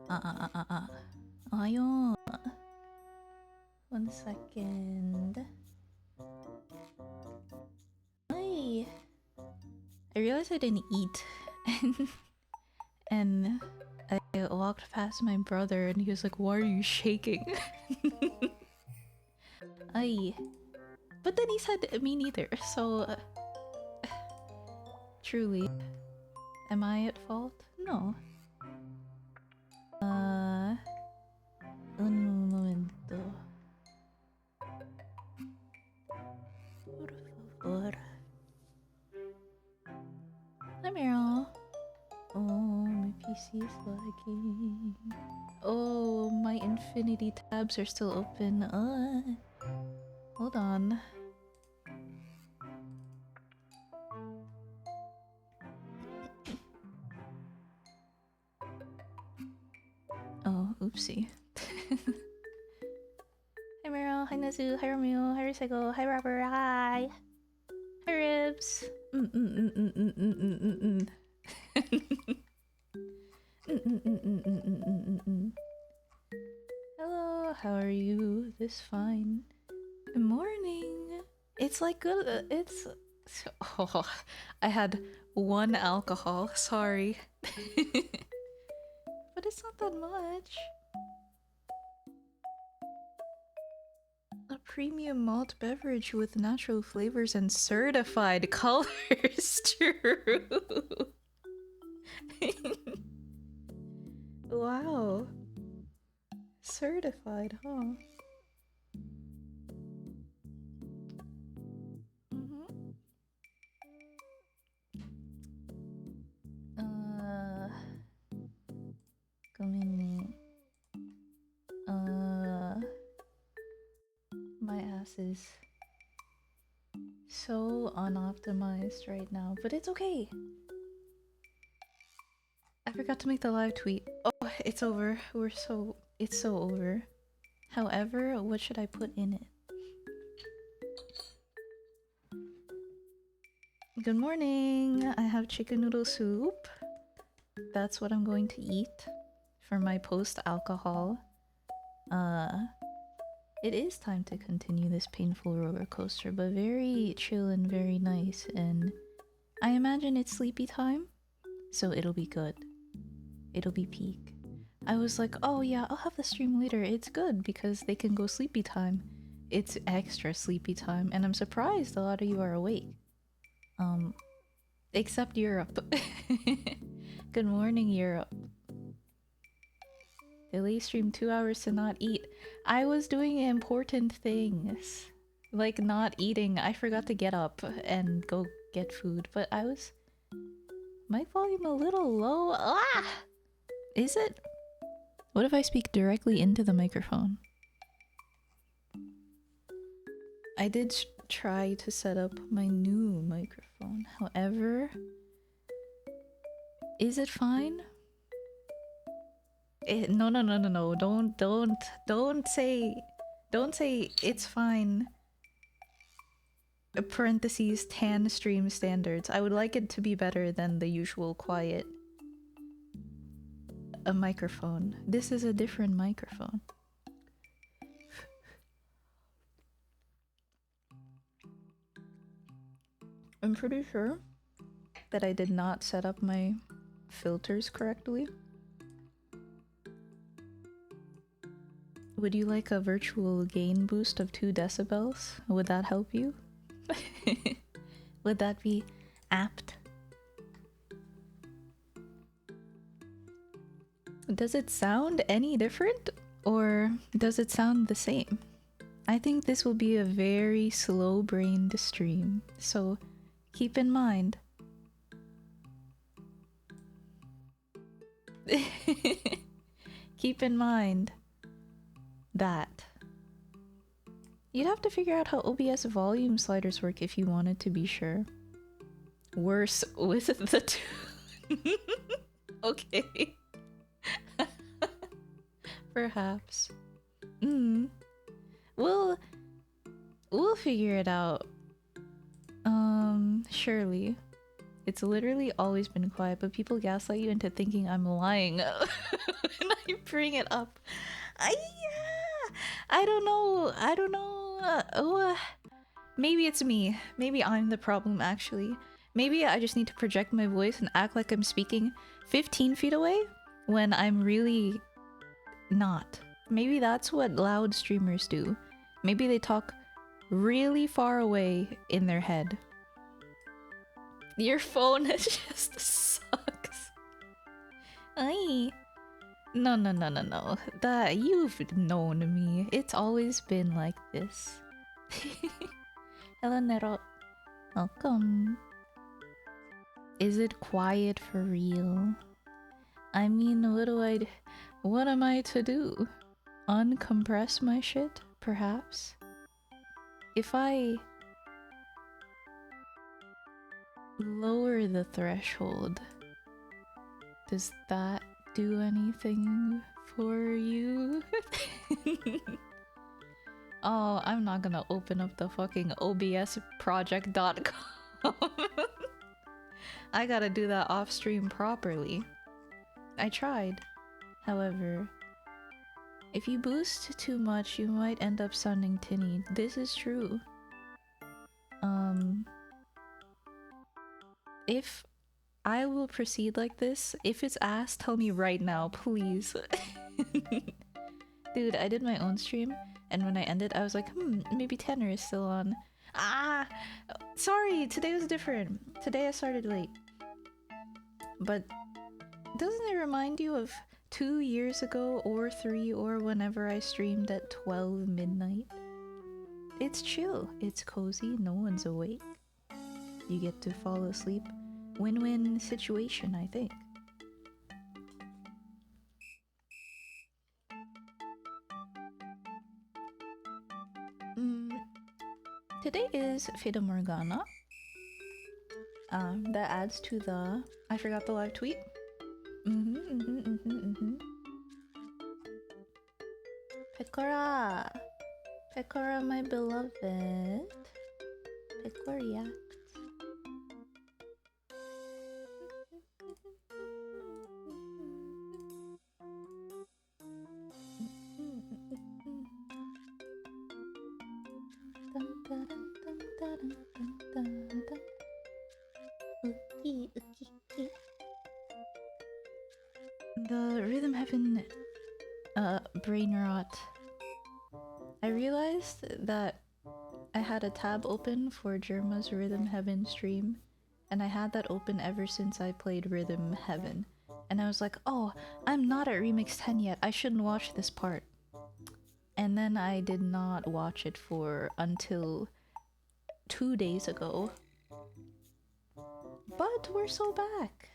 Ah, Ohayo. 1 second. Hi. I realized I didn't eat. and I walked past my brother and he was like, "Why are you shaking?" Ay. But then he said me neither, so truly, am I at fault? No. Un momento. Por favor. Hi, Meryl. Oh, my PC is lagging. Oh, my infinity tabs are still open. Hold on. Oh, oopsie. Hey, Meryl. Hi Nazu, hi Romeo, hi Risego, hi Robert, hi. Hi Ribs. Hello, how are you? This fine. Good morning. It's like good. It's. Oh, I had one alcohol. Sorry, but it's not that much. A premium malt beverage with natural flavors and certified colors. True. Wow. Certified, huh? Mm-hmm. Uh, Gomini. My ass is so unoptimized right now, but it's okay. I forgot to make the live tweet. Oh, it's over. It's so over. However, what should I put in it? Good morning. I have chicken noodle soup. That's what I'm going to eat for my post-alcohol. It is time to continue this painful roller coaster, but very chill and very nice, and I imagine it's sleepy time, so it'll be good. It'll be peak. I was like, oh yeah, I'll have the stream later. It's good because they can go sleepy time. It's extra sleepy time, and I'm surprised a lot of you are awake. Except Europe. Good morning, Europe. Delay stream 2 hours to not eat. I was doing important things. Like not eating. I forgot to get up and go get food, but I was... mic volume a little low. Ah! Is it? What if I speak directly into the microphone? I did try to set up my new microphone. However, is it fine? No, no, no, no, no. Don't say it's fine. Parentheses tan stream standards. I would like it to be better than the usual quiet a microphone. This is a different microphone. I'm pretty sure that I did not set up my filters correctly. Would you like a virtual gain boost of 2 decibels? Would that help you? Would that be apt? Does it sound any different? Or does it sound the same? I think this will be a very slow-brained stream, so keep in mind. Keep in mind that. You'd have to figure out how OBS volume sliders work if you wanted to be sure. Worse with the two. Okay. Perhaps. We'll figure it out. Surely. It's literally always been quiet, but people gaslight you into thinking I'm lying. And I bring it up. I don't know. Maybe it's me. Maybe I'm the problem, actually. Maybe I just need to project my voice and act like I'm speaking 15 feet away when I'm really not. Maybe that's what loud streamers do. Maybe they talk really far away in their head. Your phone just sucks. Aye. No. That you've known me. It's always been like this. Hello, Nero. Welcome. Is it quiet for real? I mean, what am I to do? Uncompress my shit, perhaps? If I lower the threshold, does that do anything for you? Oh, I'm not gonna open up the fucking obsproject.com. I gotta do that off stream properly. I tried. However, if you boost too much, you might end up sounding tinny. This is true. If I will proceed like this, if it's asked, tell me right now, please. Dude, I did my own stream, and when I ended, I was like, maybe Tanner is still on. Ah! Sorry, today was different. Today I started late. But doesn't it remind you of 2 years ago, or 3, or whenever I streamed at 12 midnight? It's chill, it's cozy, no one's awake. You get to fall asleep. Win-win situation, I think. Today is Fata Morgana. That adds to the... I forgot the live tweet. Pekora! Pekora, my beloved. Pekoria. The Rhythm Heaven brain rot. I realized that I had a tab open for Germa's Rhythm Heaven stream, and I had that open ever since I played Rhythm Heaven. And I was like, oh, I'm not at Remix 10 yet, I shouldn't watch this part. And then I did not watch it for until 2 days ago. But we're so back!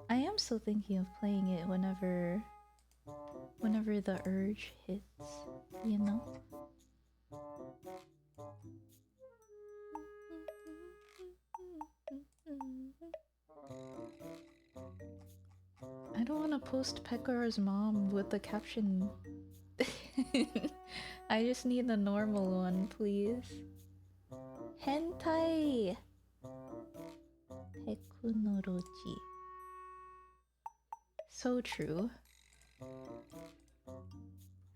I am still thinking of playing it whenever the urge hits, you know? I don't want to post Pekar's mom with the caption. I just need the normal one, please. Hentai! Tekunoroji. So true.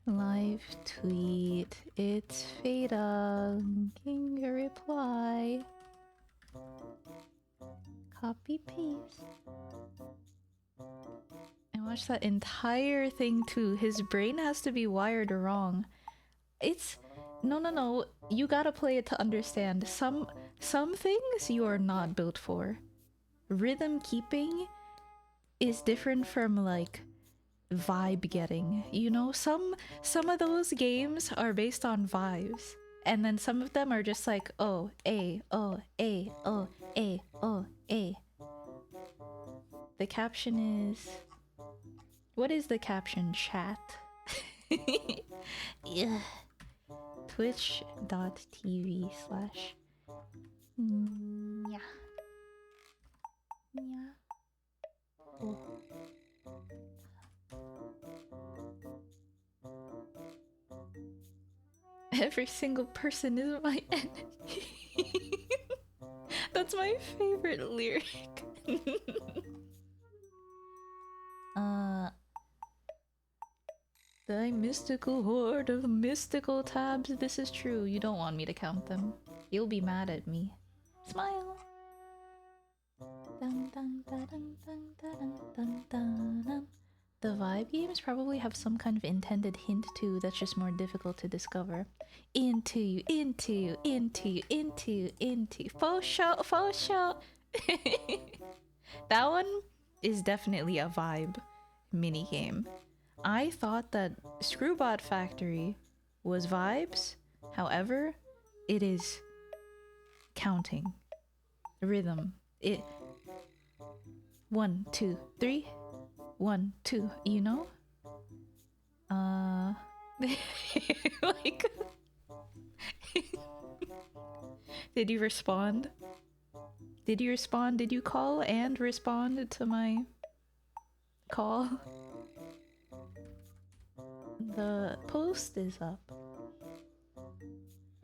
Live tweet. It's Fata. Linking a reply. Copy paste. I watched that entire thing too. His brain has to be wired wrong. It's... No. You gotta play it to understand. Some things you are not built for. Rhythm keeping is different from like vibe getting, you know? Some of those games are based on vibes, and then some of them are just like, oh, A, oh, A, oh, A, oh, A. The caption is... What is the caption, chat? Yeah. Twitch.tv/. Yeah. Oh. Every single person is my enemy. That's my favorite lyric. The mystical horde of mystical tabs. This is true. You don't want me to count them. You'll be mad at me. Smile. Dun, dun, dun, dun, dun, dun, dun, dun. The vibe games probably have some kind of intended hint too that's just more difficult to discover. Into. Faux show. That one is definitely a vibe minigame. I thought that Screwbot Factory was vibes, however, it is counting. Rhythm. 1, 2, 3. 1, 2, you know? Like... Did you respond? Did you respond? Did you call and respond to my call? The post is up.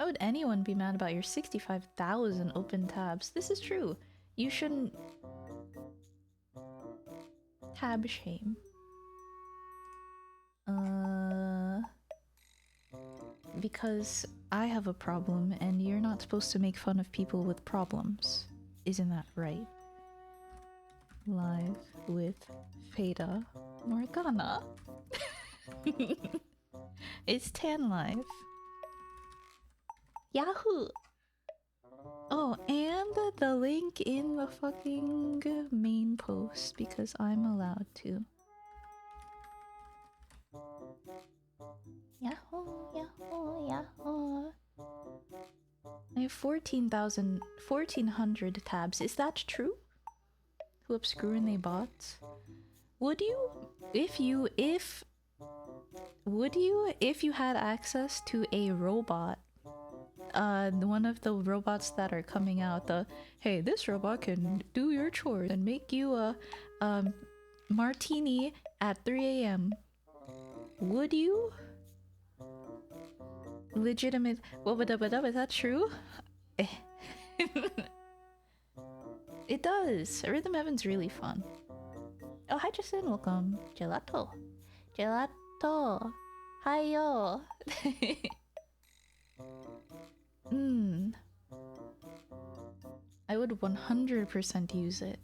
would anyone be mad about your 65,000 open tabs? This is true. You shouldn't tab shame. Because I have a problem and you're not supposed to make fun of people with problems. Isn't that right? Live with Fata Morgana. It's tan live. Yahoo! Oh, and the link in the fucking main post because I'm allowed to. Yahoo, yahoo, yahoo. I have 1,400 tabs. Is that true? Who upscrewing they bots? Would you if you had access to a robot? One of the robots that are coming out, hey, this robot can do your chores and make you a martini at 3 a.m. Would you? Legitimate. Is that true? It does. Rhythm Heaven's really fun. Oh, hi Justin, welcome. Gelato. Gelato. Hi yo. I would 100% use it.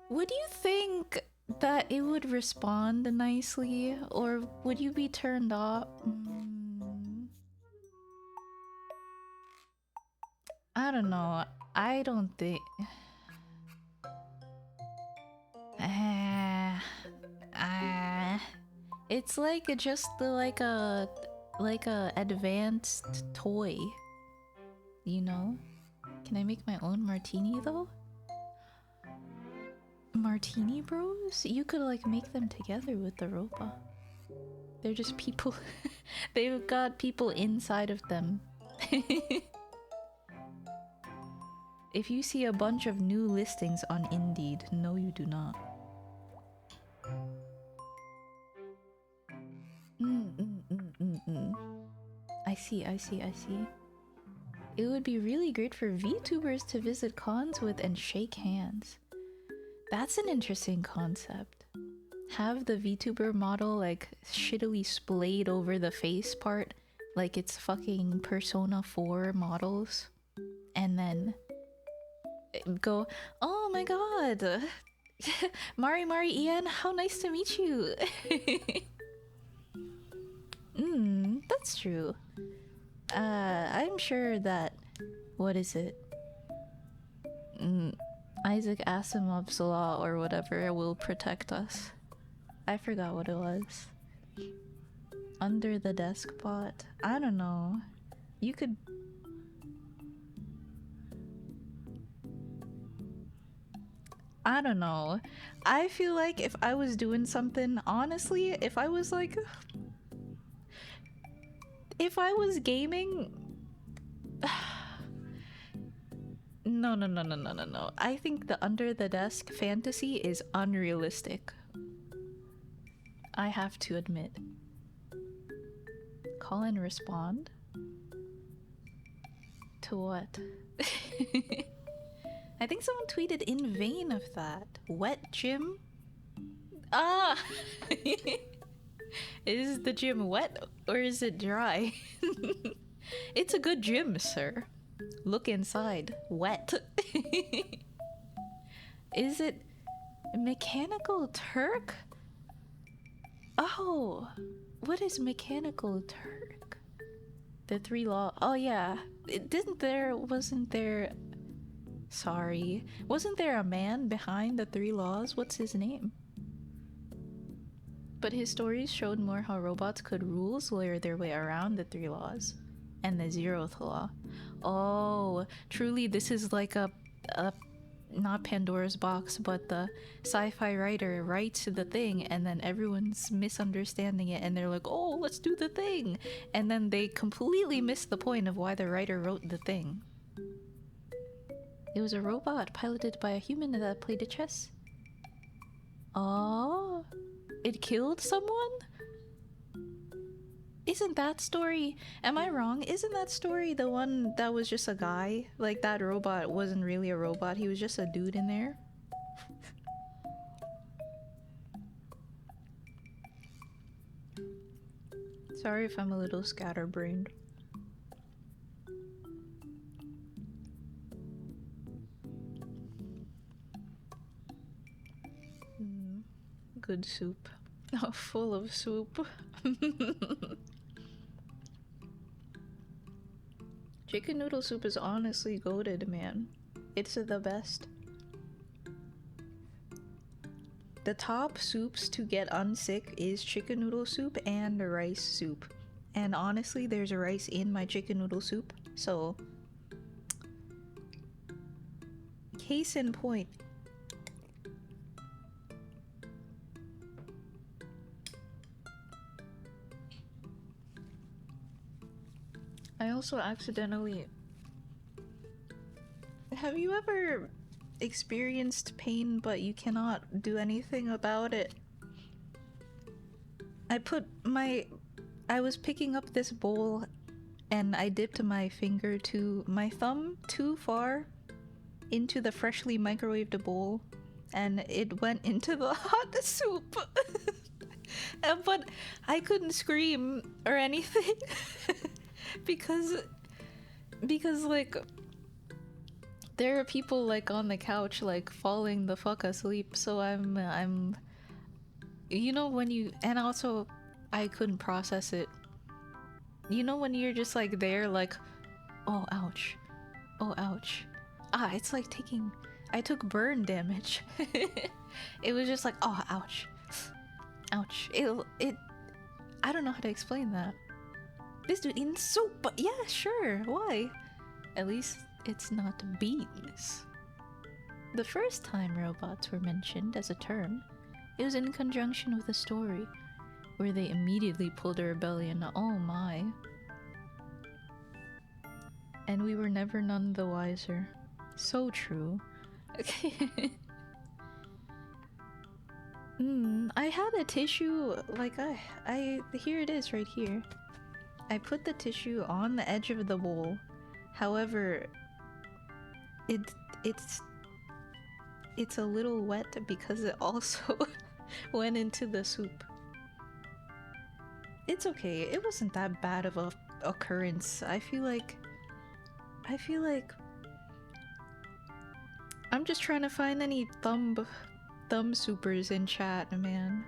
Would you think that it would respond nicely, or would you be turned off? I don't know. I don't think. It's like just like a advanced toy, you know? Can I make my own martini though? Martini bros? You could like make them together with the robot. They're just people. They've got people inside of them. If you see a bunch of new listings on Indeed, no you do not. I see. It would be really great for VTubers to visit cons with and shake hands. That's an interesting concept. Have the VTuber model like shittily splayed over the face part like it's fucking Persona 4 models, and then go, oh my god, Mari Ian, how nice to meet you. That's true. I'm sure that, what is it? Isaac Asimov's law or whatever will protect us. I forgot what it was. Under the desk bot? I don't know. You could... I don't know. I feel like if I was doing something, honestly, if I was like... If I was gaming... No. I think the under the desk fantasy is unrealistic. I have to admit. Call and respond? To what? I think someone tweeted in vain of that. Wet gym? Ah! Is the gym wet or is it dry? It's a good gym, sir. Look inside. Wet. Is it Mechanical Turk? Oh, what is Mechanical Turk? The 3 law. Oh yeah. Wasn't there a man behind the 3 laws? What's his name? But his stories showed more how robots could rules lawyer their way around the 3 laws and the 0th law. Oh, truly this is like a not Pandora's box, but the sci-fi writer writes the thing and then everyone's misunderstanding it and they're like, oh, let's do the thing. And then they completely miss the point of why the writer wrote the thing. It was a robot piloted by a human that played chess. Oh, it killed someone? Isn't that story... Am I wrong? Isn't that story the one that was just a guy? Like, that robot wasn't really a robot, he was just a dude in there? Sorry if I'm a little scatterbrained. Good soup. Oh, full of soup. Chicken noodle soup is honestly goated, man. It's the best. The top soups to get unsick is chicken noodle soup and rice soup. And honestly, there's rice in my chicken noodle soup, so... Case in point. I also accidentally... Have you ever experienced pain but you cannot do anything about it? I was picking up this bowl and I dipped my finger to my thumb too far into the freshly microwaved bowl and it went into the hot soup. But I couldn't scream or anything because like there are people like on the couch like falling the fuck asleep, so I'm you know when you... And also I couldn't process it. You know when you're just like there like, oh ouch, oh ouch. Ah, it's like taking... I took burn damage. It was just like, oh ouch, ouch. It I don't know how to explain that. This dude in soup, but yeah, sure, why? At least it's not beans. The first time robots were mentioned as a term, it was in conjunction with a story where they immediately pulled a rebellion. Oh my. And we were never none the wiser. So true. Okay. I had a tissue, like I here it is right here. I put the tissue on the edge of the bowl. However, it's a little wet because it also went into the soup. It's okay. It wasn't that bad of a occurrence. I feel like I'm just trying to find any thumb soupers in chat, man.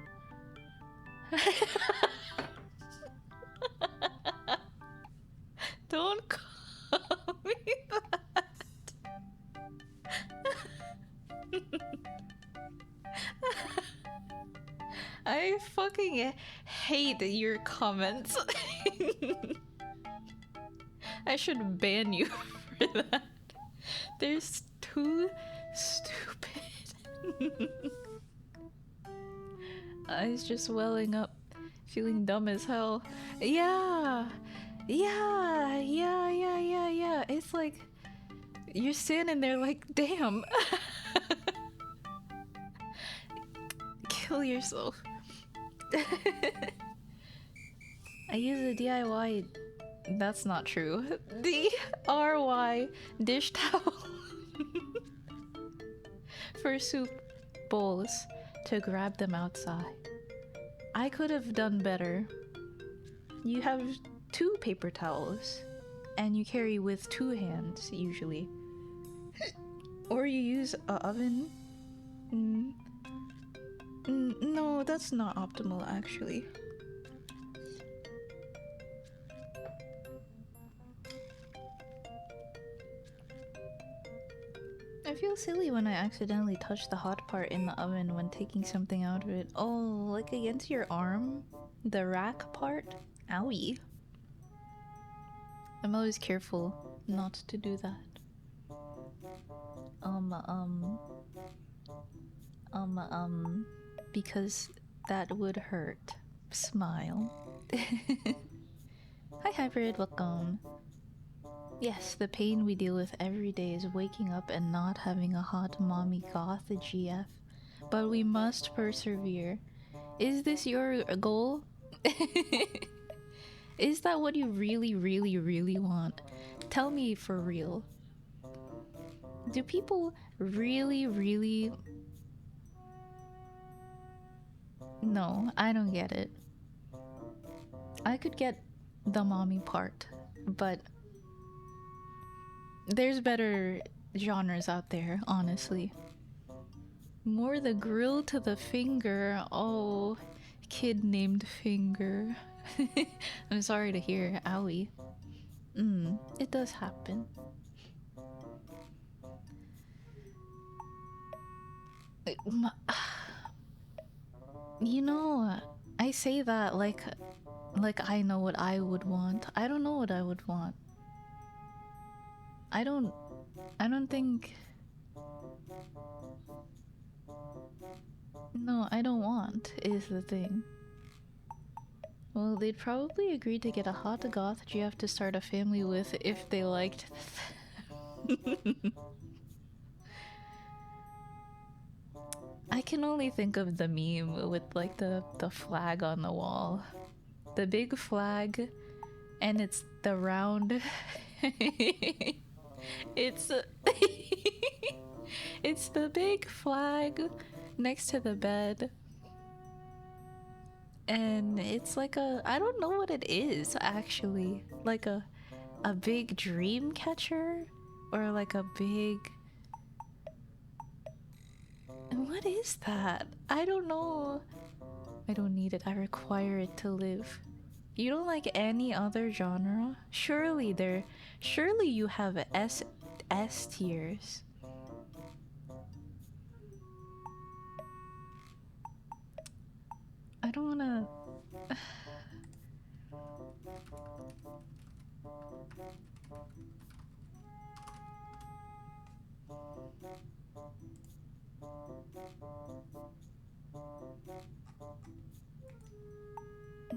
Don't call me that. I fucking hate your comments. I should ban you for that. They're too stupid. Eyes just welling up, feeling dumb as hell. Yeah. It's like you're standing there like, damn. Kill yourself. I use a DIY. That's not true. DRY dish towel for soup bowls to grab them outside. I could have done better. You have 2 paper towels and you carry with 2 hands usually. Or you use an oven. No, that's not optimal actually. I feel silly when I accidentally touch the hot part in the oven when taking something out of it. Oh, like against your arm? The rack part? Owie. I'm always careful not to do that. Because that would hurt. Smile. Hi Hybrid, welcome. Yes, the pain we deal with every day is waking up and not having a hot mommy goth GF. But we must persevere. Is this your goal? Is that what you really, really, really want? Tell me for real. Do people really, really... No, I don't get it. I could get the mommy part, but there's better genres out there, honestly. More the grill to the finger. Oh, kid named Finger. I'm sorry to hear, owie. It does happen. You know, I say that like I know what I would want. I don't know what I would want. I don't think... No, I don't want, is the thing. Well, they'd probably agree to get a hot goth you have to start a family with if they liked... I can only think of the meme with like the flag on the wall. The big flag, and it's the round... it's... it's the big flag next to the bed. And it's like a... I don't know what it is, actually. Like a big dream catcher? Or like a big... What is that? I don't know. I don't need it. I require it to live. You don't like any other genre? Surely you have S tiers. I don't wanna...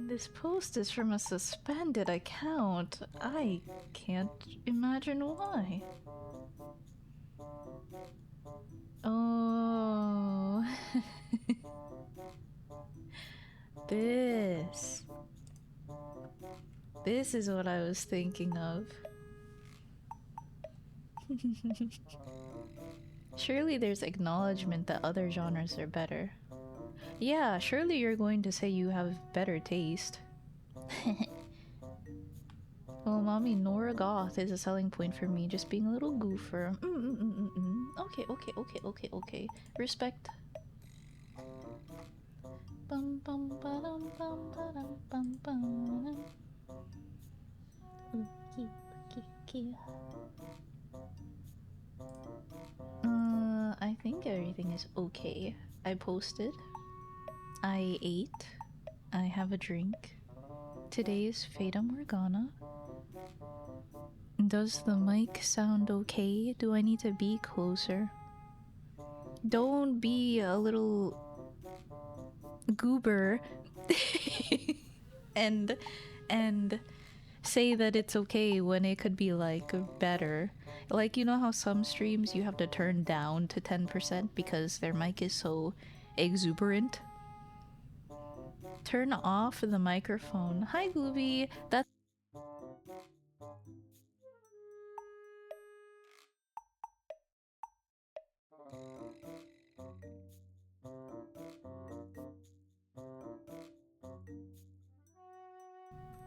This post is from a suspended account. I can't imagine why. Oh. This is what I was thinking of. Surely there's acknowledgement that other genres are better. Yeah, surely you're going to say you have better taste. Well, mommy, Nora Goth is a selling point for me, just being a little goofer. Okay. Respect. Bum bum ba-dum bum ba-dum bum bum. Okay. I think everything is okay. I posted. I ate. I have a drink. Today is Fata Morgana. Does the mic sound okay? Do I need to be closer? Don't be a little goober and say that it's okay when it could be like better. Like, you know how some streams you have to turn down to 10% because their mic is so exuberant? Turn off the microphone. Hi Gooby. That's...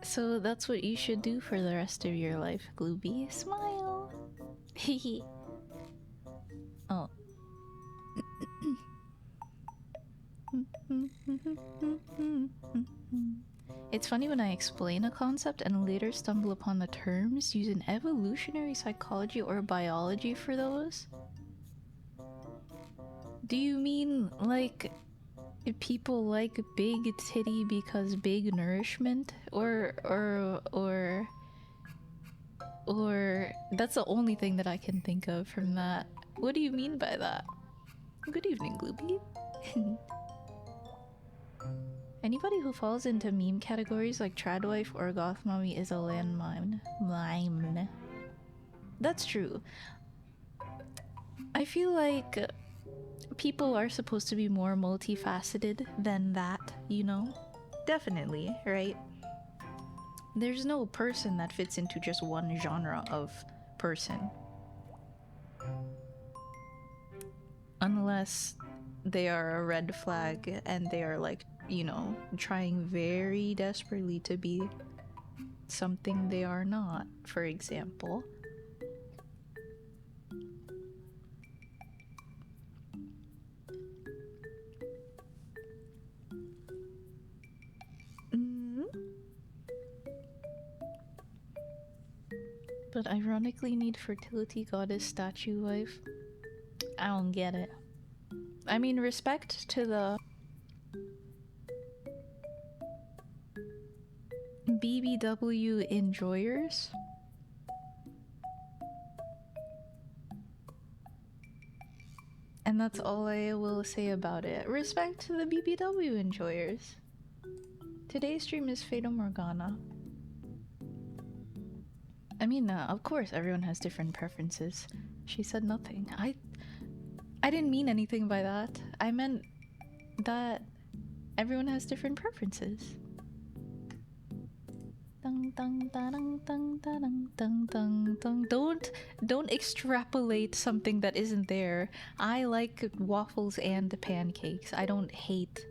So that's what you should do for the rest of your life, Glooby. Smile! Hehe. Oh. It's funny when I explain a concept and later stumble upon the terms, using evolutionary psychology or biology for those. Do you mean like people like big titty because big nourishment? Or that's the only thing that I can think of from that. What do you mean by that? Good evening, Glooby. Anybody who falls into meme categories like Tradwife or Goth Mommy is a landmine. Mime. That's true. I feel like people are supposed to be more multifaceted than that, you know? Definitely, right? There's no person that fits into just one genre of person. Unless they are a red flag and they are like, you know, trying very desperately to be something they are not, for example. But ironically need fertility goddess statue wife. I don't get it. I mean, respect to the BBW enjoyers. And that's all I will say about it. Respect to the BBW enjoyers. Today's stream is Fata Morgana. I mean, of course, everyone has different preferences. She said nothing. I didn't mean anything by that. I meant that everyone has different preferences. Don't extrapolate something that isn't there. I like waffles and pancakes. I don't hate.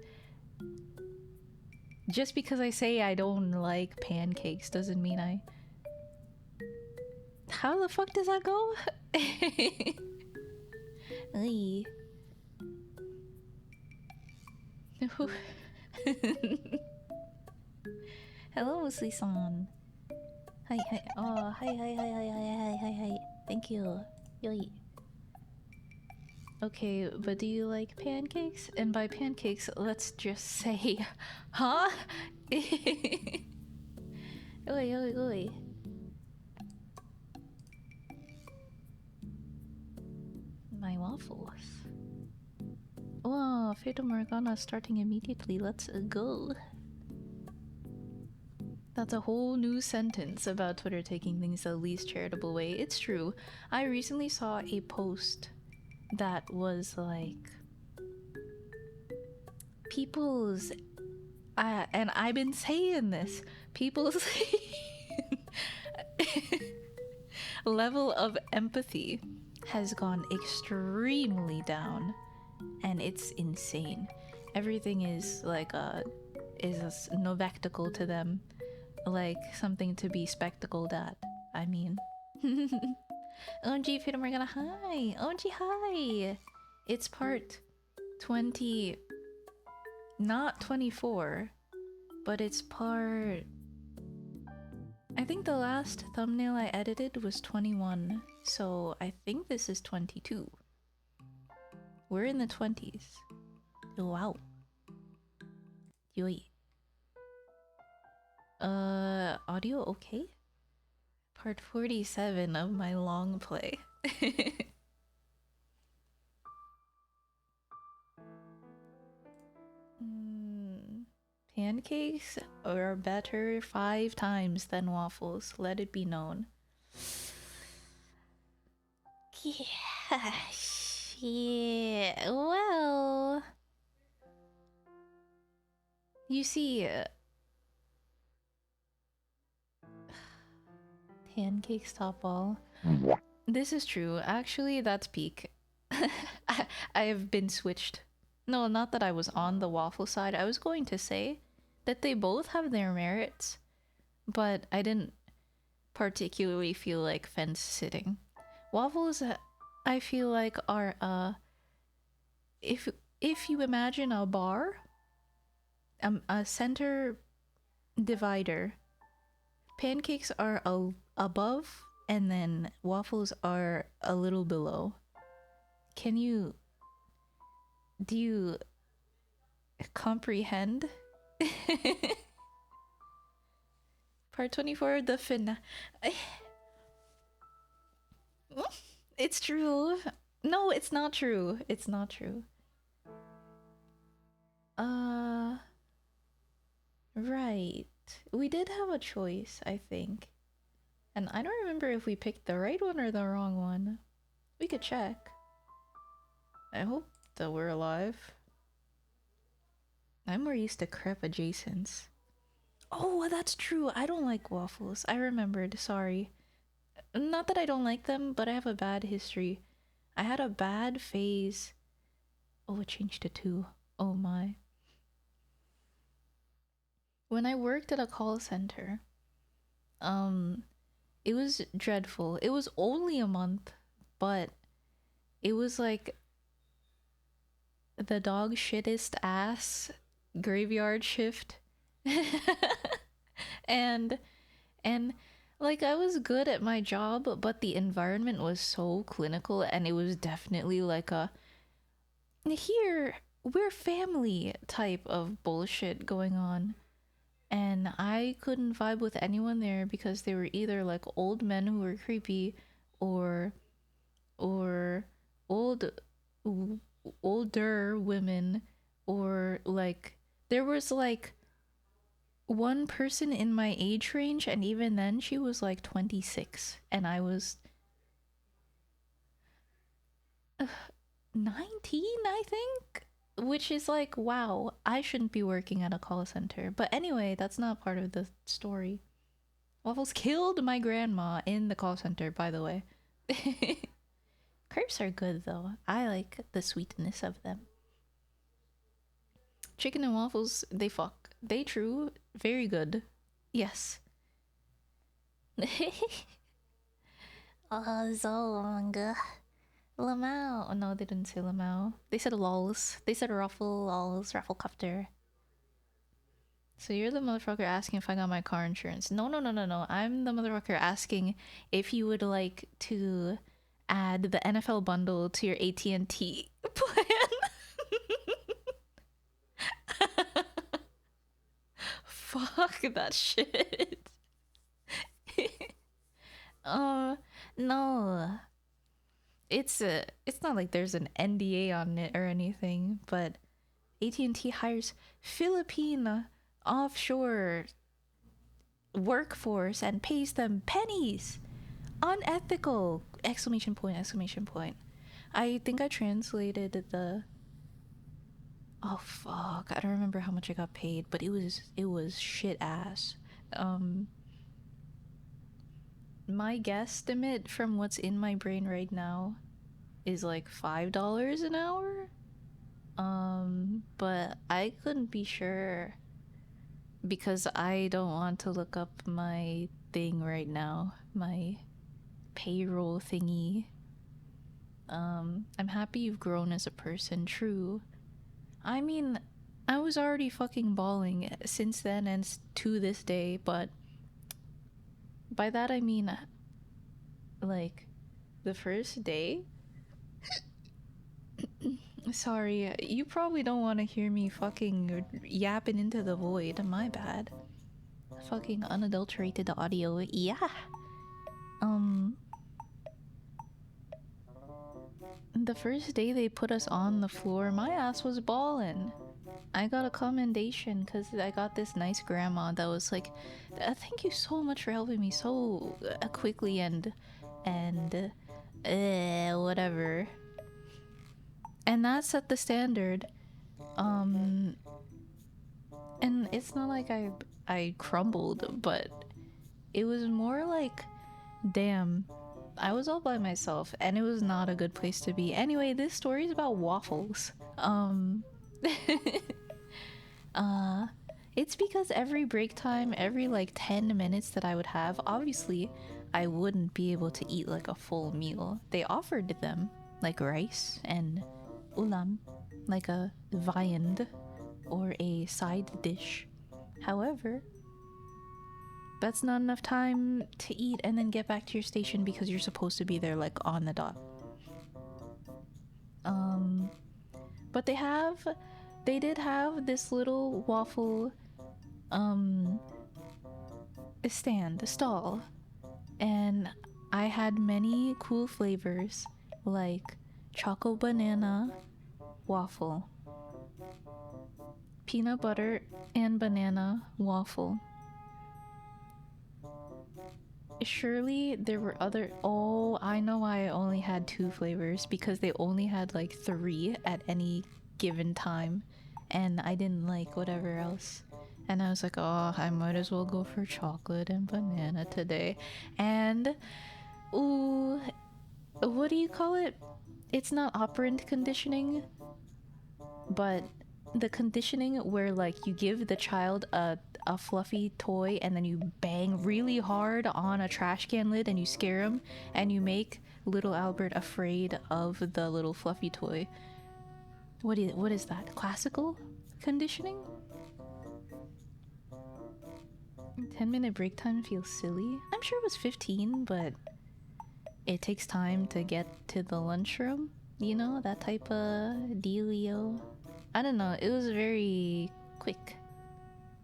Just because I say I don't like pancakes doesn't mean I... How the fuck does that go? Hello, Musli-san. Hi, hi. Oh, hi. Thank you. Yoi. Okay, but do you like pancakes? And by pancakes, let's just say... Huh? Oi. My waffles. Oh, Fata Morgana starting immediately. Let's go. That's a whole new sentence about Twitter taking things the least charitable way. It's true. I recently saw a post that was like... People's... and I've been saying this. People's... level of empathy has gone extremely down. And it's insane. Everything is like a novectical to them. Like something to be spectacled at. I mean. OMG, Fata Morgana, hi! OMG, hi! It's part 20... Not 24. But it's part... I think the last thumbnail I edited was 21. So I think this is 22. We're in the 20s. Wow. Yoi. Audio okay? Part 47 of my long play. Pancakes are better 5 times than waffles, let it be known. Yeah, shit. Well... You see... Pancakes top all. This is true. Actually, that's peak. I have been switched. No, not that I was on the waffle side. I was going to say that they both have their merits, but I didn't particularly feel like fence sitting. Waffles, I feel like are if you imagine a bar, a center divider, pancakes are above, and then waffles are a little below. Do you comprehend? Part 24, the finale. It's true. No, it's not true. It's not true. Right. We did have a choice, I think. And I don't remember if we picked the right one or the wrong one. We could check. I hope that we're alive. I'm more used to crepe adjacents. Oh, that's true. I don't like waffles. I remembered. Sorry. Not that I don't like them, but I have a bad history. I had a bad phase. Oh, it changed to 2. Oh my. When I worked at a call center, um, it was dreadful. It was only a month, but it was like the dog shittest ass graveyard shift. and and like I was good at my job, but the environment was so clinical, and it was definitely like a here we're family type of bullshit going on. And I couldn't vibe with anyone there because they were either like old men who were creepy, or or old older women, or like there was like one person in my age range, and even then she was like 26 and I was 19, I think, which is like, wow, I shouldn't be working at a call center. But anyway, that's not part of the story. Waffles killed my grandma in the call center, by the way. Crepes are good though. I like the sweetness of them. Chicken and waffles, they fuck. They true, very good. Yes. Oh, so long. Lamau. Oh, no, they didn't say Lamau. They said lols. They said ruffle, lols, rafflecopter. So you're the motherfucker asking if I got my car insurance. No, no, no, no, no. I'm the motherfucker asking if you would like to add the NFL bundle to your AT&T plan. Fuck that shit. uh, no. It's not like there's an NDA on it or anything, but AT&T hires Philippine offshore workforce and pays them pennies. Unethical! Exclamation point, exclamation point. I think I translated the oh fuck, I don't remember how much I got paid, but it was shit ass. Um my guesstimate from what's in my brain right now is like $5 an hour. But I couldn't be sure because I don't want to look up my thing right now, my payroll thingy. I'm happy you've grown as a person, true. I mean, I was already fucking bawling since then and to this day, but by that I mean, like, the first day? Sorry, you probably don't want to hear me fucking yapping into the void, my bad. Fucking unadulterated audio, yeah. The first day they put us on the floor, my ass was ballin'. I got a commendation because I got this nice grandma that was like, thank you so much for helping me so quickly and whatever. And that set the standard. And it's not like I crumbled, but it was more like, damn, I was all by myself and it was not a good place to be. Anyway, this story is about waffles. It's because every break time, every like 10 minutes that I would have, obviously I wouldn't be able to eat like a full meal. They offered them like rice and ulam, like a viand or a side dish. However, that's not enough time to eat and then get back to your station because you're supposed to be there like on the dot. But they did have this little waffle stall, and I had many cool flavors like choco banana waffle, peanut butter and banana waffle. Surely there were other. Oh, I know why I only had 2 flavors, because they only had like 3 at any given time, and I didn't like whatever else. And I was like, oh, I might as well go for chocolate and banana today. And, ooh, what do you call it? It's not operant conditioning, but the conditioning where like you give the child a fluffy toy and then you bang really hard on a trash can lid and you scare him and you make little Albert afraid of the little fluffy toy. What is that? Classical conditioning? 10-minute break time feels silly. I'm sure it was 15, but it takes time to get to the lunchroom. You know, that type of dealio. I don't know, it was very quick.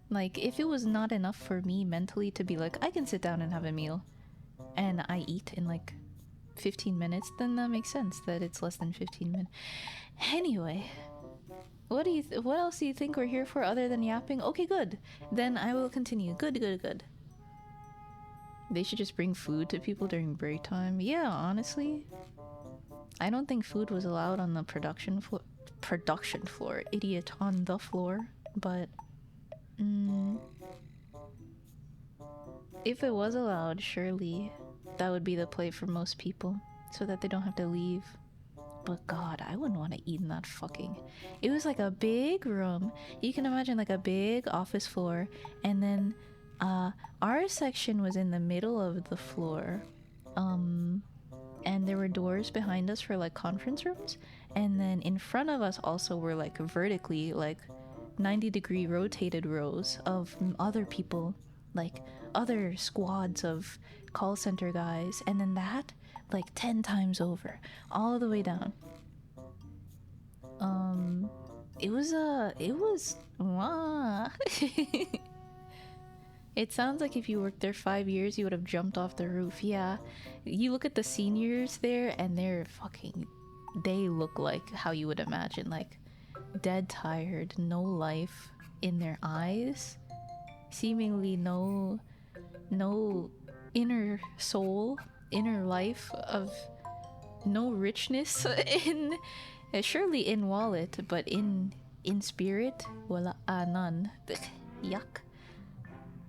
Like, if it was not enough for me mentally to be like, I can sit down and have a meal, and I eat in like 15 minutes, then that makes sense that it's less than 15 minutes. Anyway, what else do you think we're here for other than yapping? Okay, good. Then I will continue. Good, good, good. They should just bring food to people during break time. Yeah, honestly. I don't think food was allowed on the production floor. Idiot, on the floor. But if it was allowed, surely that would be the play for most people, so that they don't have to leave. But God, I wouldn't want to eat in that fucking... It was like a big room. You can imagine like a big office floor, and then our section was in the middle of the floor. And there were doors behind us for like conference rooms, and then in front of us also were like vertically like 90-degree rotated rows of other people, like other squads of call center guys, and then that like 10 times over, all the way down. It was It sounds like if you worked there 5 years, you would have jumped off the roof. Yeah, you look at the seniors there, and they look like how you would imagine, like dead tired, no life in their eyes, seemingly no inner soul, inner life, of no richness in surely in wallet, but in spirit, wala, none. Yuck.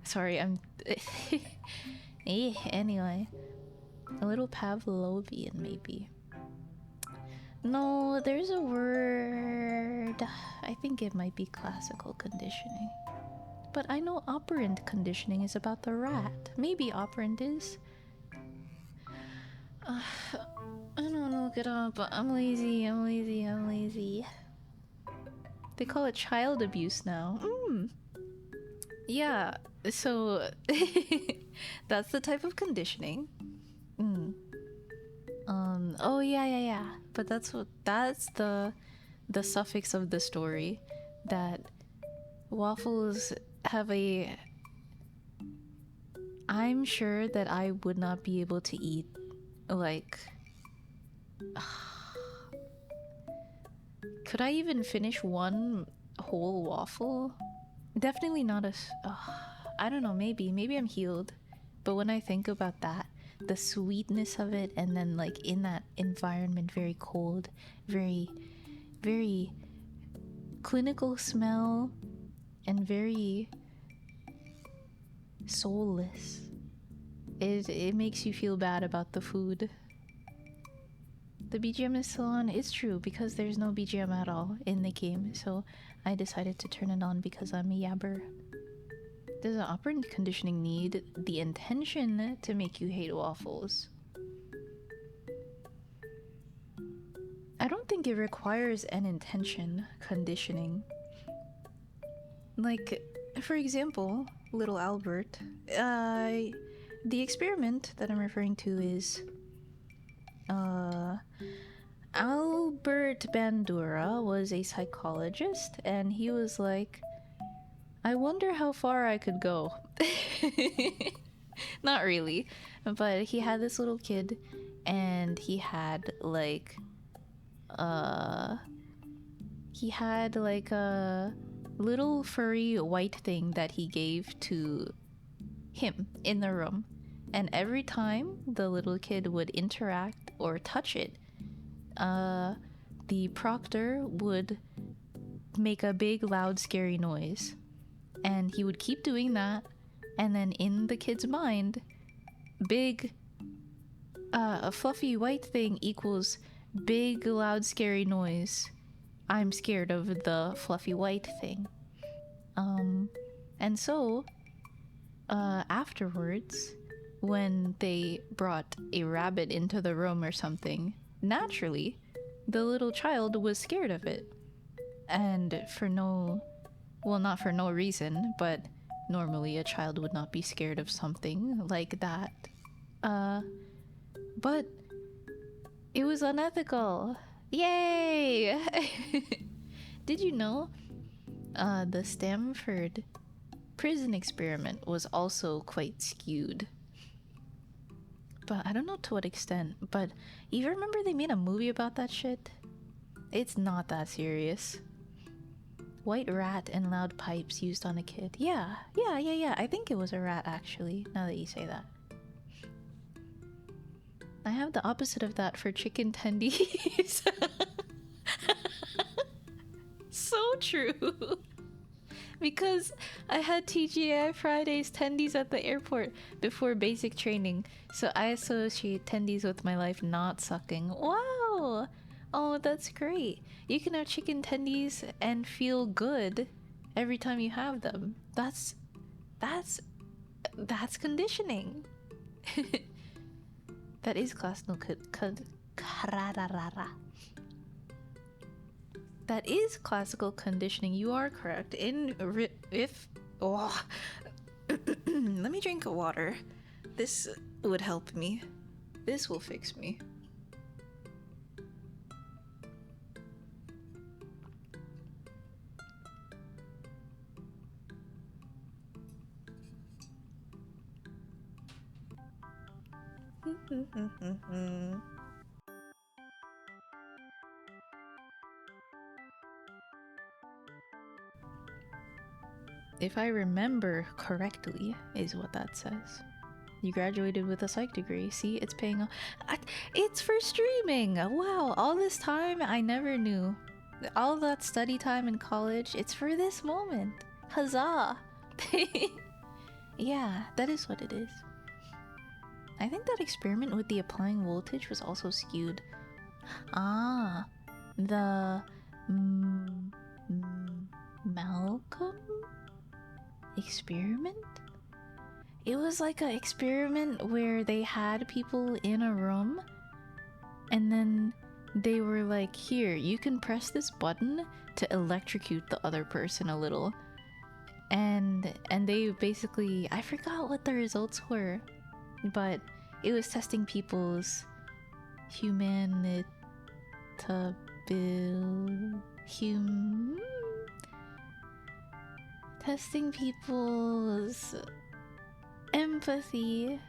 Sorry, I'm anyway, a little Pavlovian maybe. No, there's a word. I think it might be classical conditioning. But I know operant conditioning is about the rat. Maybe operant is. I don't look it up. I'm lazy. They call it child abuse now. Yeah, so that's the type of conditioning. Oh yeah. But that's the suffix of the story, that waffles have a... I'm sure that I would not be able to eat like... Could I even finish one whole waffle? Definitely not I don't know, maybe I'm healed. But when I think about that, the sweetness of it, and then like in that environment, very cold, very very clinical smell, and very soulless, it makes you feel bad about the food. The BGM is still on. It's true, because there's no BGM at all in the game, so I decided to turn it on because I'm a yabber. Does an operant conditioning need the intention to make you hate waffles? I don't think it requires an intention conditioning. Like, for example, little Albert, the experiment that I'm referring to is Albert Bandura was a psychologist, and he was like, I wonder how far I could go. Not really, but he had this little kid, and he had like a little furry white thing that he gave to him in the room, and every time the little kid would interact or touch it, the proctor would make a big loud scary noise. And he would keep doing that, and then in the kid's mind, big a fluffy white thing equals big loud scary noise. I'm scared of the fluffy white thing. And so afterwards, when they brought a rabbit into the room or something, naturally the little child was scared of it. And for no, well, not for no reason, but normally a child would not be scared of something like that. But it was unethical. Yay! Did you know the Stanford prison experiment was also quite skewed? But I don't know to what extent. But you remember they made a movie about that shit? It's not that serious. White rat and loud pipes used on a kid. Yeah. I think it was a rat, actually, now that you say that. I have the opposite of that for chicken tendies. So true. Because I had TGI Fridays tendies at the airport before basic training, so I associate tendies with my life not sucking. Wow! Oh, that's great. You can have chicken tendies and feel good every time you have them. That's conditioning. That is classical that is classical conditioning. You are correct. Let me drink water. This would help me. This will fix me. If I remember correctly, is what that says. You graduated with a psych degree. See, it's paying off. It's for streaming! Wow, all this time I never knew. All that study time in college, it's for this moment. Huzzah! Yeah, that is what it is. I think that experiment with the applying voltage was also skewed. Ah, the Malcolm experiment? It was like an experiment where they had people in a room and then they were like, here, you can press this button to electrocute the other person a little. And they basically, I forgot what the results were, but it was testing people's testing people's empathy,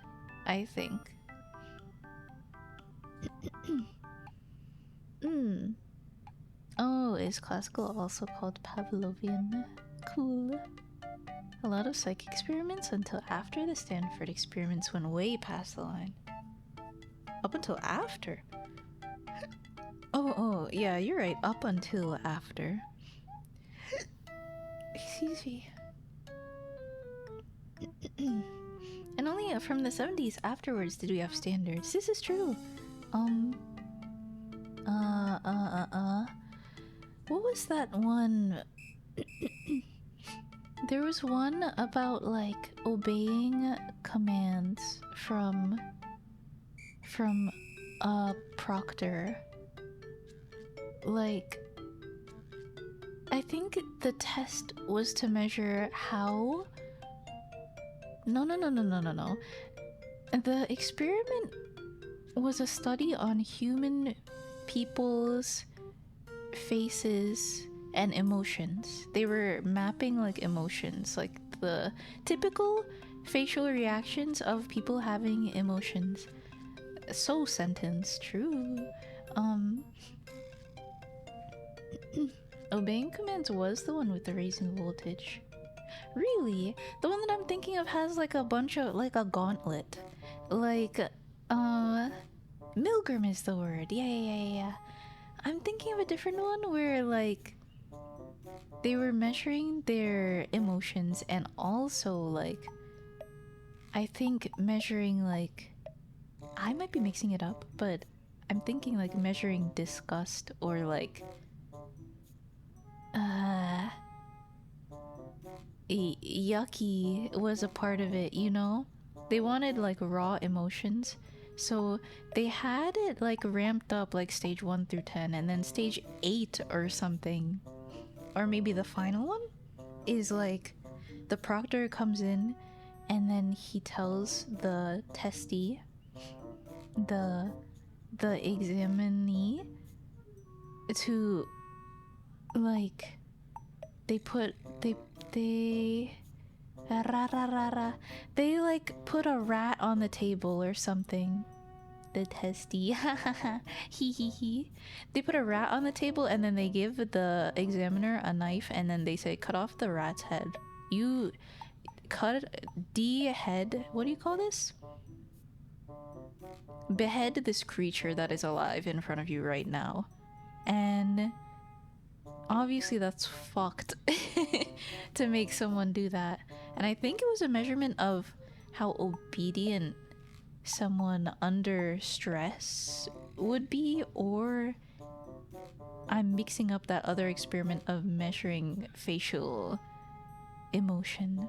I think. Oh, is classical also called Pavlovian? Cool. A lot of psych experiments until after the Stanford experiments went way past the line. Up until after? Oh, yeah, you're right. Up until after. Excuse me. And only from the 70s afterwards did we have standards. This is true. What was that one? There was one about like obeying commands from a proctor. Like, I think the test was to measure how... No. The experiment was a study on human people's faces and emotions. They were mapping like emotions, like the typical facial reactions of people having emotions. So sentence, true. Obeying commands was the one with the raising voltage. Really? The one that I'm thinking of has like a bunch of, like a gauntlet. Like, Milgram is the word. Yeah. I'm thinking of a different one where like they were measuring their emotions and also like I think measuring like I might be mixing it up, but I'm thinking like measuring disgust or like uh yucky was a part of it, you know? They wanted like raw emotions. So they had it like ramped up like stage 1 through 10 and then stage 8 or something. Or maybe the final one is like the proctor comes in and then he tells the testy, the examinee to like they ra, ra, ra, ra. They like put a rat on the table or something. The testy. Hee hee hee. They put a rat on the table and then they give the examiner a knife and then they say cut off the rat's head. You cut the head. What do you call this? Behead this creature that is alive in front of you right now. And obviously that's fucked to make someone do that. And I think it was a measurement of how obedient someone under stress would be, or I'm mixing up that other experiment of measuring facial emotion.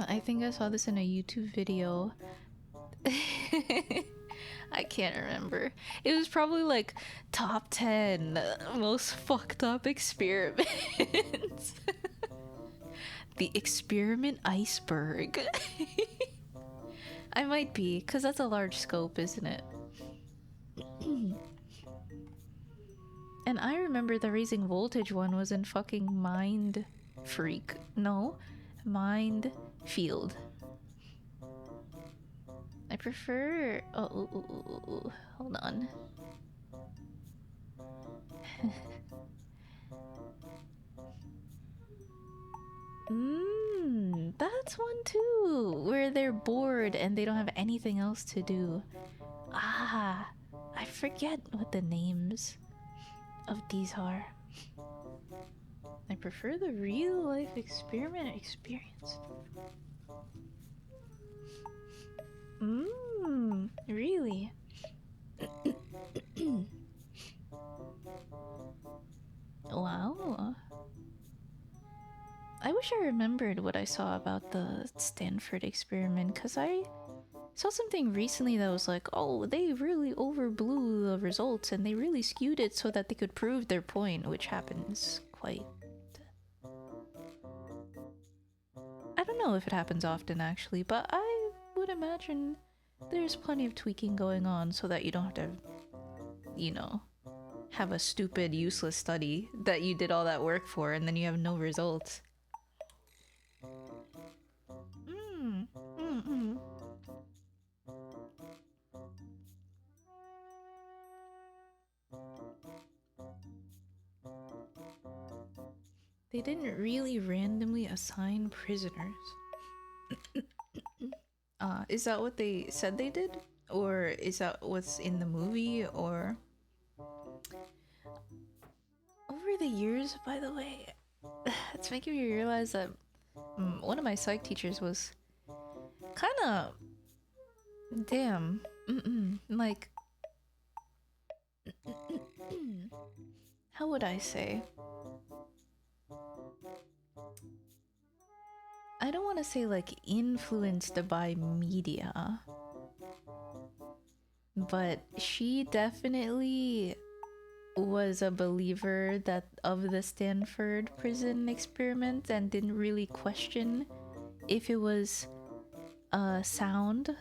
I think I saw this in a YouTube video. I can't remember. It was probably like top 10 most fucked up experiments. The experiment iceberg. I might be, because that's a large scope, isn't it? And I remember the raising voltage one was in fucking Mind Freak. No, Mind Field. I prefer... Oh, hold on. That's one too, where they're bored and they don't have anything else to do. Ah, I forget what the names of these are. I prefer the real life experiment experience. Really? Wow. I wish I remembered what I saw about the Stanford experiment, because I saw something recently that was like, oh, they really overblew the results and they really skewed it so that they could prove their point, which happens quite... I don't know if it happens often actually, but I would imagine there's plenty of tweaking going on so that you don't have to, you know, have a stupid, useless study that you did all that work for and then you have no results. They didn't really randomly assign prisoners. Is that what they said they did? Or is that what's in the movie? Or... Over the years, by the way, it's making me realize that one of my psych teachers was kind of... Damn. Like... How would I say? I don't want to say like influenced by media, but she definitely was a believer that of the Stanford prison experiment and didn't really question if it was sound.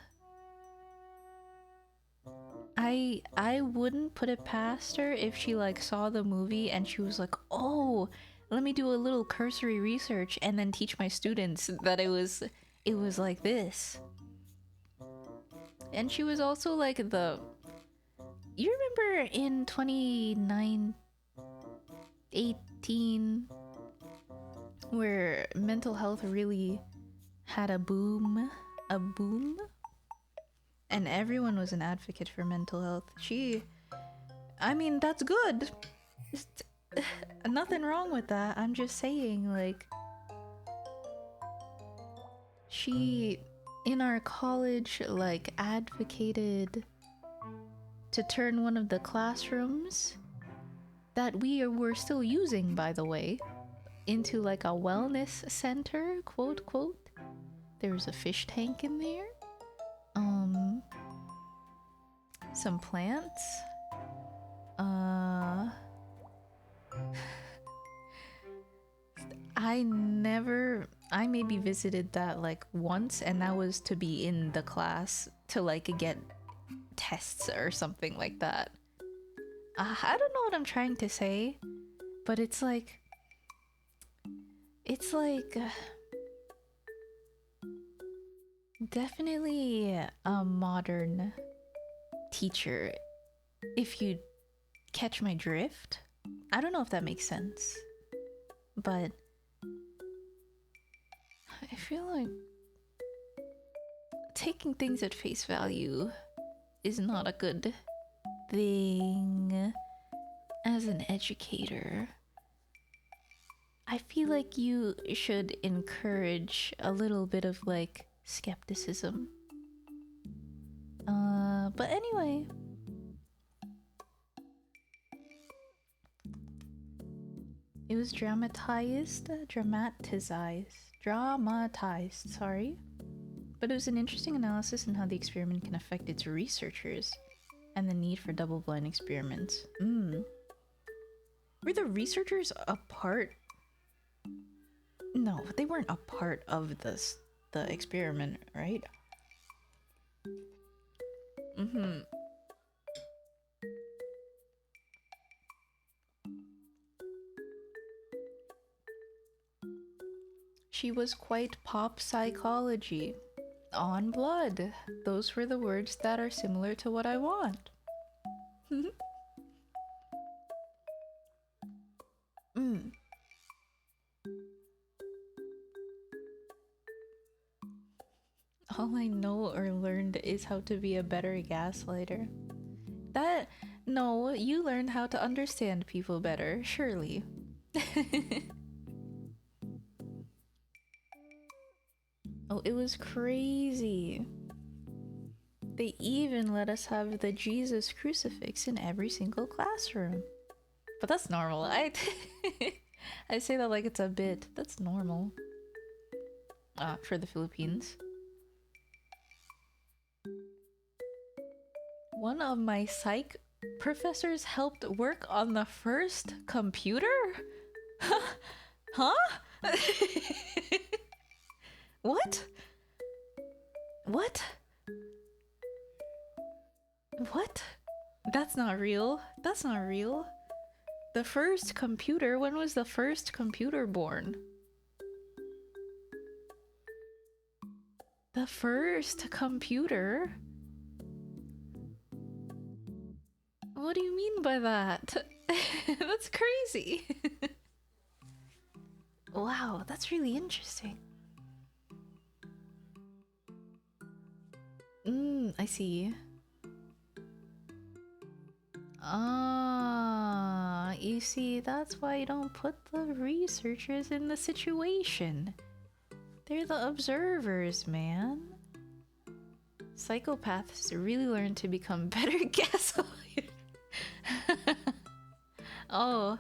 I wouldn't put it past her if she like saw the movie and she was like, oh, let me do a little cursory research and then teach my students that it was like this. And she was also like the... You remember in 2018 where mental health really had a boom? And everyone was an advocate for mental health. I mean, that's good. Nothing wrong with that. I'm just saying, like, she in our college like advocated to turn one of the classrooms that we were still using, by the way, into like a wellness center, quote quote. There was a fish tank in there. Some plants. I maybe visited that like once, and that was to be in the class to like get tests or something like that. I don't know what I'm trying to say, but it's like definitely a modern teacher, if you catch my drift. I don't know if that makes sense, but I feel like taking things at face value is not a good thing as an educator. I feel like you should encourage a little bit of like skepticism. But anyway. It was dramatized, sorry. But it was an interesting analysis on how the experiment can affect its researchers and the need for double-blind experiments. Were the researchers a part? No, they weren't a part of the experiment, right? She was quite pop psychology. On blood. Those were the words that are similar to what I want. All I know or learned is how to be a better gaslighter. No, you learned how to understand people better, surely. Oh, it was crazy. They even let us have the Jesus crucifix in every single classroom. But that's normal. I say that like it's a bit. That's normal. For the Philippines. One of my psych professors helped work on the first computer? Huh? What? What? What? That's not real. That's not real. The first computer? When was the first computer born? The first computer? What do you mean by that? That's crazy. Wow, that's really interesting. I see. You see, that's why you don't put the researchers in the situation. They're the observers, man. Psychopaths really learn to become better gaslighters. Oh,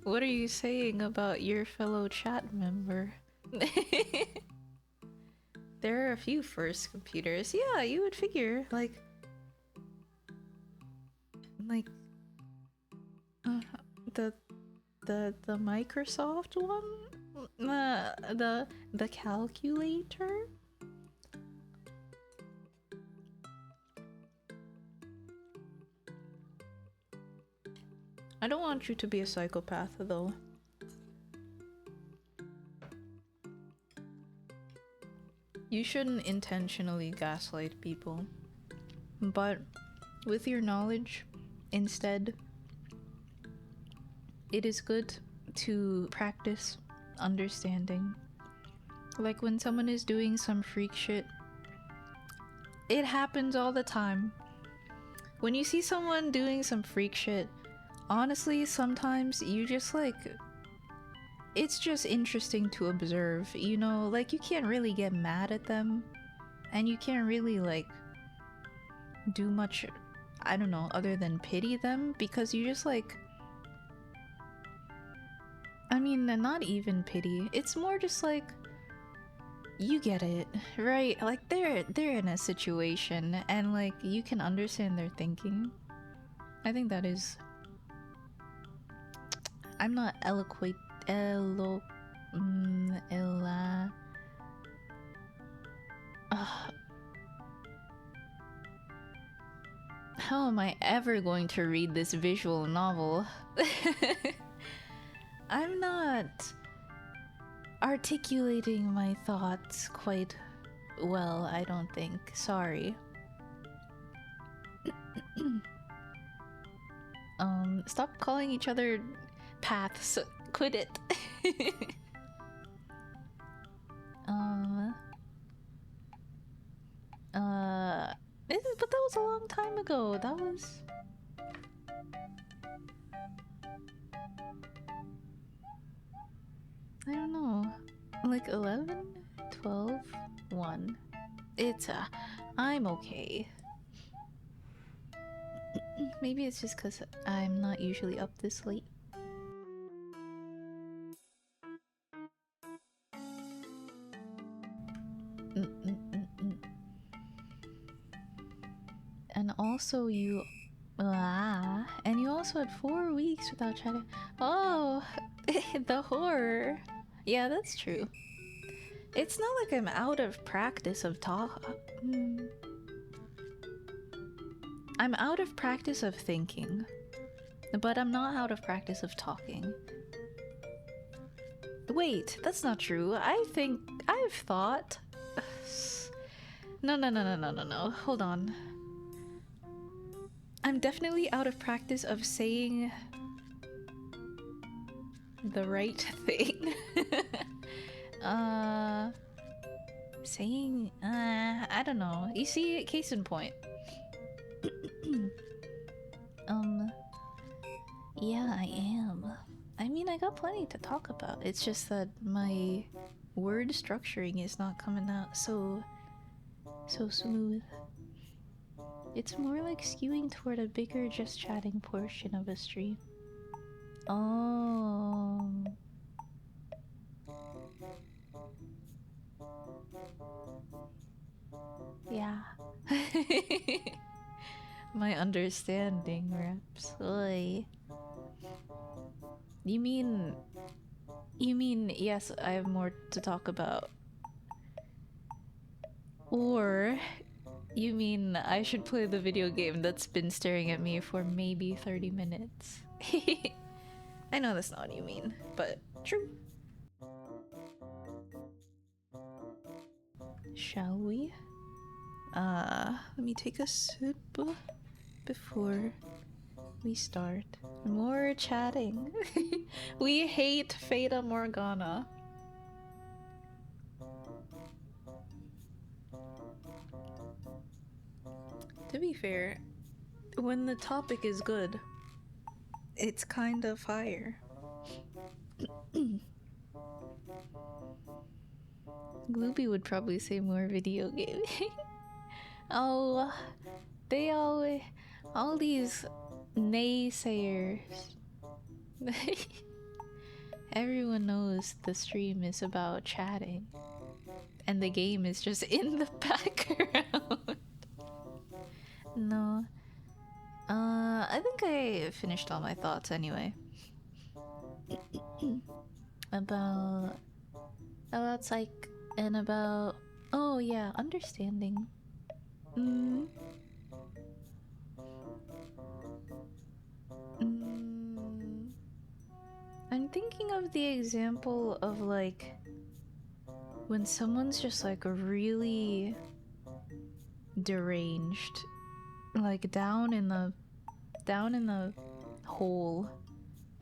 what are you saying about your fellow chat member? There are a few first computers. Yeah, you would figure, like the Microsoft one, the calculator. I don't want you to be a psychopath, though. You shouldn't intentionally gaslight people, but with your knowledge, instead, it is good to practice understanding. Like when someone is doing some freak shit, it happens all the time. When you see someone doing some freak shit honestly, sometimes you just like, it's just interesting to observe, you know, like you can't really get mad at them and you can't really like do much, I don't know, other than pity them, because you just like, I mean, not even pity, it's more just like, you get it, right? Like they're in a situation and like you can understand their thinking. I think that is, I'm not eloquent, how am I ever going to read this visual novel? I'm not articulating my thoughts quite well, I don't think. Sorry. Stop calling each other paths. Quit it. But that was a long time ago. That was... I don't know. Like 11? 12? 1. It's, I'm okay. Maybe it's just because I'm not usually up this late. And also you... and you also had 4 weeks without chatting. Oh, the horror. Yeah, that's true. It's not like I'm out of practice of I'm out of practice of thinking, but I'm not out of practice of talking. Wait, that's not true. I think I've thought... No. Hold on. I'm definitely out of practice of saying the right thing. Saying, I don't know. You see, case in point. Yeah, I am. I mean, I got plenty to talk about. It's just that my word structuring is not coming out so smooth. It's more like skewing toward a bigger just chatting portion of a stream. Oh. Yeah. My understanding, reps. Oy. You mean yes, I have more to talk about. Or you mean I should play the video game that's been staring at me for maybe 30 minutes? I know that's not what you mean, but true. Shall we? Let me take a sip before we start. More chatting. We hate Fata Morgana. To be fair, when the topic is good, it's kind of fire. Gloopy would probably say more video game. Oh, they all these naysayers. Everyone knows the stream is about chatting, and the game is just in the background. No. I think I finished all my thoughts anyway. about psych and about, oh yeah, understanding. I'm thinking of the example of like when someone's just like really deranged, like down in the hole,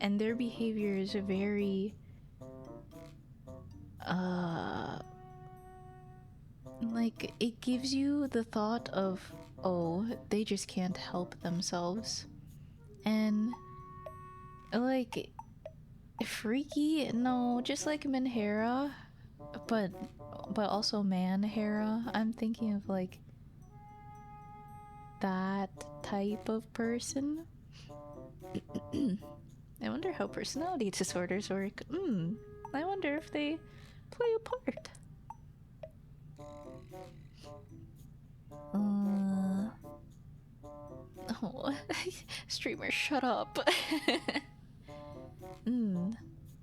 and their behavior is very like it gives you the thought of, oh, they just can't help themselves. And Like, freaky? No, just like Minhera, but also Manhera. I'm thinking of like that type of person. I wonder how personality disorders work. I wonder if they play a part. Oh, streamer, shut up.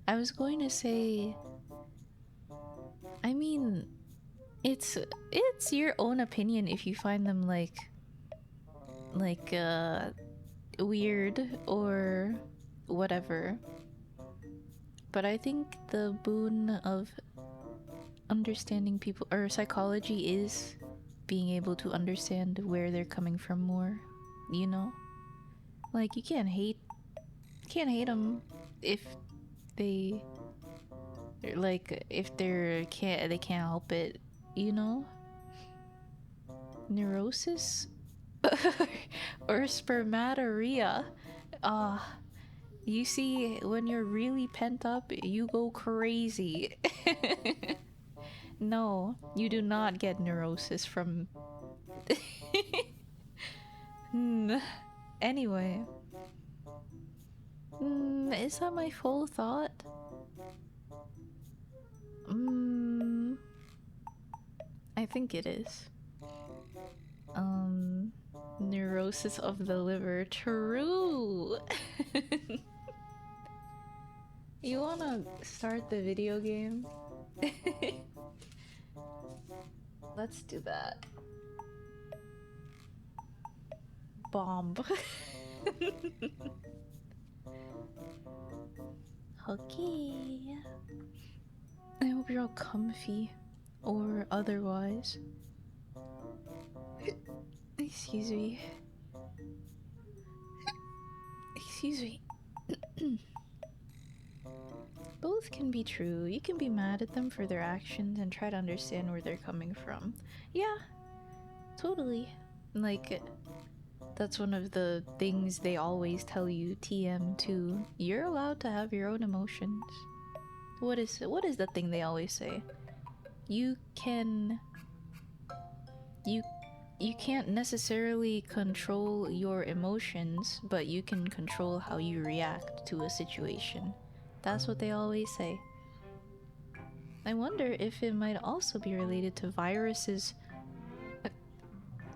I was going to say, I mean, it's your own opinion if you find them like weird or whatever. But I think the boon of understanding people or psychology is being able to understand where they're coming from more, you know? Like you can't hate them if they they can't help it, you know? Neurosis or spermatorrhea. You see, when you're really pent up, you go crazy. No, you do not get neurosis from. Anyway. Is that my full thought? I think it is. Neurosis of the liver. True! You wanna start the video game? Let's do that. Bomb. Okay. I hope you're all comfy. Or otherwise. Excuse me. Excuse me. Both can be true. You can be mad at them for their actions and try to understand where they're coming from. Yeah, totally. Like, that's one of the things they always tell you, TM, too. You're allowed to have your own emotions. What is the thing they always say? You can't necessarily control your emotions, but you can control how you react to a situation. That's what they always say. I wonder if it might also be related to viruses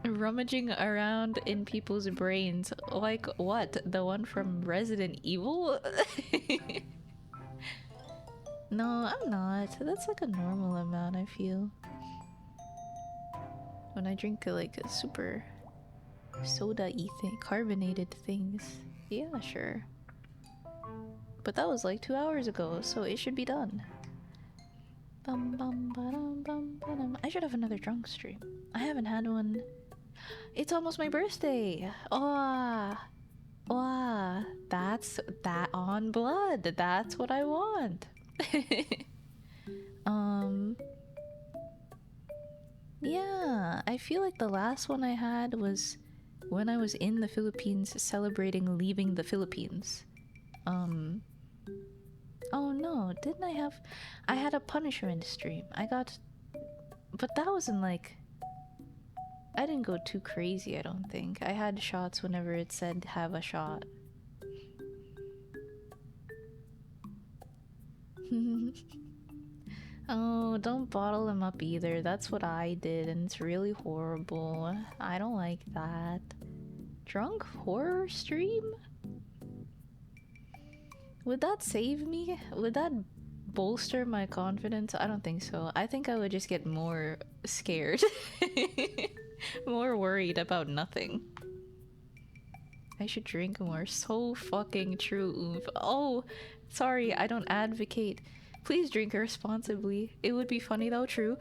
rummaging around in people's brains. Like what? The one from Resident Evil? No, I'm not. That's like a normal amount, I feel. When I drink like a super soda-y thing, carbonated things. Yeah, sure. But that was like 2 hours ago, so it should be done. I should have another drunk stream. I haven't had one. It's almost my birthday. Oh, that's that on blood. That's what I want. Yeah, I feel like the last one I had was when I was in the Philippines celebrating leaving the Philippines. Oh no, didn't I had a punishment stream. But that wasn't like, I didn't go too crazy, I don't think. I had shots whenever it said have a shot. Oh, don't bottle them up either. That's what I did, and it's really horrible. I don't like that. Drunk horror stream? Would that save me? Would that bolster my confidence? I don't think so. I think I would just get more scared. More worried about nothing. I should drink more. So fucking true, oomph. Oh, sorry, I don't advocate. Please drink responsibly. It would be funny though, true.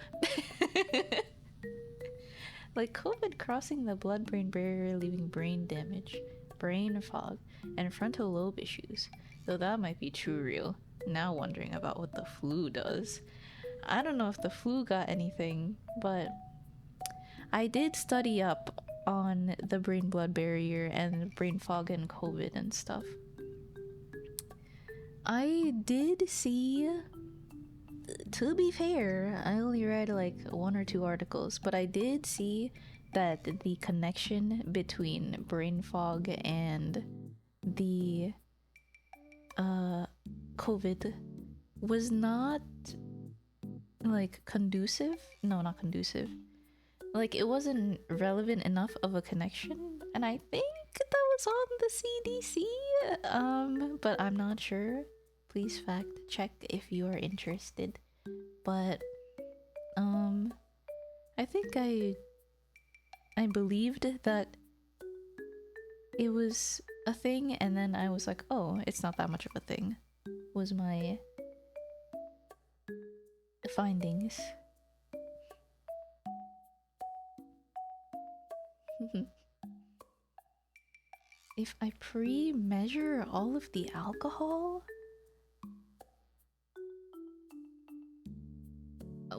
Like COVID crossing the blood-brain barrier, leaving brain damage, brain fog, and frontal lobe issues. Though that might be too real. Now wondering about what the flu does. I don't know if the flu got anything, but I did study up on the brain-blood barrier and brain fog and COVID and stuff. I did see, to be fair, I only read like 1 or 2 articles, but I did see that the connection between brain fog and the COVID was not like conducive. No, not conducive. Like it wasn't relevant enough of a connection, and I think that was on the CDC. But I'm not sure. Please fact check if you are interested. But I think I believed that it was a thing, and then I was like, oh, it's not that much of a thing. Was my findings. If I pre-measure all of the alcohol?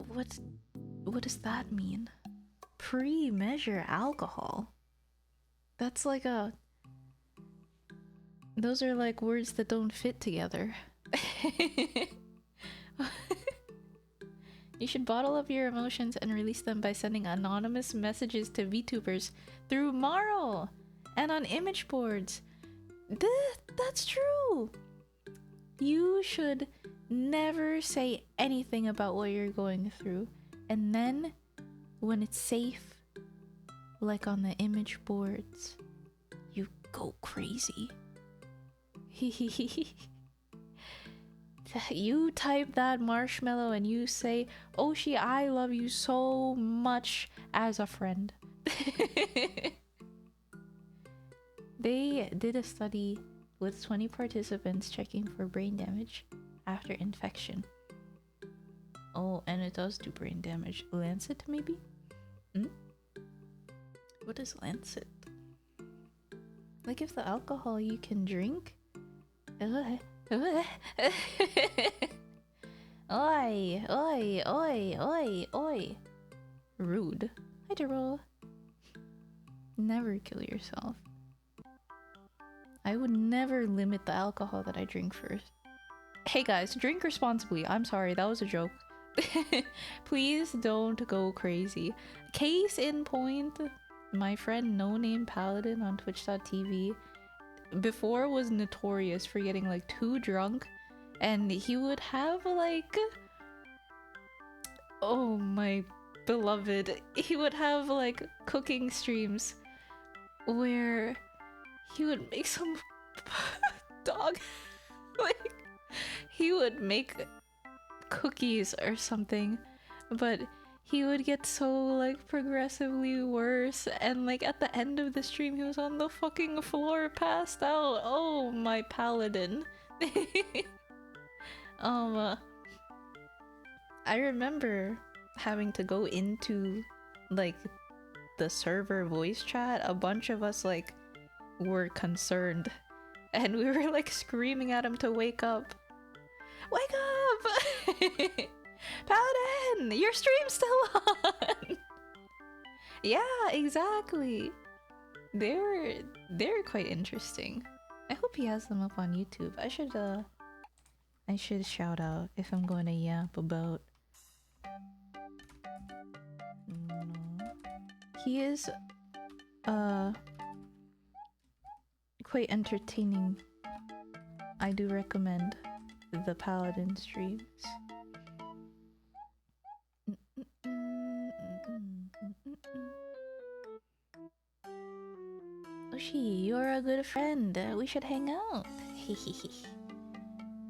What does that mean? Pre-measure alcohol? That's like a... Those are like words that don't fit together. You should bottle up your emotions and release them by sending anonymous messages to VTubers through Marl and on image boards. That's true. You should never say anything about what you're going through. And then, when it's safe, like on the image boards, you go crazy. You type that marshmallow and you say, Oshi, I love you so much as a friend. They did a study with 20 participants checking for brain damage after infection. Oh, and it does do brain damage. Lancet, maybe? What is Lancet? Like if the alcohol you can drink? Oi, oi, oi, oi, oi. Rude. Hi, Daryl. Never kill yourself. I would never limit the alcohol that I drink first. Hey guys, drink responsibly. I'm sorry, that was a joke. Please don't go crazy. Case in point, my friend No Name Paladin on twitch.tv before was notorious for getting like too drunk, and he would have like, oh my beloved, he would have like cooking streams where he would make some dog like he would make cookies or something, but he would get so like progressively worse, and like at the end of the stream he was on the fucking floor passed out. Oh my paladin. I remember having to go into like the server voice chat. A bunch of us like were concerned, and we were like screaming at him to wake up. Wake up! Paladin, your stream's still on. Yeah, exactly. They're quite interesting. I hope he has them up on YouTube. I should shout out if I'm going to yap about. No. He is quite entertaining. I do recommend the Paladin streams. Oshi, you're a good friend. We should hang out.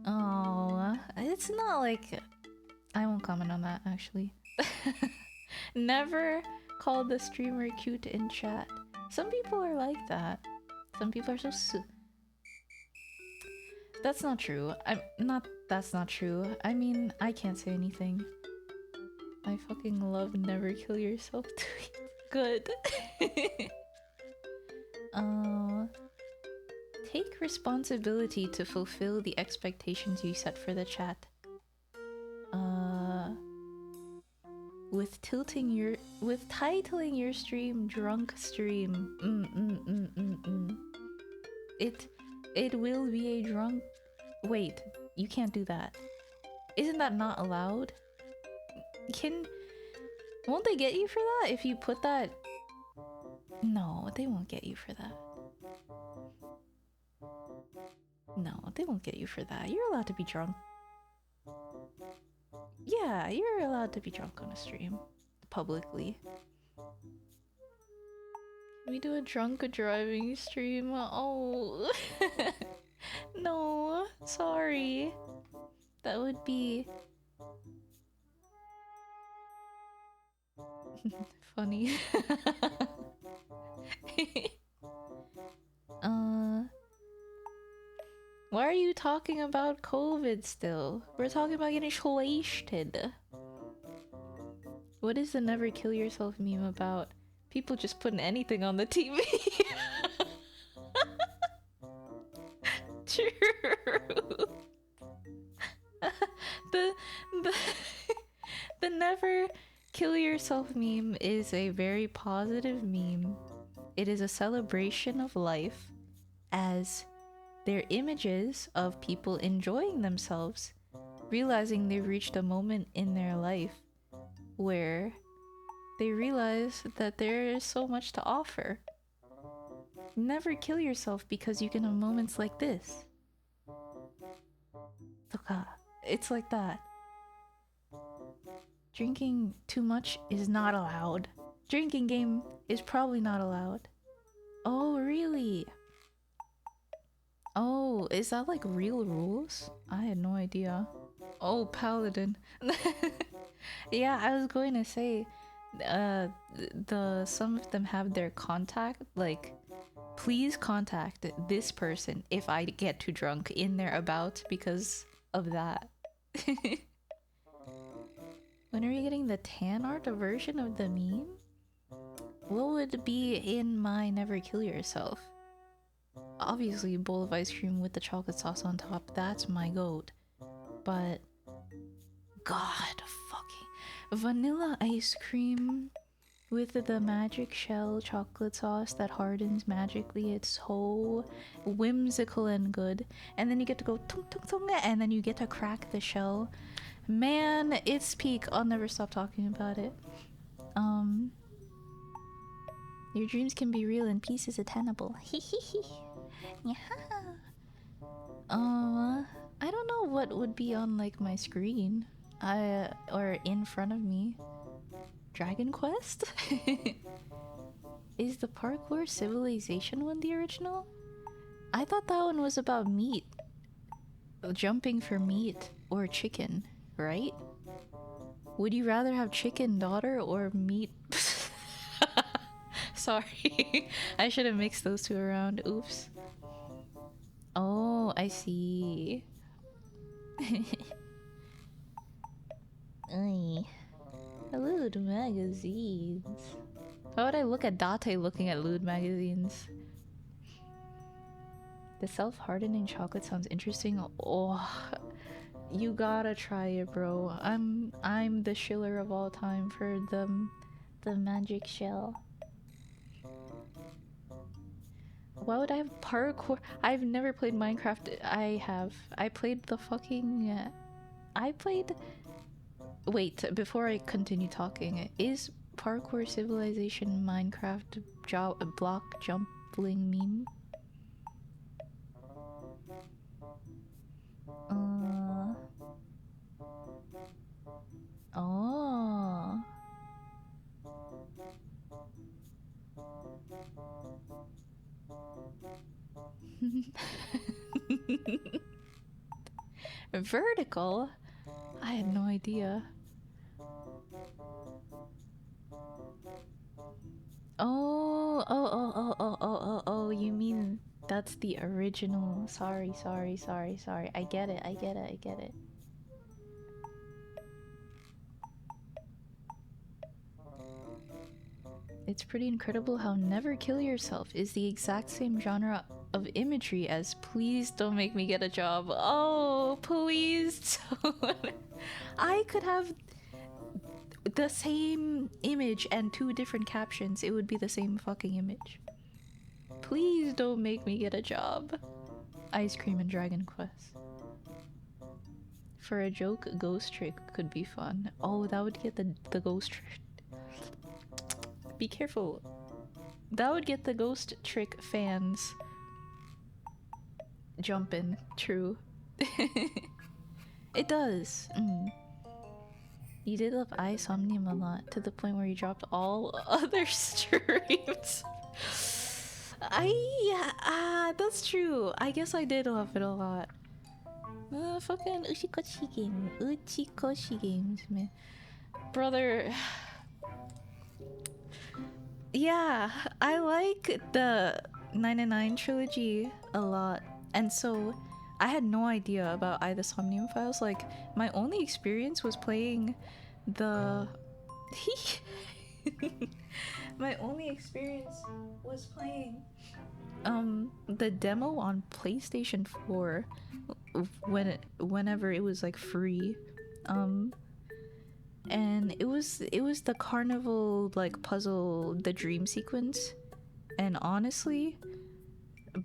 Oh, it's not like... I won't comment on that, actually. Never call the streamer cute in chat. Some people are like that. Some people are so That's not true. That's not true. I mean, I can't say anything. I fucking love Never Kill Yourself tweets. Good. Take responsibility to fulfill the expectations you set for the chat. With titling your stream Drunk Stream. It will be a drunk... Wait, You can't do that. Isn't that not allowed? Won't they get you for that if you put that? No, they won't get you for that. No, they won't get you for that. You're allowed to be drunk. Yeah, you're allowed to be drunk on a stream. Publicly. Can we do a drunk driving stream? Oh. No, sorry. That would be... funny. Why are you talking about COVID still? We're talking about getting wasted. What is the never kill yourself meme about? People just putting anything on the TV. True. the the never kill yourself meme is a very positive meme. It is a celebration of life as they're images of people enjoying themselves, realizing they've reached a moment in their life where they realize that there is so much to offer. Never kill yourself because you can have moments like this. It's like that. Drinking too much is not allowed. Drinking game is probably not allowed. Oh, really? Oh, is that like real rules? I had no idea. Oh, paladin. Yeah, I was going to say, some of them have their contact, like, please contact this person if I get too drunk in their about because of that. When are you getting the tan art version of the meme? What would be in my never kill yourself? Obviously a bowl of ice cream with the chocolate sauce on top, that's my goat. But god fucking vanilla ice cream with the magic shell chocolate sauce that hardens magically. It's so whimsical and good. And then you get to go tung tung tung, and then you get to crack the shell. Man, it's peak. I'll never stop talking about it. Your dreams can be real and peace is attainable. Yeah. I don't know what would be on like my screen. Or in front of me. Dragon Quest? Is the Parkour Civilization one the original? I thought that one was about meat. Jumping for meat or chicken, right? Would you rather have chicken daughter or meat? Sorry. I should have mixed those two around. Oops. Oh, I see. Ay. Lewd magazines. Why would I look at Date looking at lewd magazines? The self-hardening chocolate sounds interesting. Oh, you gotta try it, bro. I'm the shiller of all time for the magic shell. Why would I have parkour? I've never played Minecraft. I played the fucking... Wait, before I continue talking, is Parkour Civilization Minecraft block jumping meme? Oh. Vertical? I had no idea. Oh, you mean that's the original. Sorry. I get it. It's pretty incredible how Never Kill Yourself is the exact same genre of imagery as Please Don't Make Me Get a Job. Oh, please don't. I could have the same image and two different captions. It would be the same fucking image. Please don't make me get a job. Ice cream and Dragon Quest. For a joke, ghost trick could be fun. Oh, that would get the ghost trick. Be careful. That would get the ghost trick fans jumping. True. It does. You did love iSomnium a lot, to the point where you dropped all other streams. That's true. I guess I did love it a lot. Fucking Uchikoshi game. Uchikoshi games, man. Brother. Yeah, I like the 999 trilogy a lot. And so I had no idea about either Somnium Files. Like, my only experience was playing the... my only experience was playing the demo on PlayStation 4 whenever it was like free. And it was the carnival like puzzle, the dream sequence. And honestly,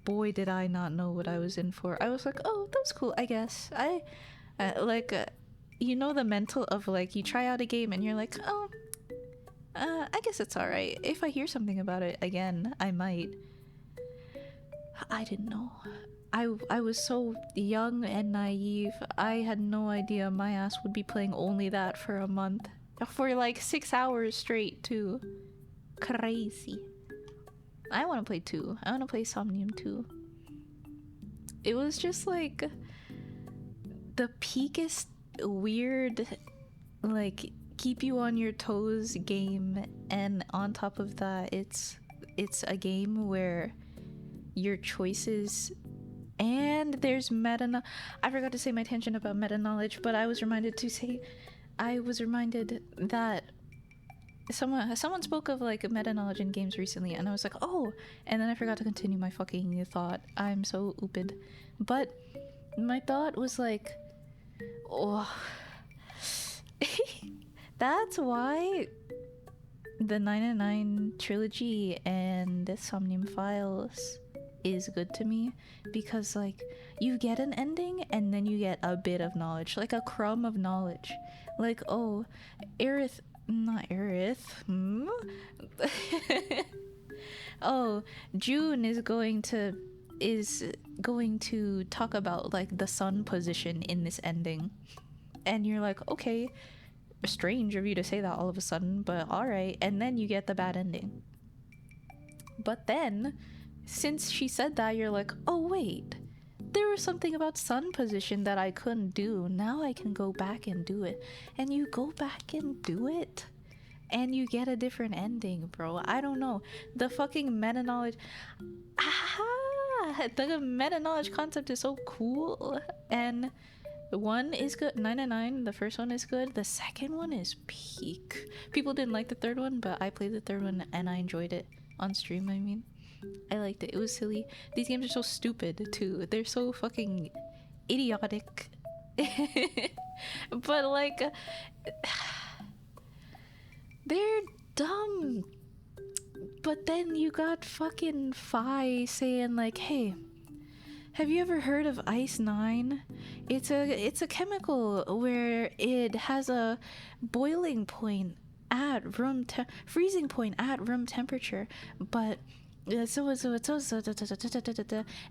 boy did I not know what I was in for. I was like, oh, that was cool, I guess. You know, the mental of like, you try out a game and you're like, oh, I guess it's alright. If I hear something about it again, I might. I didn't know. I was so young and naive. I had no idea my ass would be playing only that for a month. For like 6 hours straight, too. Crazy. I want to play 2. I want to play Somnium 2. It was just like the peakest weird, like, keep you on your toes game, and on top of that, it's a game where your choices, and there's I forgot to say my tangent about meta knowledge, but I was reminded that someone spoke of like meta knowledge in games recently, and I was like, oh, and then I forgot to continue my fucking thought. I'm so ooped. But my thought was like, oh, that's why the 999 trilogy and the Somnium Files is good to me, because like you get an ending and then you get a bit of knowledge, like a crumb of knowledge, like, oh, not Aerith. Oh, June is going to talk about like the sun position in this ending, and you're like, okay, strange of you to say that all of a sudden, but all right. And then you get the bad ending. But then, since she said that, you're like, oh wait, there was something about sun position that I couldn't do. Now I can go back and do it. And you go back and do it, and you get a different ending, bro. I don't know. The fucking meta knowledge. The meta knowledge concept is so cool. And one is good. 999, the first one is good. The second one is peak. People didn't like the third one, but I played the third one and I enjoyed it. On stream, I mean. I liked it. It was silly. These games are so stupid, too. They're so fucking idiotic. But, like, they're dumb. But then you got fucking Fi saying, like, hey, have you ever heard of Ice 9? It's a chemical where it has a boiling point at freezing point at room temperature, but so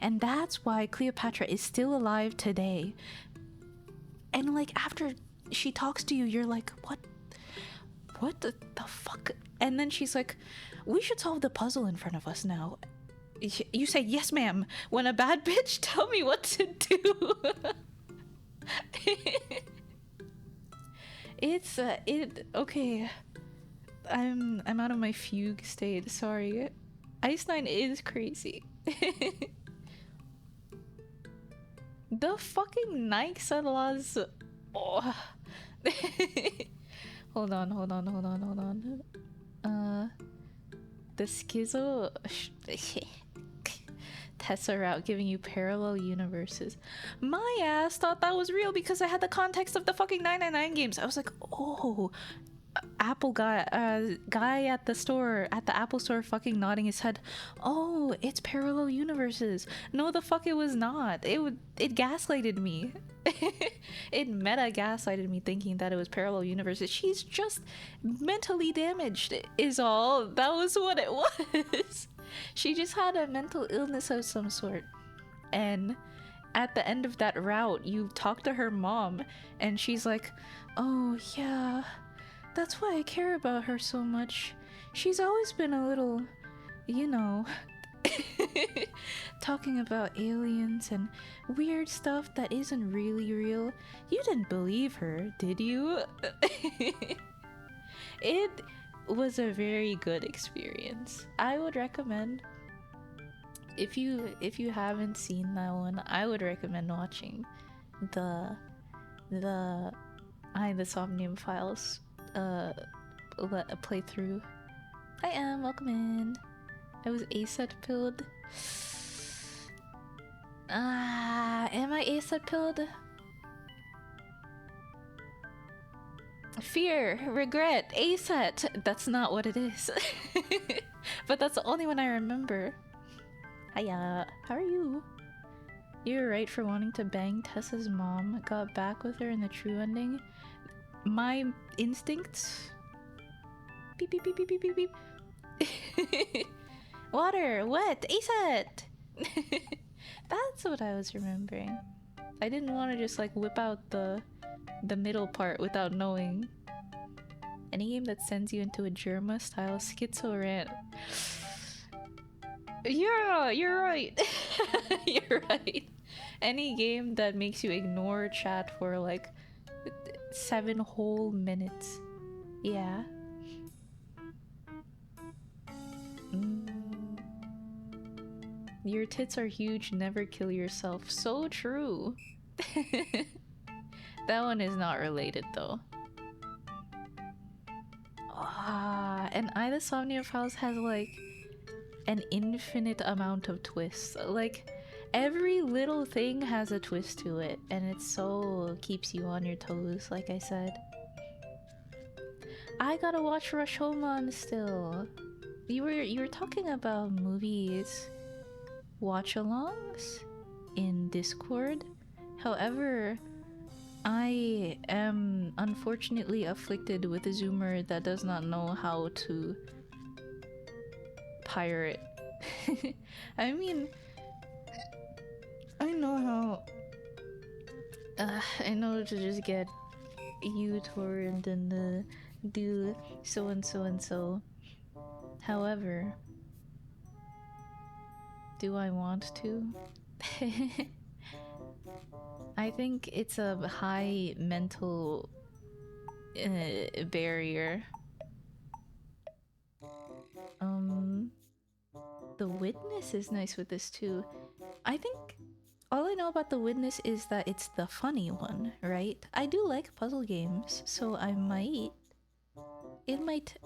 and that's why Cleopatra is still alive today. And like after she talks to you, you're like, what the fuck? And then she's like, we should solve the puzzle in front of us now. You say, yes ma'am, when a bad bitch tell me what to do. Okay, I'm out of my fugue state, sorry. Ice 9 is crazy. The fucking Nike laws. Oh. Hold on. The schizo Tesseract giving you parallel universes. My ass thought that was real because I had the context of the fucking 999 games. I was like, oh, Apple guy at the store, at the Apple store, fucking nodding his head. Oh, it's parallel universes. No, the fuck it was not. It gaslighted me. It meta gaslighted me thinking that it was parallel universes. She's just mentally damaged is all. That was what it was. She just had a mental illness of some sort. And at the end of that route, you talk to her mom and she's like, oh yeah, that's why I care about her so much. She's always been a little, you know, talking about aliens and weird stuff that isn't really real. You didn't believe her, did you? It was a very good experience. I would recommend, if you haven't seen that one, I would recommend watching the the Somnium Files playthrough. I am welcome in. I was ASET pilled. Am I ASET pilled? Fear, regret, ASET. That's not what it is. But that's the only one I remember. Hiya, how are you? You're right for wanting to bang Tessa's mom. Got back with her in the true ending. My instincts. Beep beep beep beep beep beep beep. Water, wet, ASET. That's what I was remembering. I didn't want to just like whip out the middle part without knowing. Any game that sends you into a Germa style schizo rant. Yeah, you're right. You're right. Any game that makes you ignore chat for like 7 whole minutes. Yeah. Your tits are huge, never kill yourself. So true. That one is not related though. And I the Somnia Files has like an infinite amount of twists. Like every little thing has a twist to it, and it so keeps you on your toes, like I said. I gotta watch Rashomon still. You were talking about movies watch-alongs in Discord. However, I am unfortunately afflicted with a Zoomer that does not know how to pirate. I mean, I know how. I know to just get uTorrent and do so and so and so. However, do I want to? I think it's a high mental barrier. The Witness is nice with this too. I think all I know about The Witness is that it's the funny one, right? I do like puzzle games, so I might... It might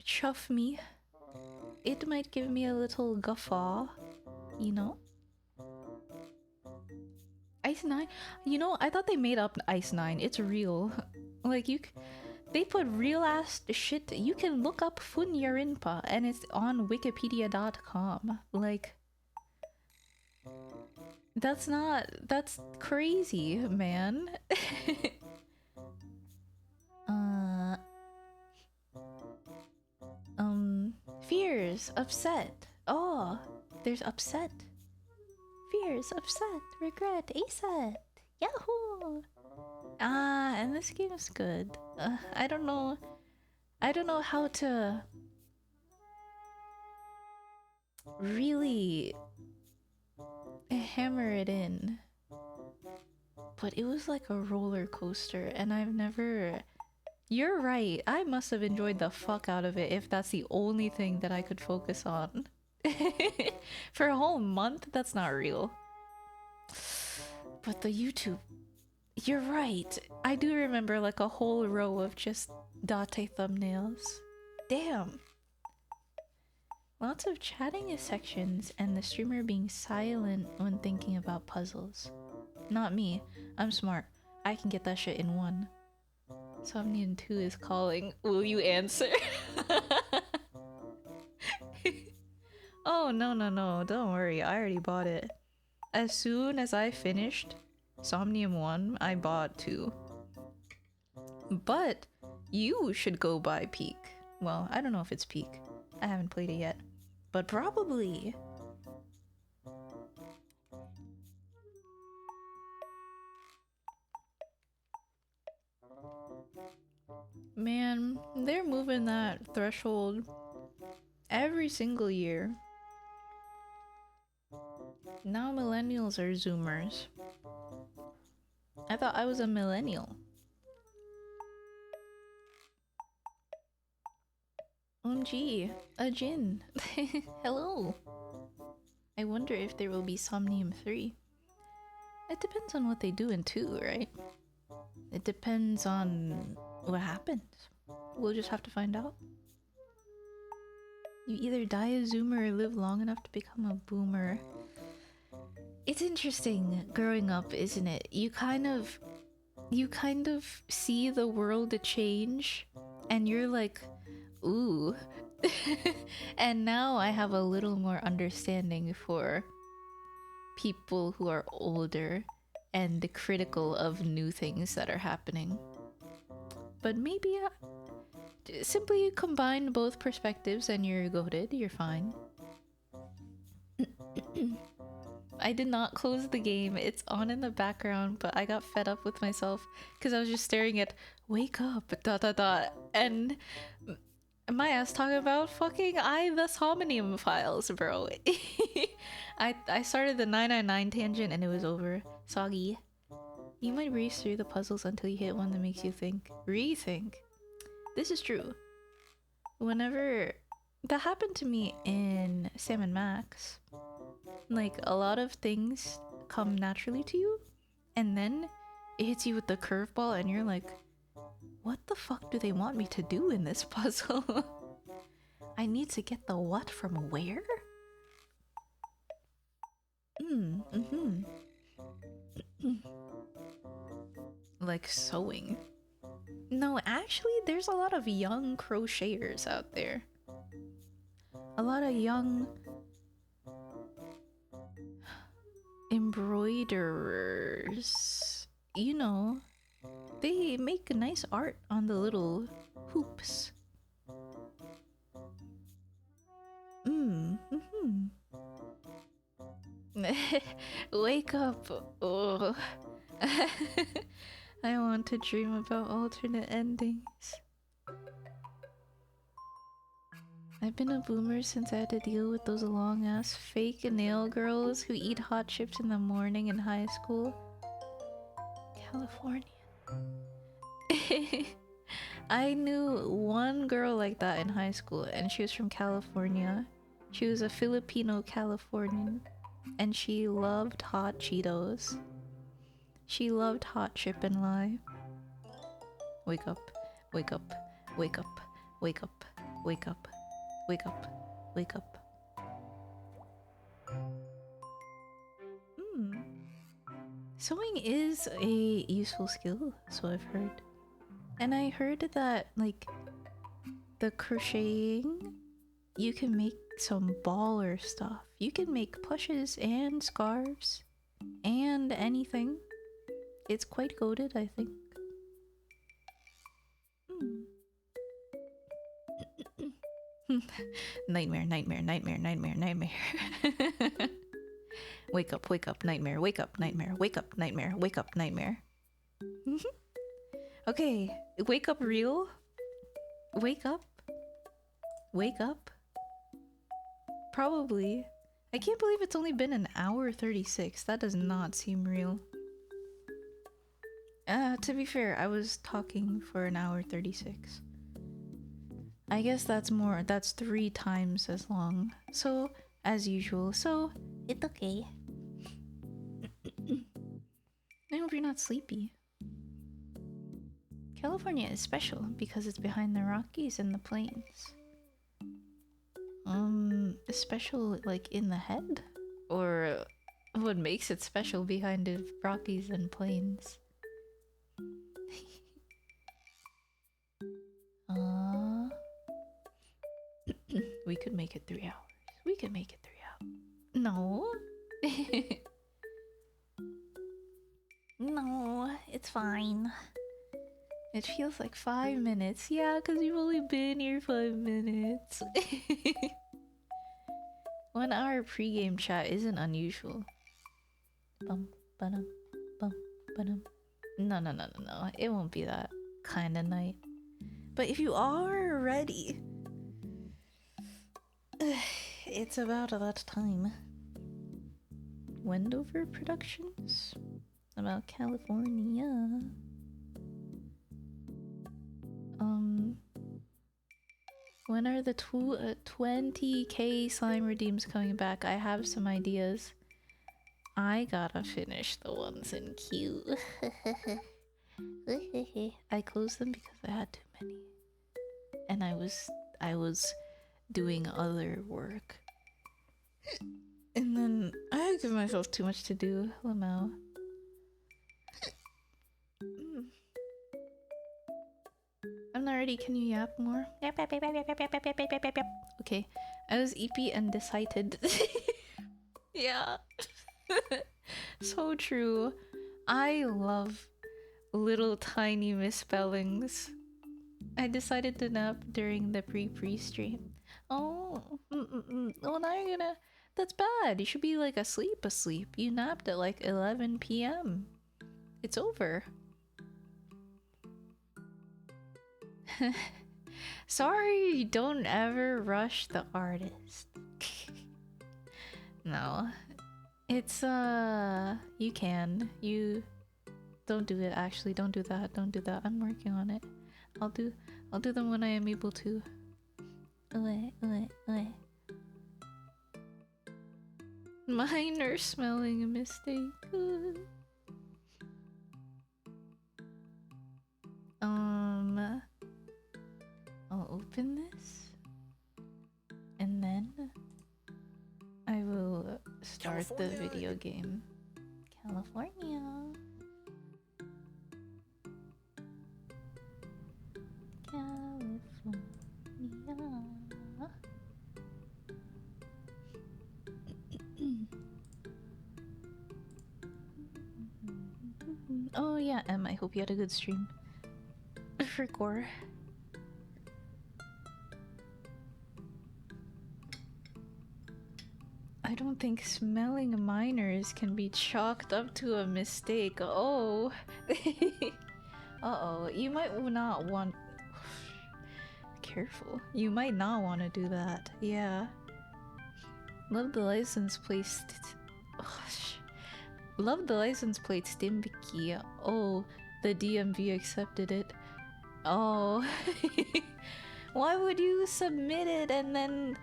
chuff me. It might give me a little guffaw, you know? Ice 9? You know, I thought they made up Ice 9. It's real. Like, they put real ass shit. You can look up Funyarinpa and it's on wikipedia.com. Like, that's crazy, man. Fears, upset. Oh, there's upset. Fears, upset, regret, ASET. Yahoo! And this game is good. I don't know how to really hammer it in. But it was like a roller coaster, and I've never... You're right, I must have enjoyed the fuck out of it if that's the only thing that I could focus on. For a whole month, that's not real. But the YouTube... You're right, I do remember like a whole row of just Date thumbnails. Damn. Lots of chatting sections and the streamer being silent when thinking about puzzles. Not me, I'm smart. I can get that shit in one. Somnium 2 is calling. Will you answer? Oh, no, no, no. Don't worry. I already bought it. As soon as I finished Somnium 1, I bought 2. But you should go buy Peak. Well, I don't know if it's Peak. I haven't played it yet. But probably. Man, they're moving that threshold every single year. Now millennials are Zoomers. I thought I was a millennial. OMG, a Jin. Hello. I wonder if there will be Somnium 3. It depends on what they do in 2, right? It depends on what happens. We'll just have to find out. You either die a Zoomer or live long enough to become a Boomer. It's interesting growing up, isn't it? You kind of see the world change and you're like, ooh. And now I have a little more understanding for people who are older and critical of new things that are happening. But maybe simply combine both perspectives and you're goated, you're fine. I did not close the game. It's on in the background, but I got fed up with myself because I was just staring at wake up ... and my ass talking about fucking the Somnium files, bro. I started the 999 tangent and it was over. Soggy. You might race through the puzzles until you hit one that makes you think. Rethink. This is true. Whenever that happened to me in Sam & Max, like a lot of things come naturally to you and then it hits you with the curveball and you're like, what the fuck do they want me to do in this puzzle? I need to get the what from where? Like sewing. No, actually, there's a lot of young crocheters out there. A lot of young embroiderers. You know, they make nice art on the little hoops. Wake up. Oh. I want to dream about alternate endings. I've been a boomer since I had to deal with those long-ass fake nail girls who eat hot chips in the morning in high school. California. I knew one girl like that in high school, and she was from California. She was a Filipino Californian, and she loved hot Cheetos. She loved hot chip and lye. Wake up, wake up, wake up, wake up, wake up, wake up, wake up. Sewing is a useful skill, so I've heard. And I heard that, like, the crocheting, you can make some baller stuff. You can make plushes and scarves and anything. It's quite goated, I think. Nightmare, nightmare, nightmare, nightmare, nightmare. Wake up, nightmare, wake up, nightmare, wake up, nightmare, wake up, nightmare. Okay, wake up real. Wake up. Wake up. Probably. I can't believe it's only been an hour 36. That does not seem real. To be fair, I was talking for an hour 36. I guess that's 3 times as long. So, as usual. So, it's okay. I hope you're not sleepy. California is special because it's behind the Rockies and the plains. Special like in the head? Or what makes it special behind the Rockies and plains? could make it 3 hours. We could make it 3 hours. No. No, it's fine. It feels like 5 minutes. Yeah, because you've only been here 5 minutes. 1 hour pre-game chat isn't unusual. Bum, ba-dum, bum, ba-dum. No. It won't be that kind of night. But if you are ready, it's about that time. Wendover Productions? About California. When are the 20k slime redeems coming back? I have some ideas. I gotta finish the ones in queue. I closed them because I had too many. And I was doing other work. And then I give myself too much to do. Lamau. I'm not ready. Can you yap more? Yap. Okay. I was EP and decided. Yeah. So true. I love little tiny misspellings. I decided to nap during the pre-stream. Oh, well now you're gonna... That's bad. You should be like asleep. You napped at like 11 p.m. It's over. Sorry, don't ever rush the artist. No. It's you can. You don't do it actually. Don't do that. I'm working on it. I'll do them when I am able to. Minor smelling a mistake. I'll open this and then I will start the video game. California. Oh yeah, Em, I hope you had a good stream. For gore. I don't think smelling minors can be chalked up to a mistake. Oh. Uh-oh, you might not want... Careful. You might not want to do that. Yeah. Love the license plate Love the license plate Stimbiki. Oh, the DMV accepted it. Oh. Why would you submit it and then...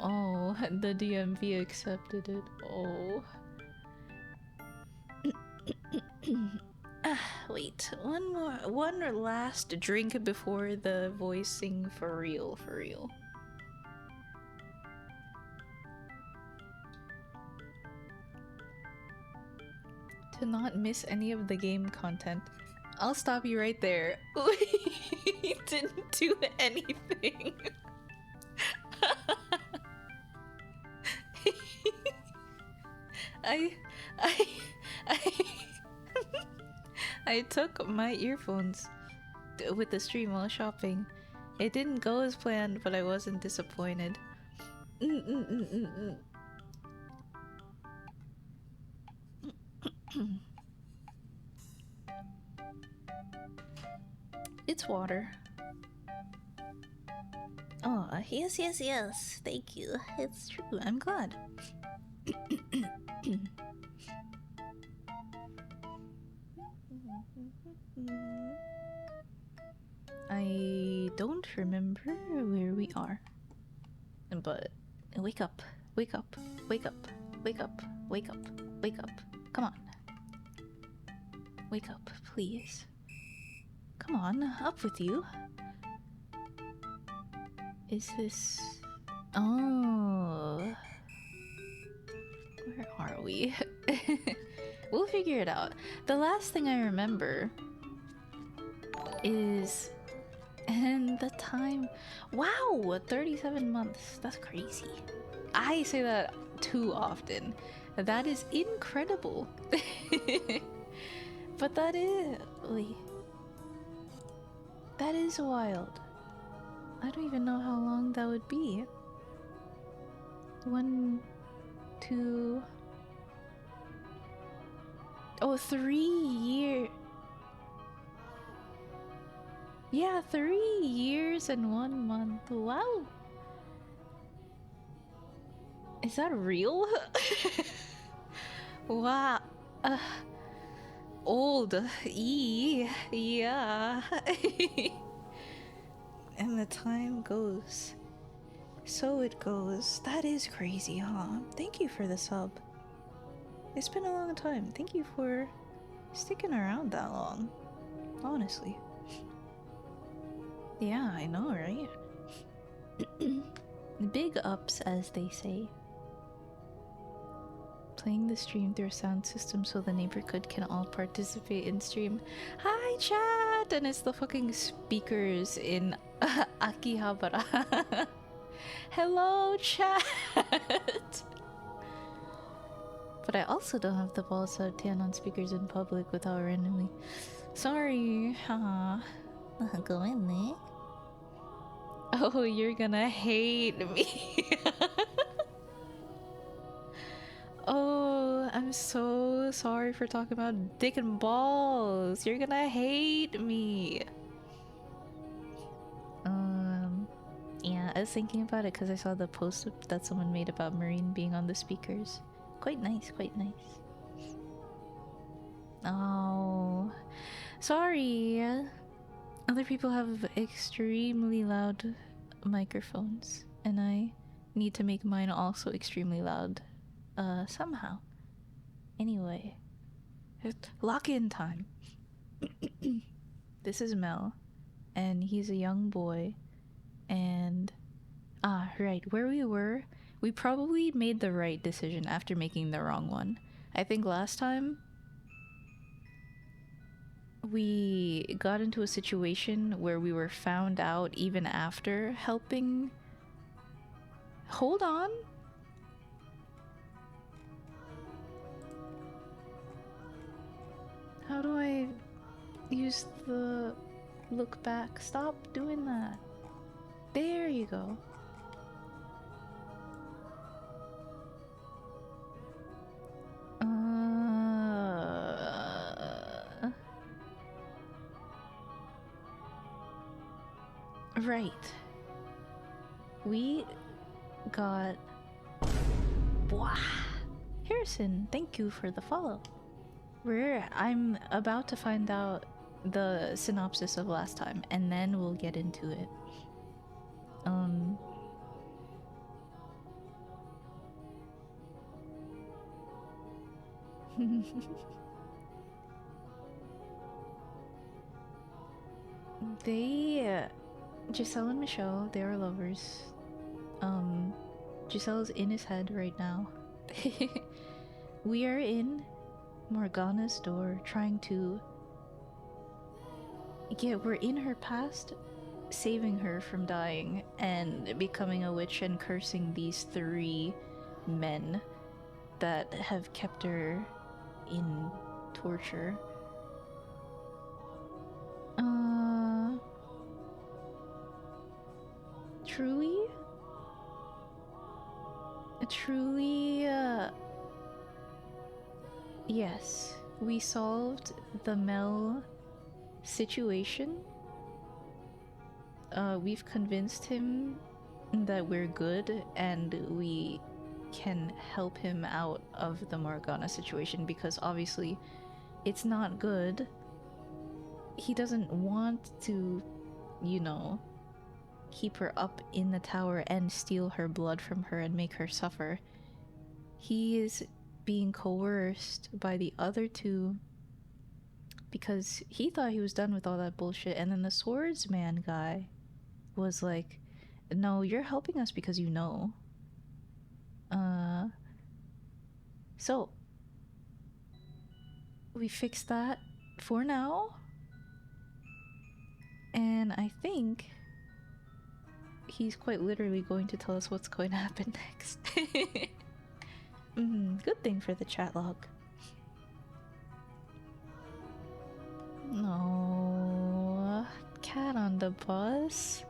Oh, the DMV accepted it. Oh. Wait, one last drink before the voicing for real. To not miss any of the game content. I'll stop you right there. We didn't do anything. I took my earphones with the stream while shopping. It didn't go as planned, but I wasn't disappointed. It's water. Oh, yes. Thank you. It's true. I'm glad. I don't remember where we are. But wake up. Come on. Wake up, please. Come on, up with you. Is this... Oh... Where are we? We'll figure it out. The last thing I remember is And the time, wow, 37 months. That's crazy. I say that too often. That is incredible. But that is wild. I don't even know how long that would be. 1, 2. Oh, 3 years. Yeah, 3 years and 1 month. Wow. Is that real? Wow. Old. Yeah. And the time goes. So it goes. That is crazy, huh? Thank you for the sub. It's been a long time. Thank you for sticking around that long. Honestly. Yeah, I know, right? Big ups, as they say. Playing the stream through a sound system so the neighborhood can all participate in stream. Hi, chat! And it's the fucking speakers in Akihabara. Hello, chat! But I also don't have the balls to turn on speakers in public without randomly. Sorry, haha. Go in there. Oh, you're gonna hate me. Oh, I'm so sorry for talking about dick and balls. You're gonna hate me. Yeah, I was thinking about it because I saw the post that someone made about Marine being on the speakers. Quite nice, quite nice. Oh, sorry. Other people have extremely loud microphones, and I need to make mine also extremely loud. Somehow. Anyway, lock in time. This is Mel, and he's a young boy, and right, where we were, we probably made the right decision after making the wrong one. I think last time we got into a situation where we were found out even after helping. Hold on. How do I use the look back? Stop doing that. There you go. Right. We got... Wow. Harrison, thank you for the follow. I'm about to find out the synopsis of last time, and then we'll get into it. Giselle and Michelle, they are lovers. Giselle's in his head right now. We are in Morgana's door trying to... Yeah, we're in her past, saving her from dying and becoming a witch and cursing these 3 men that have kept her in torture. Truly, yes, we solved the Mel situation. We've convinced him that we're good and we can help him out of the Morgana situation, because obviously it's not good. He doesn't want to, you know, keep her up in the tower and steal her blood from her and make her suffer. He is being coerced by the other 2 because he thought he was done with all that bullshit, and then the swordsman guy was like, no, you're helping us because you know. So we fixed that for now, And I think he's quite literally going to tell us what's going to happen next. Good thing for the chat log. No, cat on the bus.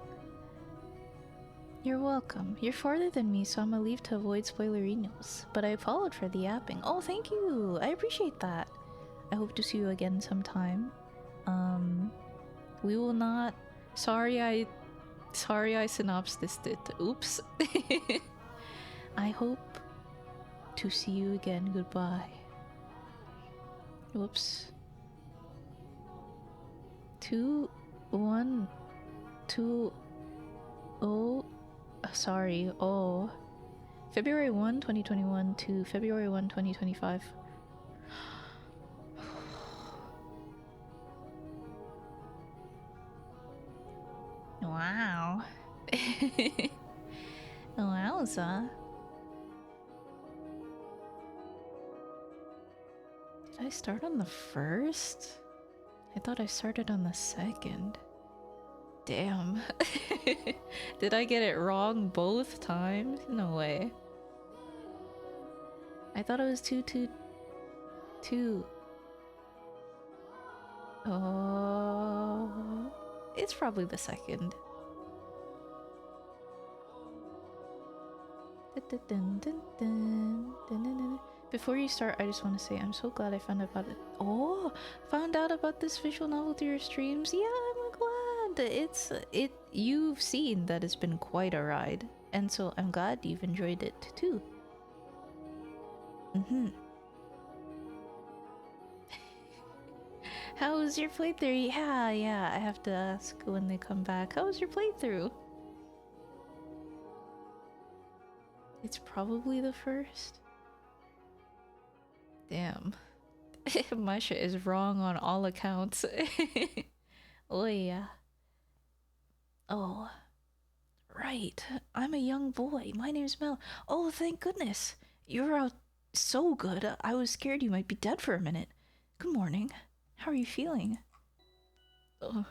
You're welcome. You're farther than me, so I'm gonna leave to avoid spoilerinos. But I followed for the apping. Oh, thank you. I appreciate that. I hope to see you again sometime. We will not. Sorry, I synopsised it. Oops. I hope to see you again. Goodbye. Whoops. 2, 1, 2, 0. Sorry. Oh. February 1, 2021 to February 1, 2025. Wow. Wowza. Did I start on the 1st? I thought I started on the 2nd. Damn. Did I get it wrong both times? No way. I thought it was 2, 2, 2. Oh, it's probably the 2nd. Before you start, I just want to say I'm so glad I found out about it. Oh, found out about this visual novel through your streams. Yeah, I'm glad. You've seen that it's been quite a ride, and so I'm glad you've enjoyed it too. How was your playthrough? Yeah, I have to ask when they come back. How was your playthrough? It's probably the 1st. Damn. My shit is wrong on all accounts. Oh yeah. Oh. Right. I'm a young boy. My name's Mel. Oh, thank goodness. You're out so good. I was scared you might be dead for a minute. Good morning. How are you feeling? Oh.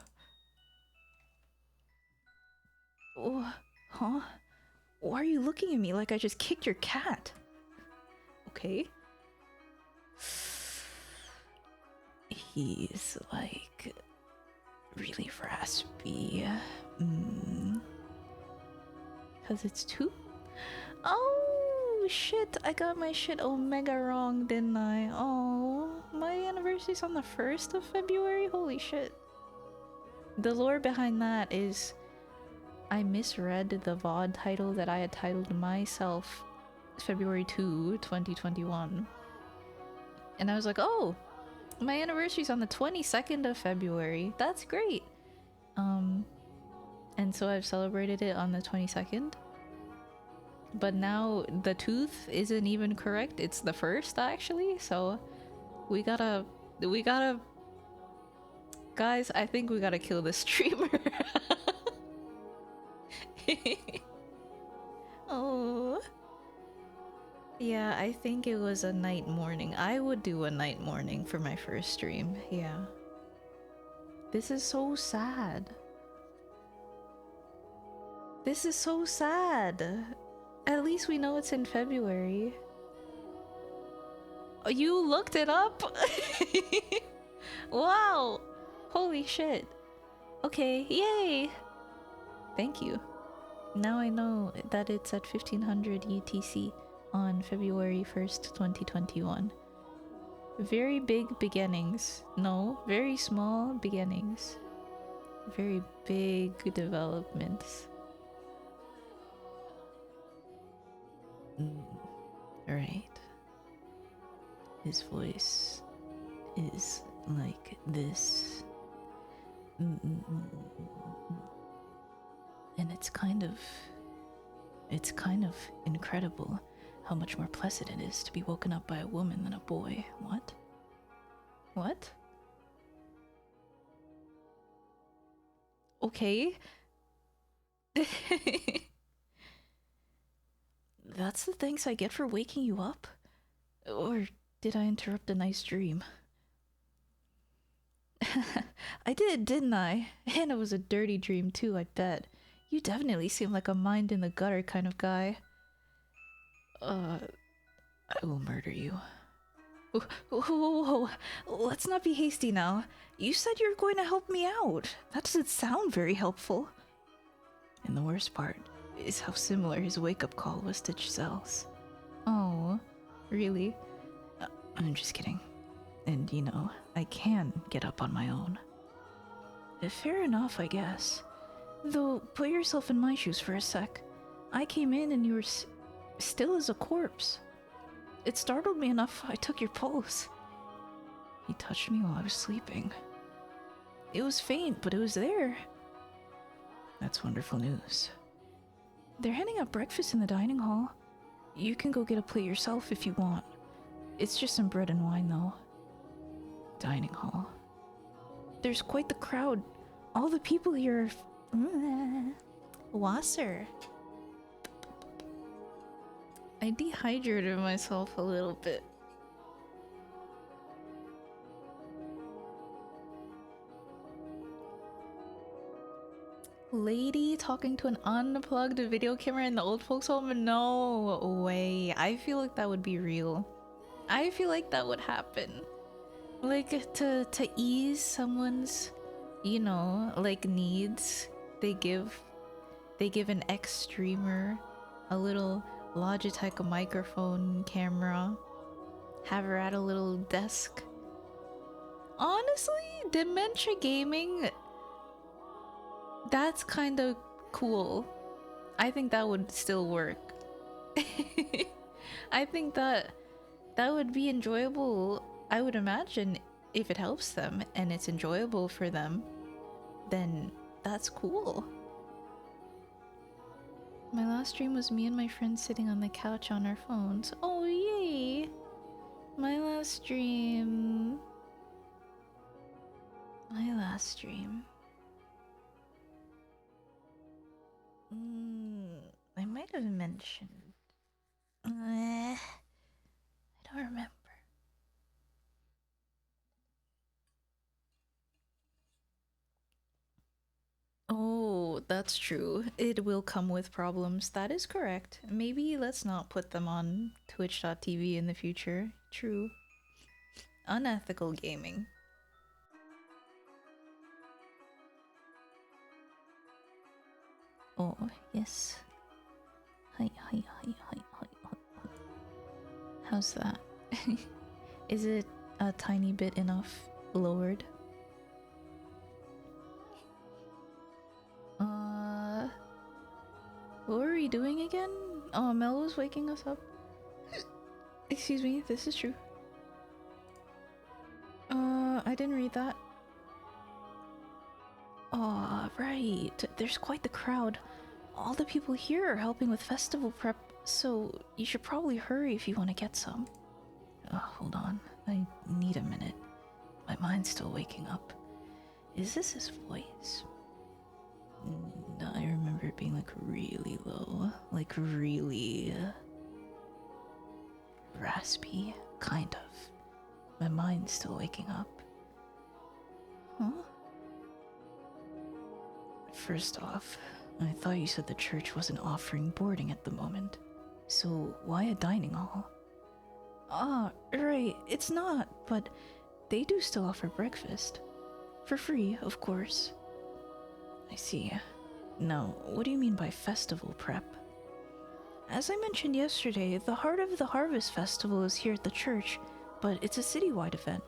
Oh. Huh? Why are you looking at me like I just kicked your cat? Okay. He's like really raspy. Cause it's 2? Oh shit, I got my shit omega wrong, didn't I? Oh, my anniversary's on the 1st of February? Holy shit. The lore behind that is I misread the VOD title that I had titled myself February 2, 2021. And I was like, oh, my anniversary's on the 22nd of February. That's great. And so I've celebrated it on the 22nd. But now the tooth isn't even correct. It's the 1st actually. So we gotta guys, I think we gotta kill this streamer. Oh. Yeah, I think it was a night morning. I would do a night morning for my first stream. Yeah. This is so sad. This is so sad. At least we know it's in February. Oh, you looked it up? Wow. Holy shit. Okay, yay. Thank you. Now I know that it's at 1500 UTC on February 1st, 2021. Very big beginnings. No, very small beginnings. Very big developments. Right. His voice is like this. And it's kind of incredible how much more pleasant it is to be woken up by a woman than a boy. What? What? Okay. That's the thanks I get for waking you up? Or did I interrupt a nice dream? I did, didn't I? And it was a dirty dream too, I bet. You definitely seem like a mind in the gutter kind of guy. I will murder you. Whoa, whoa, whoa, whoa. Let's not be hasty now. You said you were going to help me out. That doesn't sound very helpful. And the worst part is how similar his wake-up call was to Giselle's. Oh, really? I'm just kidding. And you know, I can get up on my own. Fair enough, I guess. Though, put yourself in my shoes for a sec. I came in and you were still as a corpse. It startled me enough I took your pulse. He touched me while I was sleeping. It was faint, but it was there. That's wonderful news. They're handing out breakfast in the dining hall. You can go get a plate yourself if you want. It's just some bread and wine, though. Dining hall. There's quite the crowd. All the people here are... Wasser. I dehydrated myself a little bit. Lady talking to an unplugged video camera in the old folks home? No way. I feel like that would be real. I feel like that would happen. Like to ease someone's, you know, like needs, they give an ex-streamer a little Logitech microphone camera, have her at a little desk. Honestly, dementia gaming, that's kind of cool. I think that would still work. I think that would be enjoyable. I would imagine if it helps them and it's enjoyable for them, then that's cool. My last dream was me and my friends sitting on the couch on our phones. Oh, yay! My last dream. My last dream. I might have mentioned. I don't remember. Oh, that's true. It will come with problems. That is correct. Maybe let's not put them on twitch.tv in the future. True. Unethical gaming. Oh, yes. Hi, hi, hi, hi, hi, hi. How's that? Is it a tiny bit enough lowered? What were we doing again? Oh, Mel was waking us up. Excuse me, this is true. I didn't read that. Oh, right. There's quite the crowd. All the people here are helping with festival prep, so you should probably hurry if you want to get some. Hold on. I need a minute. My mind's still waking up. Is this his voice? I remember it being like really low. Like really raspy, kind of. My mind's still waking up. Huh? First off, I thought you said the church wasn't offering boarding at the moment. So why a dining hall? Ah, right, it's not, but they do still offer breakfast. For free, of course. I see. Now, what do you mean by festival prep? As I mentioned yesterday, the Heart of the Harvest Festival is here at the church, but it's a citywide event.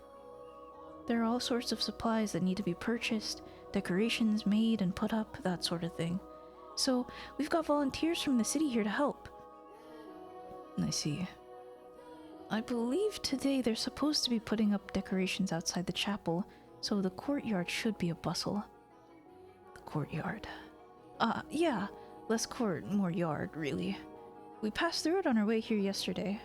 There are all sorts of supplies that need to be purchased, decorations made and put up, that sort of thing. So, we've got volunteers from the city here to help. I see. I believe today they're supposed to be putting up decorations outside the chapel, so the courtyard should be a bustle. The courtyard. Yeah, less court, more yard, really. We passed through it on our way here yesterday.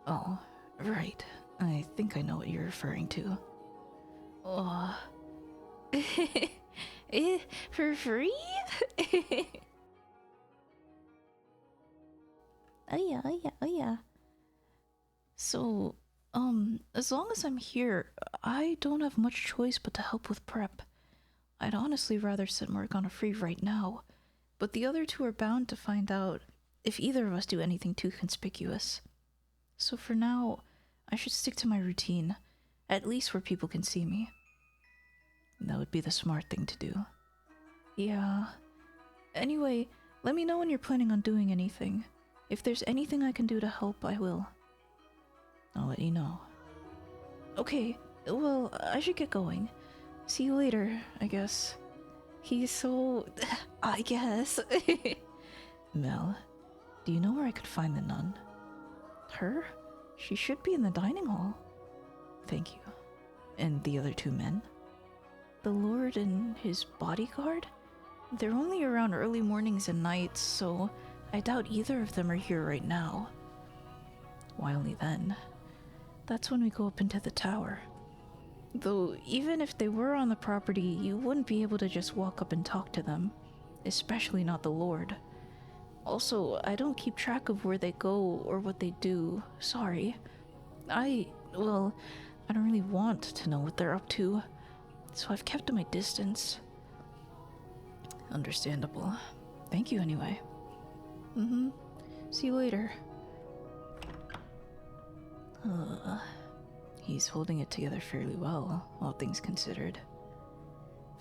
Oh, right. I think I know what you're referring to. Oh. For free? Oh yeah. So, As long as I'm here, I don't have much choice but to help with prep. I'd honestly rather set Morgana free right now, but the other two are bound to find out if either of us do anything too conspicuous. So for now, I should stick to my routine, at least where people can see me. That would be the smart thing to do. Yeah. Anyway, let me know when you're planning on doing anything. If there's anything I can do to help, I will. I'll let you know. Okay, well, I should get going. See you later, I guess. He's so... I guess. Mel, do you know where I could find the nun? Her? She should be in the dining hall. Thank you. And the other two men? The Lord and his bodyguard? They're only around early mornings and nights, so I doubt either of them are here right now. Why only then? That's when we go up into the tower. Though, even if they were on the property, you wouldn't be able to just walk up and talk to them. Especially not the Lord. Also, I don't keep track of where they go or what they do. Sorry. I don't really want to know what they're up to. So I've kept my distance. Understandable. Thank you anyway. See you later. He's holding it together fairly well, all things considered.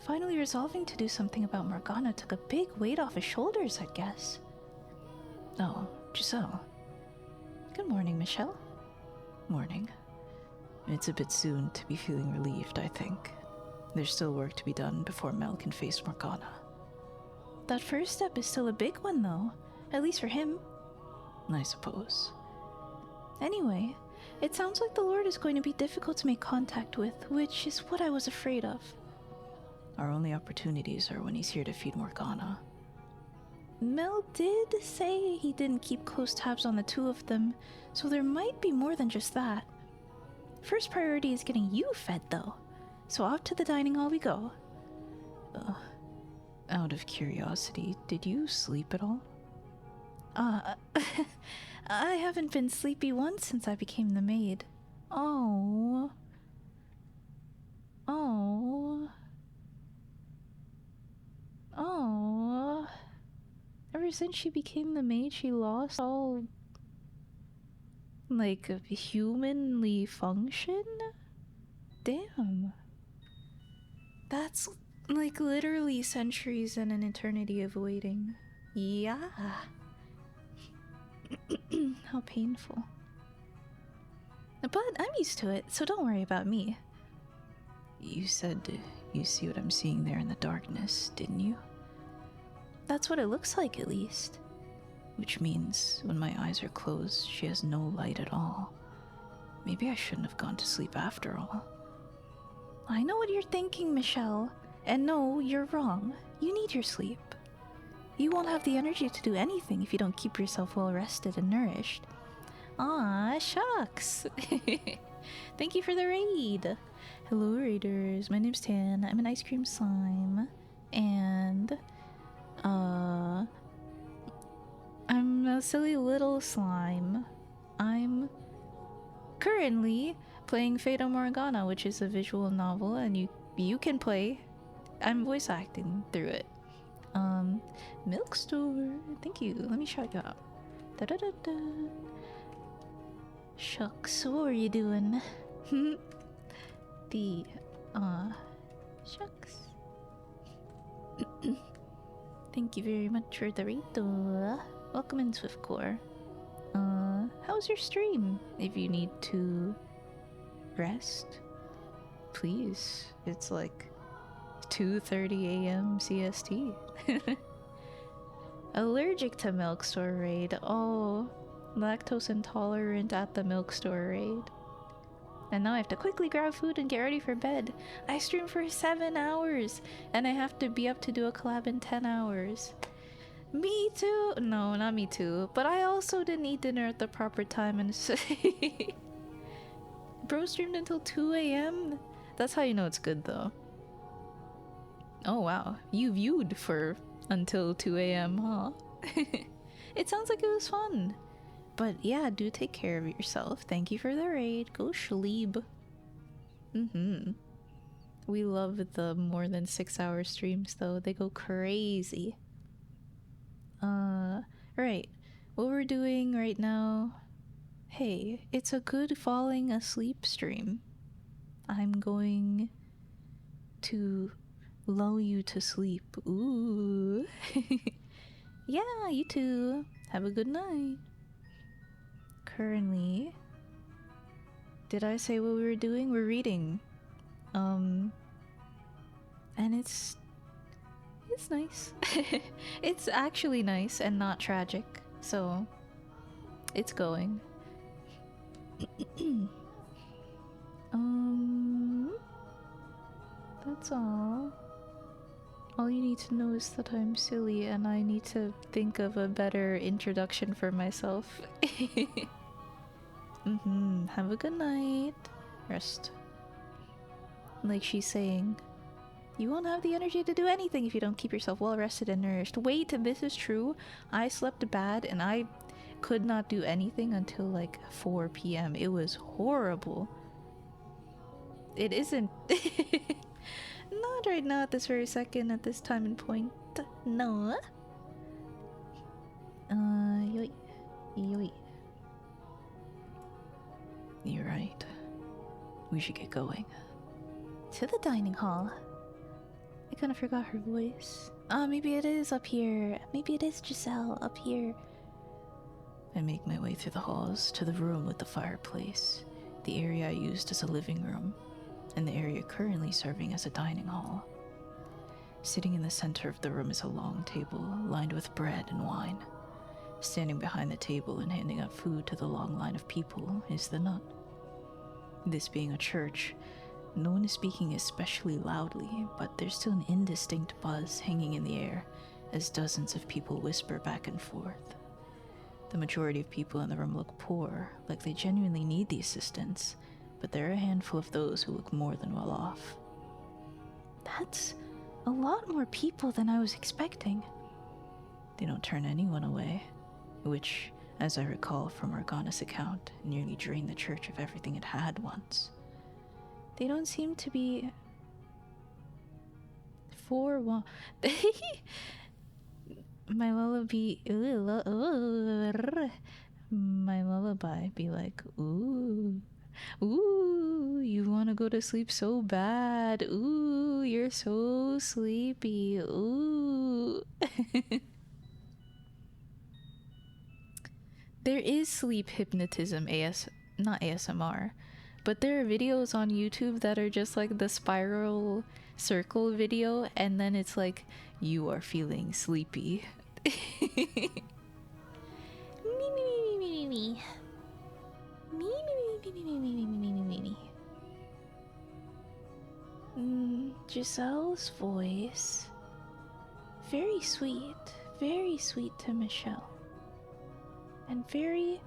Finally resolving to do something about Morgana took a big weight off his shoulders, I'd guess. Oh, Giselle. Good morning, Michelle. Morning. It's a bit soon to be feeling relieved, I think. There's still work to be done before Mel can face Morgana. That first step is still a big one, though. At least for him. I suppose. Anyway, it sounds like the Lord is going to be difficult to make contact with, which is what I was afraid of. Our only opportunities are when he's here to feed Morgana. Mel did say he didn't keep close tabs on the two of them, so there might be more than just that. First priority is getting you fed, though. So off to the dining hall we go. Out of curiosity, did you sleep at all? I haven't been sleepy once since I became the maid. Oh. Ever since she became the maid, she lost all, like, humanly function? Damn. That's, like, literally centuries and an eternity of waiting. Yeah. How painful. But I'm used to it, so don't worry about me. You said you see what I'm seeing there in the darkness, didn't you? That's what it looks like, at least. Which means when my eyes are closed, she has no light at all. Maybe I shouldn't have gone to sleep after all. I know what you're thinking, Michelle. And no, you're wrong. You need your sleep. You won't have the energy to do anything if you don't keep yourself well rested and nourished. Ah, shucks. Thank you for the raid. Hello, raiders. My name's Tan. I'm an ice cream slime. And, I'm a silly little slime. I'm currently playing Fata Morgana, which is a visual novel, and you can play. I'm voice acting through it. Milk store. Thank you. Let me shout you out. Da da da da. Shucks, what were you doing? Shucks. Thank you very much for the raid. Welcome in, Swiftcore. How's your stream? If you need to rest, please. It's like 2:30 a.m. CST. Allergic to milk store raid. Oh, lactose intolerant at the milk store raid. And now I have to quickly grab food and get ready for bed. I stream for 7 hours, and I have to be up to do a collab in 10 hours. Me too. No, not me too. But I also didn't eat dinner at the proper time and bro streamed until 2 a.m. That's how you know it's good, though. Oh wow, you viewed for until 2 a.m., huh? It sounds like it was fun. But yeah, do take care of yourself. Thank you for the raid. Go sleep. We love the more than 6-hour streams though. They go crazy. Right. What we're doing right now. Hey, it's a good falling asleep stream. I'm going to lull you to sleep. Ooh. Yeah, you too. Have a good night. Currently, did I say what we were doing? We're reading. And it's nice. It's actually nice and not tragic. So, it's going. That's all. All you need to know is that I'm silly and I need to think of a better introduction for myself. Have a good night. Rest. Like she's saying, you won't have the energy to do anything if you don't keep yourself well rested and nourished. Wait, this is true. I slept bad and I could not do anything until like 4 p.m. It was horrible. It isn't. Not right now at this very second, at this time and point. No. Yoi. Yoi. You're right. We should get going. To the dining hall. I kind of forgot her voice. Maybe it is up here. Maybe it is Giselle up here. I make my way through the halls to the room with the fireplace, the area I used as a living room, and the area currently serving as a dining hall. Sitting in the center of the room is a long table lined with bread and wine. Standing behind the table and handing out food to the long line of people is the nun. This being a church, no one is speaking especially loudly, but there's still an indistinct buzz hanging in the air as dozens of people whisper back and forth. The majority of people in the room look poor, like they genuinely need the assistance, but there are a handful of those who look more than well off. That's a lot more people than I was expecting. They don't turn anyone away, which, as I recall from Morgana's account, nearly drained the church of everything it had once. They don't seem to be... My lullaby... My lullaby be like, ooh... Ooh, you want to go to sleep so bad. Ooh, you're so sleepy. Ooh. There is sleep hypnotism, not ASMR, but there are videos on YouTube that are just like the spiral circle video, and then it's like, you are feeling sleepy. Me. Giselle's voice. Very sweet to Michelle. And very,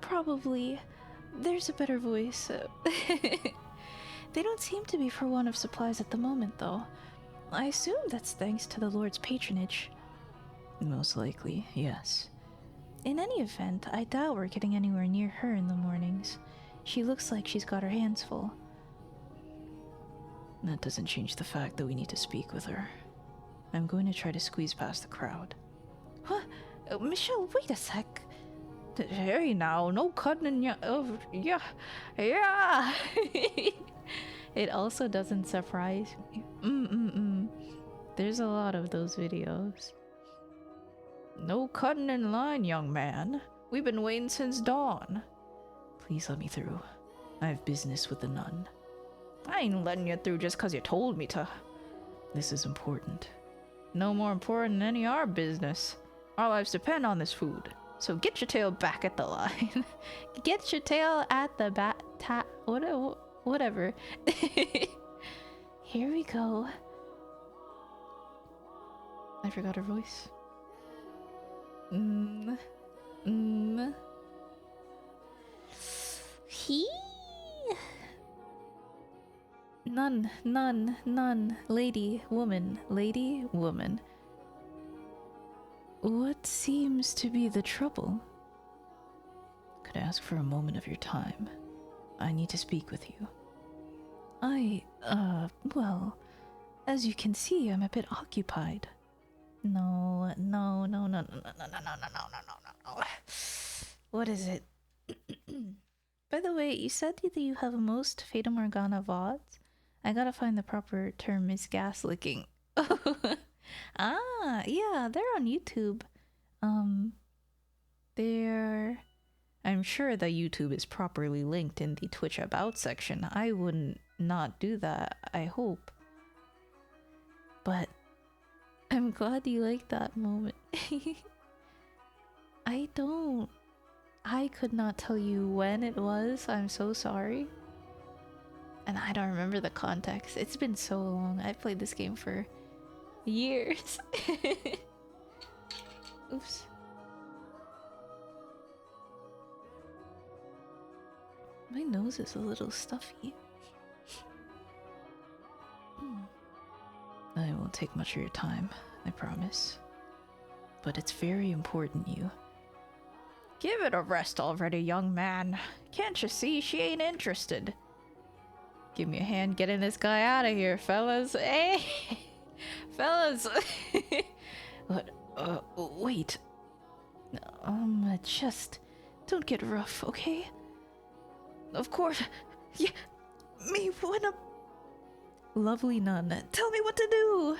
probably, there's a better voice. They don't seem to be for want of supplies at the moment, though. I assume that's thanks to the Lord's patronage. Most likely, yes. In any event, I doubt we're getting anywhere near her in the mornings. She looks like she's got her hands full. That doesn't change the fact that we need to speak with her. I'm going to try to squeeze past the crowd. What? Michelle, wait a sec. Hey now, no cutting in your... Oh, yeah. It also doesn't surprise me. There's a lot of those videos. No cutting in line, young man. We've been waiting since dawn. Please let me through. I have business with the nun. I ain't letting you through just 'cause you told me to. This is important. No more important than any of our business. Our lives depend on this food. So get your tail back at the line. Get your tail at the whatever. Here we go. I forgot her voice. He. None. Lady, woman. What seems to be the trouble? could ask for a moment of your time? I need to speak with you. Well, as you can see, I'm a bit occupied. No. What is it? By the way, you said that you have most Fata Morgana VODs. I gotta find the proper term is gaslicking. Ah, yeah, they're on YouTube. They're... I'm sure that YouTube is properly linked in the Twitch About section. I wouldn't not do that, I hope. But I'm glad you liked that moment. I could not tell you when it was. I'm so sorry. And I don't remember the context. It's been so long. I've played this game for years. Oops. My nose is a little stuffy. I won't take much of your time, I promise. But it's very important you... Give it a rest already, young man. Can't you see she ain't interested? Give me a hand getting this guy out of here, fellas. Hey! Fellas! What? Wait. Just... Don't get rough, okay? Of course. Yeah, me when a... Lovely nun, tell me what to do!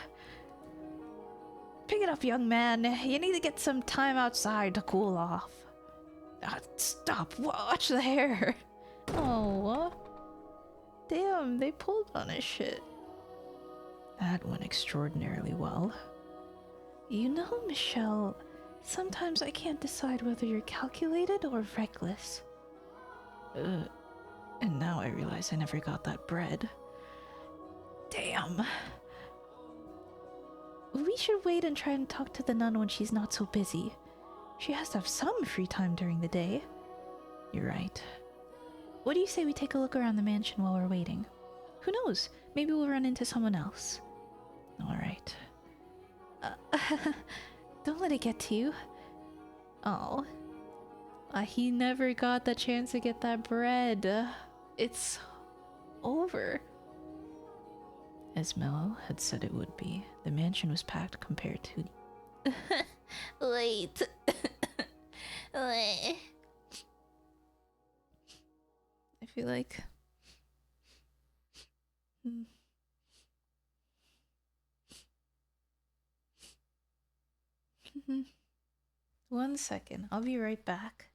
Pick it up, young man. You need to get some time outside to cool off. Stop, watch the hair. Oh, damn, they pulled on his shit. That went extraordinarily well. You know, Michelle, sometimes I can't decide whether you're calculated or reckless. And now I realize I never got that bread. Damn. We should wait and try and talk to the nun when she's not so busy. She has to have some free time during the day. You're right. What do you say we take a look around the mansion while we're waiting? Who knows? Maybe we'll run into someone else. Alright. Don't let it get to you. Oh. He never got the chance to get that bread. It's over. As Mello had said it would be, the mansion was packed compared to... Wait. I feel like... 1 second, I'll be right back.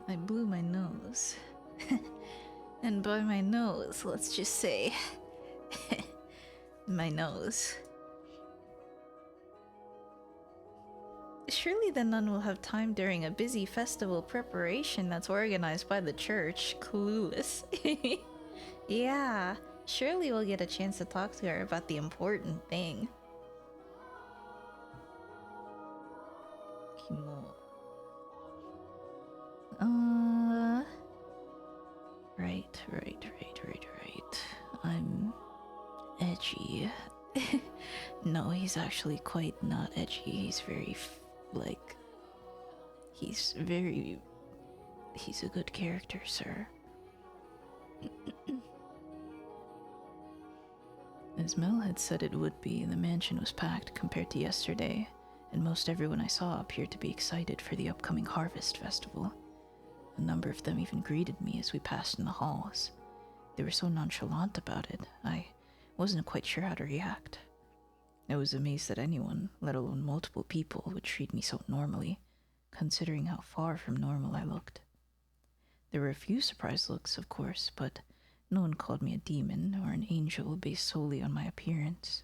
I blew my nose. And by my nose, let's just say... my nose. Surely the nun will have time during a busy festival preparation that's organized by the church. Clueless. Yeah, surely we'll get a chance to talk to her about the important thing. Kimo. Right. I'm edgy. No, he's actually quite not edgy. He's very, like... He's a good character, sir. As Mel had said it would be, the mansion was packed compared to yesterday, and most everyone I saw appeared to be excited for the upcoming harvest festival. A number of them even greeted me as we passed in the halls. They were so nonchalant about it, I wasn't quite sure how to react. I was amazed that anyone, let alone multiple people, would treat me so normally, considering how far from normal I looked. There were a few surprised looks, of course, but no one called me a demon or an angel based solely on my appearance.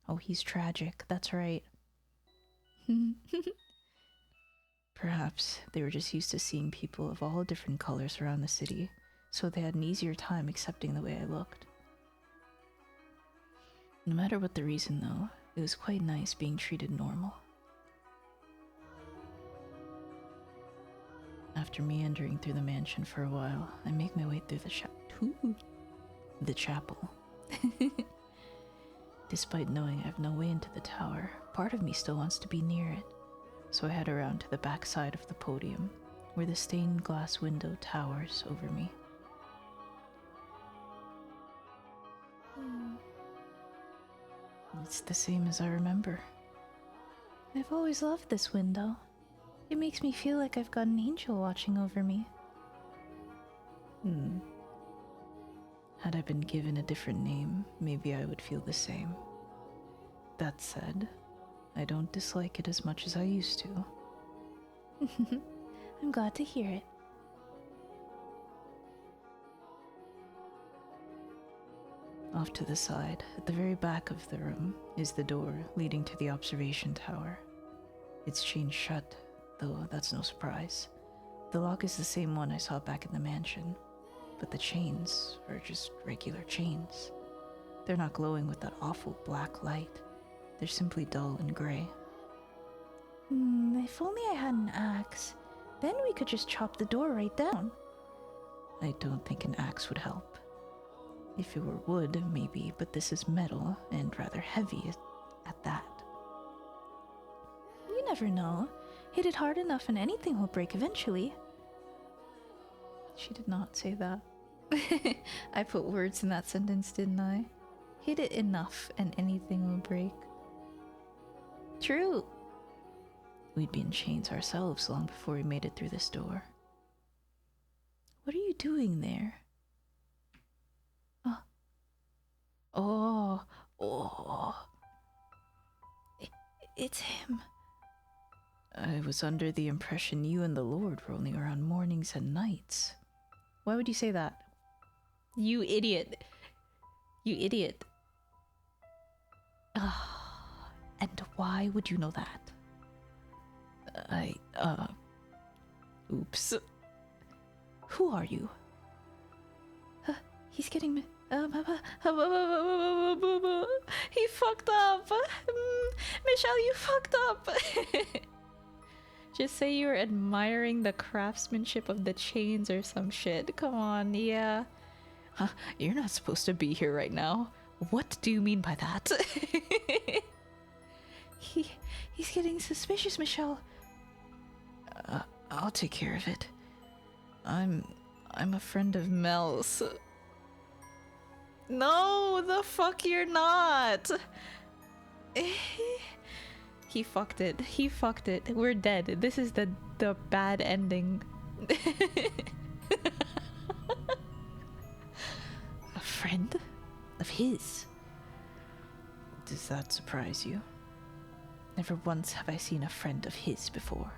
Oh, he's tragic, that's right. Perhaps they were just used to seeing people of all different colors around the city, so they had an easier time accepting the way I looked. No matter what the reason, though, it was quite nice being treated normal. After meandering through the mansion for a while, I make my way through the chapel. Despite knowing I have no way into the tower, part of me still wants to be near it, so I head around to the back side of the podium, where the stained glass window towers over me. It's the same as I remember. I've always loved this window. It makes me feel like I've got an angel watching over me. Had I been given a different name, maybe I would feel the same. That said, I don't dislike it as much as I used to. I'm glad to hear it. Off to the side, at the very back of the room, is the door leading to the observation tower. It's chained shut, though that's no surprise. The lock is the same one I saw back in the mansion, but the chains are just regular chains. They're not glowing with that awful black light. They're simply dull and gray. If only I had an axe. Then we could just chop the door right down. I don't think an axe would help. If it were wood, maybe, but this is metal, and rather heavy at that. You never know. Hit it hard enough and anything will break eventually. She did not say that. I put words in that sentence, didn't I? Hit it enough and anything will break. True. We'd be in chains ourselves long before we made it through this door. What are you doing there? It's him. I was under the impression you and the Lord were only around mornings and nights. Why would you say that? You idiot. You idiot. And why would you know that? Oops. Who are you? He's getting me. He fucked up. Michelle, you fucked up. Just say you were admiring the craftsmanship of the chains or some shit. Come on, yeah. You're not supposed to be here right now. What do you mean by that? He's getting suspicious, Michelle. I'll take care of it. I'm a friend of Mel's. No, the fuck you're not. He fucked it. He fucked it. We're dead. This is the bad ending. A friend of his? Does that surprise you? Never once have I seen a friend of his before.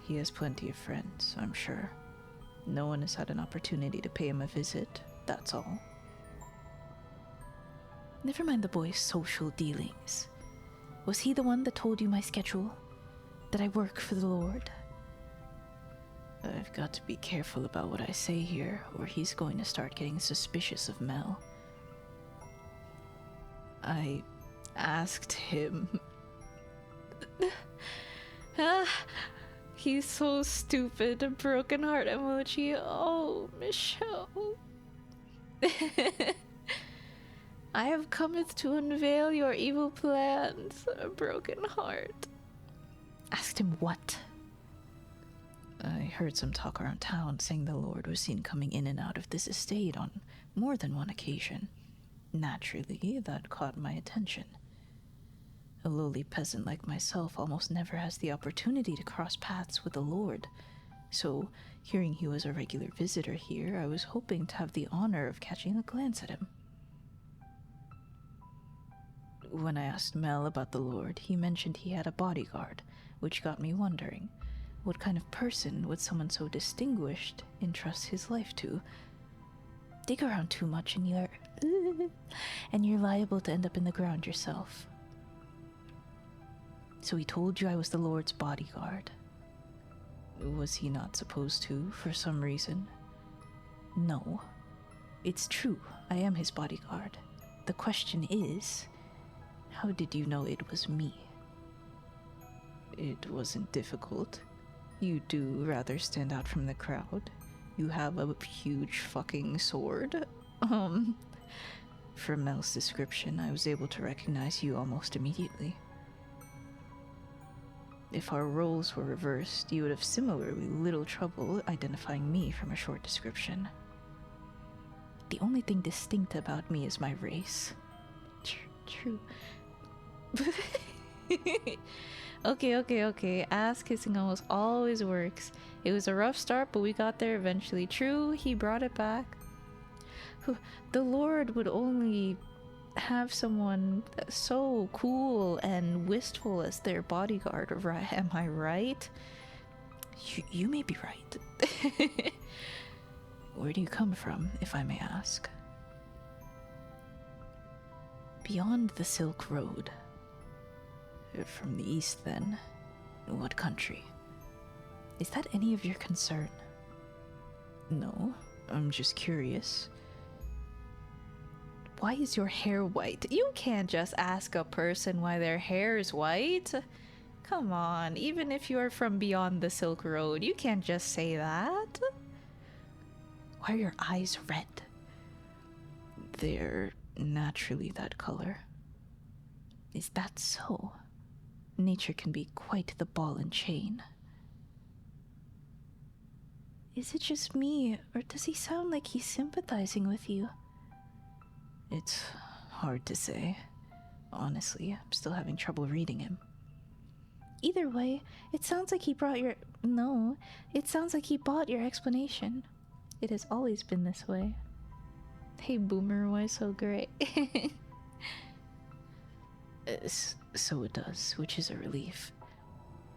He has plenty of friends, I'm sure. No one has had an opportunity to pay him a visit, that's all. Never mind the boy's social dealings. Was he the one that told you my schedule? That I work for the Lord? I've got to be careful about what I say here, or he's going to start getting suspicious of Mel. I asked him. He's so stupid. A broken heart emoji. Oh, Michelle. I have cometh to unveil your evil plans. A broken heart. Asked him what? I heard some talk around town saying the Lord was seen coming in and out of this estate on more than one occasion. Naturally, that caught my attention. A lowly peasant like myself almost never has the opportunity to cross paths with the Lord, so hearing he was a regular visitor here, I was hoping to have the honor of catching a glance at him. When I asked Mel about the Lord, he mentioned he had a bodyguard, which got me wondering, what kind of person would someone so distinguished entrust his life to? Dig around too much and you're liable to end up in the ground yourself. So he told you I was the Lord's bodyguard. Was he not supposed to, for some reason? No. It's true, I am his bodyguard. The question is, how did you know it was me? It wasn't difficult. You do rather stand out from the crowd. You have a huge fucking sword. From Mel's description, I was able to recognize you almost immediately. If our roles were reversed, you would have similarly little trouble identifying me from a short description. The only thing distinct about me is my race. True. Okay. Ass kissing almost always works. It was a rough start, but we got there eventually. True, he brought it back. The Lord would only have someone so cool and wistful as their bodyguard, right? Am I right? You may be right. Where do you come from, if I may ask? Beyond the Silk Road. From the east, then. What country? Is that any of your concern? No, I'm just curious. Why is your hair white? You can't just ask a person why their hair is white. Come on, even if you're from beyond the Silk Road, you can't just say that. Why are your eyes red? They're naturally that color. Is that so? Nature can be quite the ball and chain. Is it just me, or does he sound like he's sympathizing with you? It's hard to say. Honestly, I'm still having trouble reading him. Either way, it sounds like he brought your... No, it sounds like he bought your explanation. It has always been this way. Hey, Boomer, why so great? So it does, which is a relief.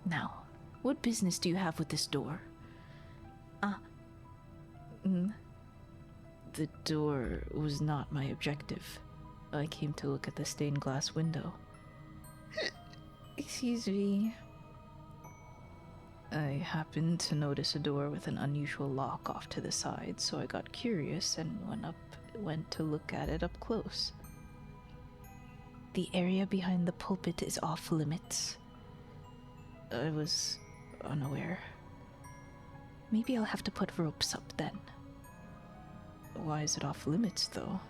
Now, what business do you have with this door? The door was not my objective. I came to look at the stained glass window. Excuse me. I happened to notice a door with an unusual lock off to the side, so I got curious and went to look at it up close. The area behind the pulpit is off limits. I was unaware. Maybe I'll have to put ropes up then. Why is it off limits, though?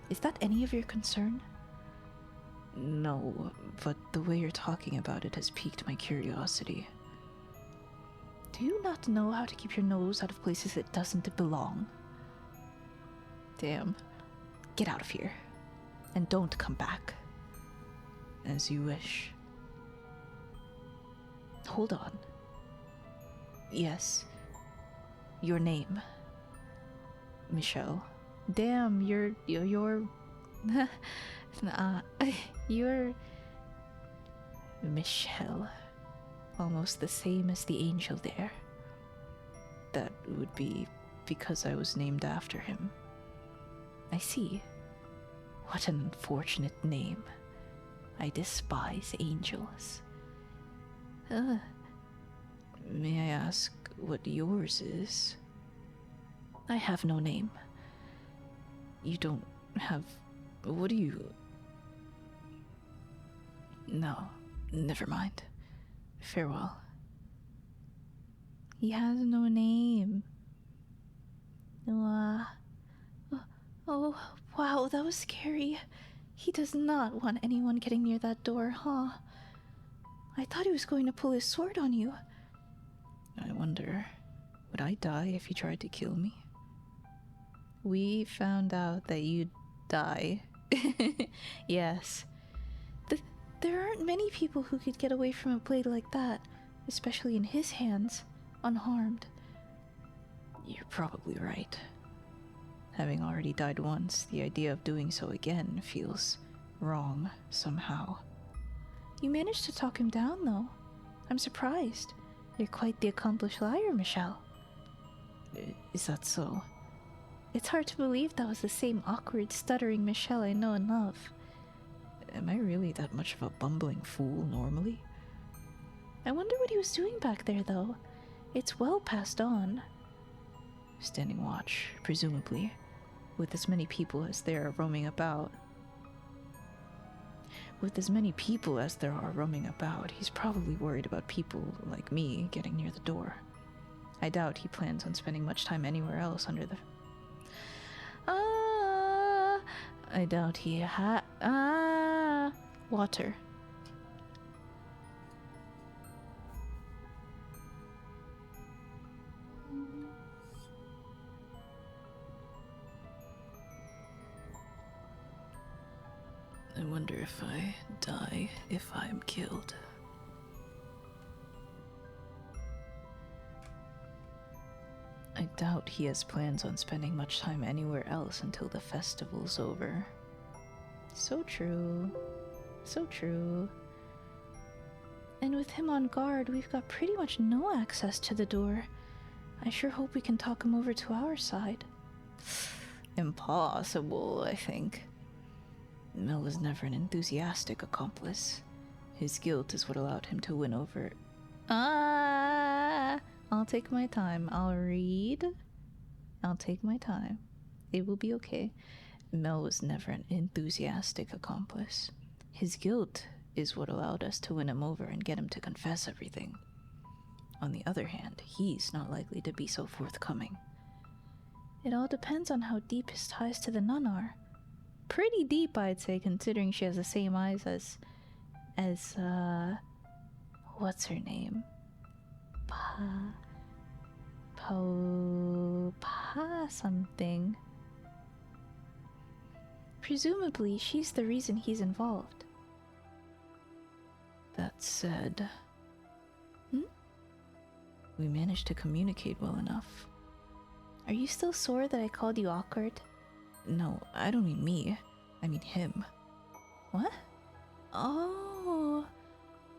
Is that any of your concern? No, but the way you're talking about it has piqued my curiosity. Do you not know how to keep your nose out of places it doesn't belong? Damn. Get out of here. And don't come back. As you wish. Hold on. Yes. Your name. Michelle. Damn, you're you're Michelle. Almost the same as the angel there. That would be because I was named after him. I see. What an unfortunate name. I despise angels. May I ask what yours is? I have no name. You don't have... What do you... No, never mind. Farewell. He has no name. Oh, wow, that was scary. He does not want anyone getting near that door, huh? I thought he was going to pull his sword on you. I wonder, would I die if he tried to kill me? We found out that you die. Yes. There aren't many people who could get away from a blade like that, especially in his hands, unharmed. You're probably right. Having already died once, the idea of doing so again feels wrong somehow. You managed to talk him down, though. I'm surprised. You're quite the accomplished liar, Michelle. Is that so? It's hard to believe that was the same awkward, stuttering Michelle I know and love. Am I really that much of a bumbling fool normally? I wonder what he was doing back there, though. It's well past dawn. Standing watch, presumably, with as many people as there are roaming about. With as many people as there are roaming about, he's probably worried about people like me getting near the door. I doubt he plans on spending much time anywhere else under the... I doubt he water. I wonder if I die if I'm killed. I doubt he has plans on spending much time anywhere else until the festival's over. So true. So true. And with him on guard, we've got pretty much no access to the door. I sure hope we can talk him over to our side. Impossible, I think. Mel was never an enthusiastic accomplice. His guilt is what allowed him to win over... I'll take my time. I'll read. I'll take my time. It will be okay. Mel was never an enthusiastic accomplice. His guilt is what allowed us to win him over and get him to confess everything. On the other hand, he's not likely to be so forthcoming. It all depends on how deep his ties to the nun are. Pretty deep, I'd say, considering she has the same eyes as what's her name? Something. Presumably, she's the reason he's involved. That said... We managed to communicate well enough. Are you still sore that I called you awkward? No, I don't mean me. I mean him. What? Oh...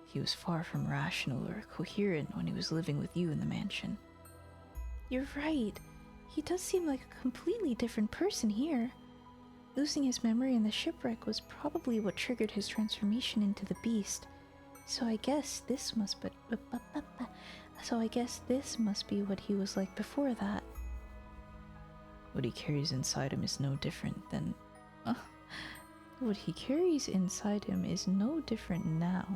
He was far from rational or coherent when he was living with you in the mansion. You're right. He does seem like a completely different person here. Losing his memory in the shipwreck was probably what triggered his transformation into the beast. So I guess this must be what he was like before that. What he carries inside him is no different than... What he carries inside him is no different now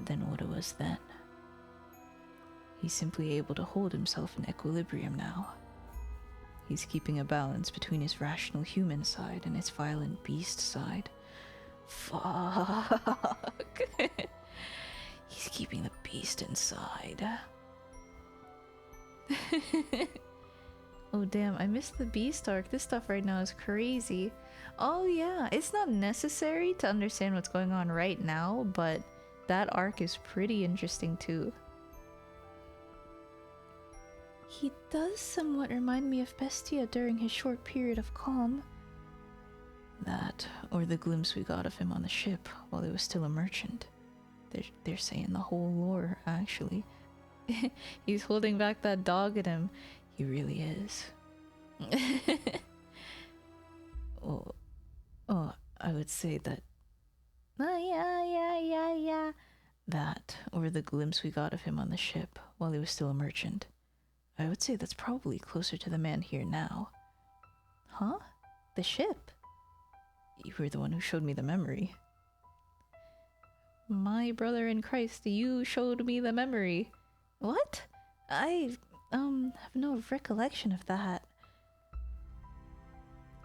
than what it was then. He's simply able to hold himself in equilibrium now. He's keeping a balance between his rational human side and his violent beast side. Fuck. He's keeping the beast inside. Oh damn, I missed the beast arc. This stuff right now is crazy. Oh yeah, it's not necessary to understand what's going on right now, but that arc is pretty interesting too. He does somewhat remind me of Bestia during his short period of calm. That, or the glimpse we got of him on the ship while he was still a merchant. They're saying the whole lore, actually. He's holding back that dog in him. He really is. Oh, I would say that... yeah. That, or the glimpse we got of him on the ship while he was still a merchant. I would say that's probably closer to the man here now. Huh? The ship? You were the one who showed me the memory. My brother in Christ, you showed me the memory. What? I, have no recollection of that.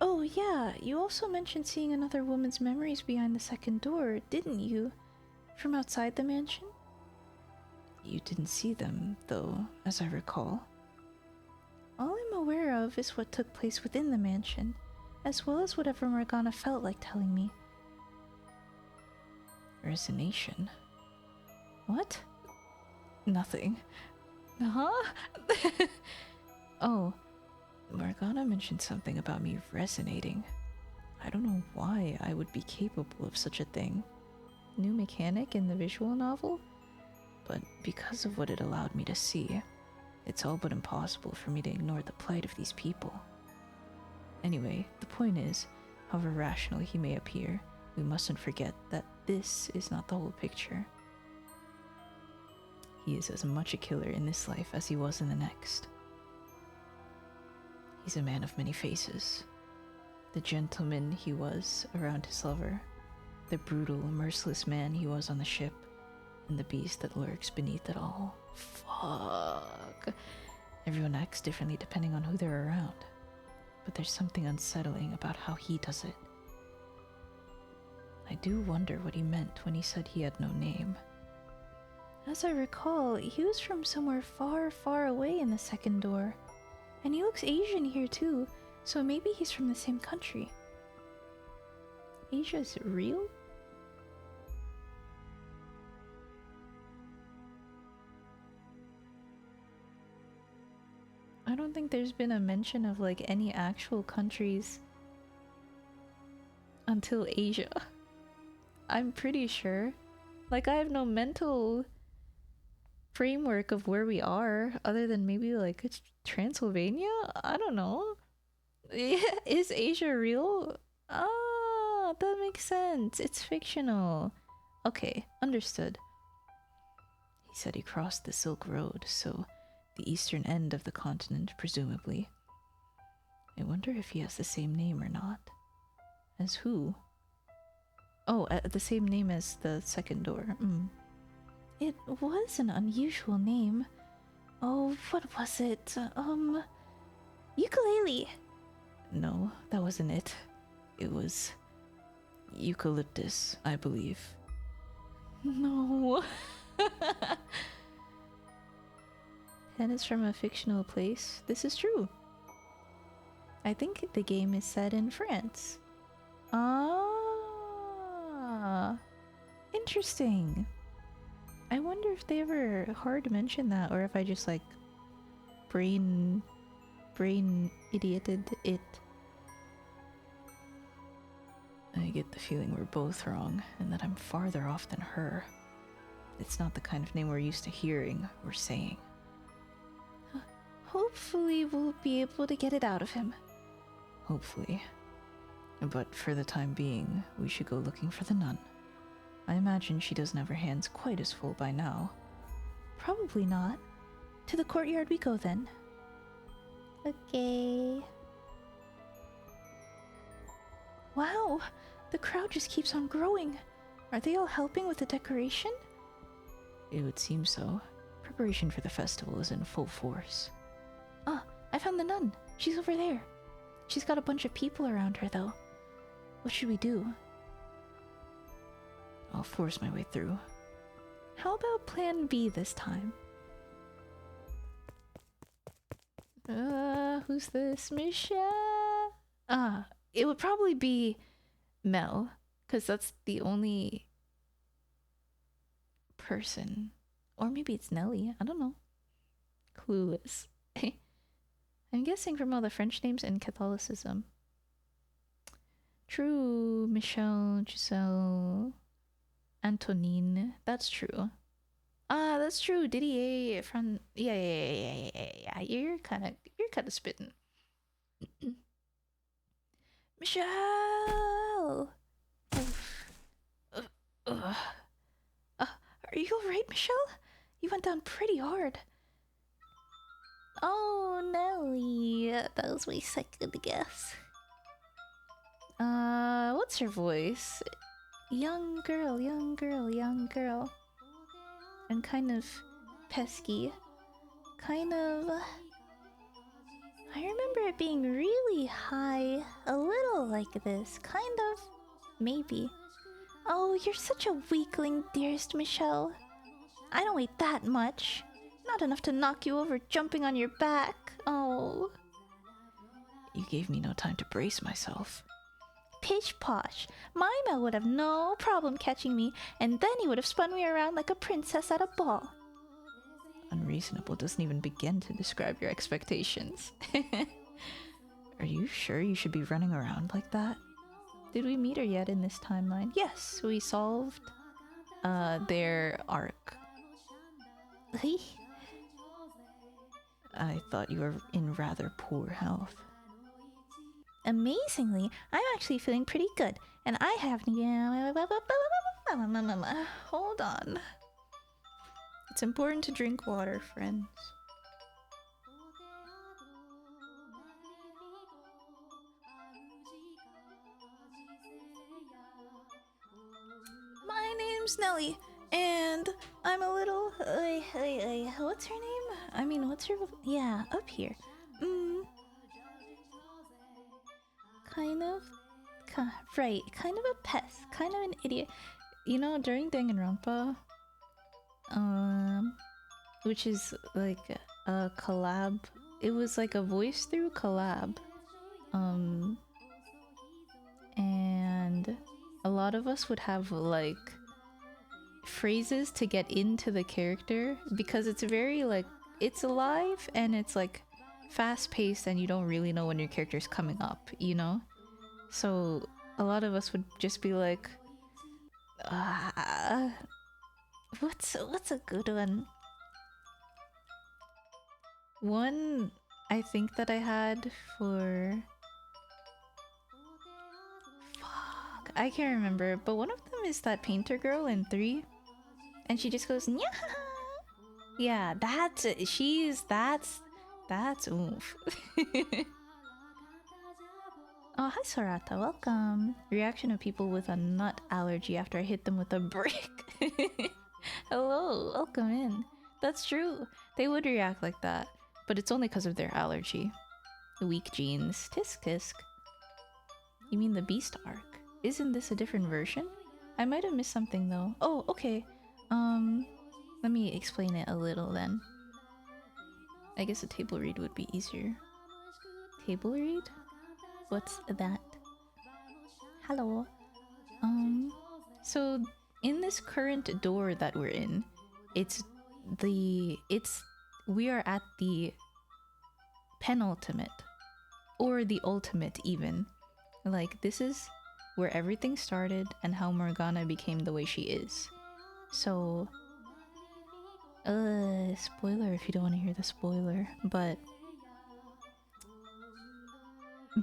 Oh yeah, you also mentioned seeing another woman's memories behind the second door, didn't you? From outside the mansion? You didn't see them, though, as I recall. All I'm aware of is what took place within the mansion. as well as whatever Morgana felt like telling me. Resignation? What? Nothing. Huh? Oh, Morgana mentioned something about me resonating. I don't know why I would be capable of such a thing. New mechanic in the visual novel? But because of what it allowed me to see, it's all but impossible for me to ignore the plight of these people. Anyway, the point is, however rational he may appear, we mustn't forget that this is not the whole picture. He is as much a killer in this life as he was in the next. He's a man of many faces. The gentleman he was around his lover, the brutal, merciless man he was on the ship, and the beast that lurks beneath it all. Fuck. Everyone acts differently depending on who they're around, but there's something unsettling about how he does it. I do wonder what he meant when he said he had no name. As I recall, he was from somewhere far, far away in the second door. And he looks Asian here too, so maybe he's from the same country. Asia's real? I don't think there's been a mention of like any actual countries until Asia. I'm pretty sure. Like, I have no mental framework of where we are other than maybe like it's Transylvania? I don't know. Yeah, is Asia real? Ah, that makes sense. It's fictional. Okay, understood. He said he crossed the Silk Road, so the eastern end of the continent, presumably. I wonder if he has the same name or not. As who? Oh, the same name as the second door. It was an unusual name. Oh, what was it? Ukulele. No, that wasn't it. It was eucalyptus, I believe. No. And it's from a fictional place. This is true. I think the game is set in France. Ah, interesting. I wonder if they ever hard mention that, or if I just like brain idioted it. I get the feeling we're both wrong, and that I'm farther off than her. It's not the kind of name we're used to hearing or saying. Hopefully we'll be able to get it out of him. Hopefully. But for the time being, we should go looking for the nun. I imagine she doesn't have her hands quite as full by now. Probably not. To the courtyard we go then. Okay. Wow, the crowd just keeps on growing. Are they all helping with the decoration? It would seem so. Preparation for the festival is in full force. Ah, I found the nun. She's over there. She's got a bunch of people around her though. What should we do? I'll force my way through. How about plan B this time? Who's this? Michelle? Ah, it would probably be Mel, because that's the only person. Or maybe it's Nellie, I don't know. Clueless. I'm guessing from all the French names in Catholicism. True, Michelle, Giselle, Antonine. That's true. Ah, that's true. Didier from yeah. You're kind of spitting. Michelle. Are you alright, Michelle? You went down pretty hard. Oh, Nellie. That was my second guess. What's her voice? Young girl. And kind of pesky. Kind of... I remember it being really high. A little like this. Kind of. Maybe. Oh, you're such a weakling, dearest Michelle. I don't weigh that much. Not enough to knock you over jumping on your back. Oh. You gave me no time to brace myself. Pish posh. My Mel would have no problem catching me, and then he would have spun me around like a princess at a ball. Unreasonable doesn't even begin to describe your expectations. Are you sure you should be running around like that? Did we meet her yet in this timeline? Yes, we solved their arc. I thought you were in rather poor health. Amazingly, I'm actually feeling pretty good, and I have... Hold on. It's important to drink water, friends. My name's Nellie, and I'm a little... what's her name? I mean, what's her... Yeah, up here. Kind of... Right, kind of a pest, kind of an idiot. You know, during Danganronpa, which is like a collab. It was like a voice through collab. And a lot of us would have like phrases to get into the character because it's very like, it's alive and it's like fast paced and you don't really know when your character's coming up, you know? So a lot of us would just be like, what's a good one? One I think that I had for... Fuck, I can't remember, but one of them is that painter girl in 3. And she just goes, Nya! Yeah, that's it. That's oomph. Oh, hi Sorata, welcome. Reaction of people with a nut allergy after I hit them with a brick. Hello, welcome in. That's true. They would react like that, but it's only because of their allergy. Weak genes. Tisk tisk. You mean the Beast arc? Isn't this a different version? I might have missed something though. Oh, okay. Let me explain it a little then. I guess a table read would be easier. Table read? What's that? Hello. So in this current door that we're in, we are at the penultimate or the ultimate even. Like this is where everything started and how Morgana became the way she is. So spoiler if you don't want to hear the spoiler, but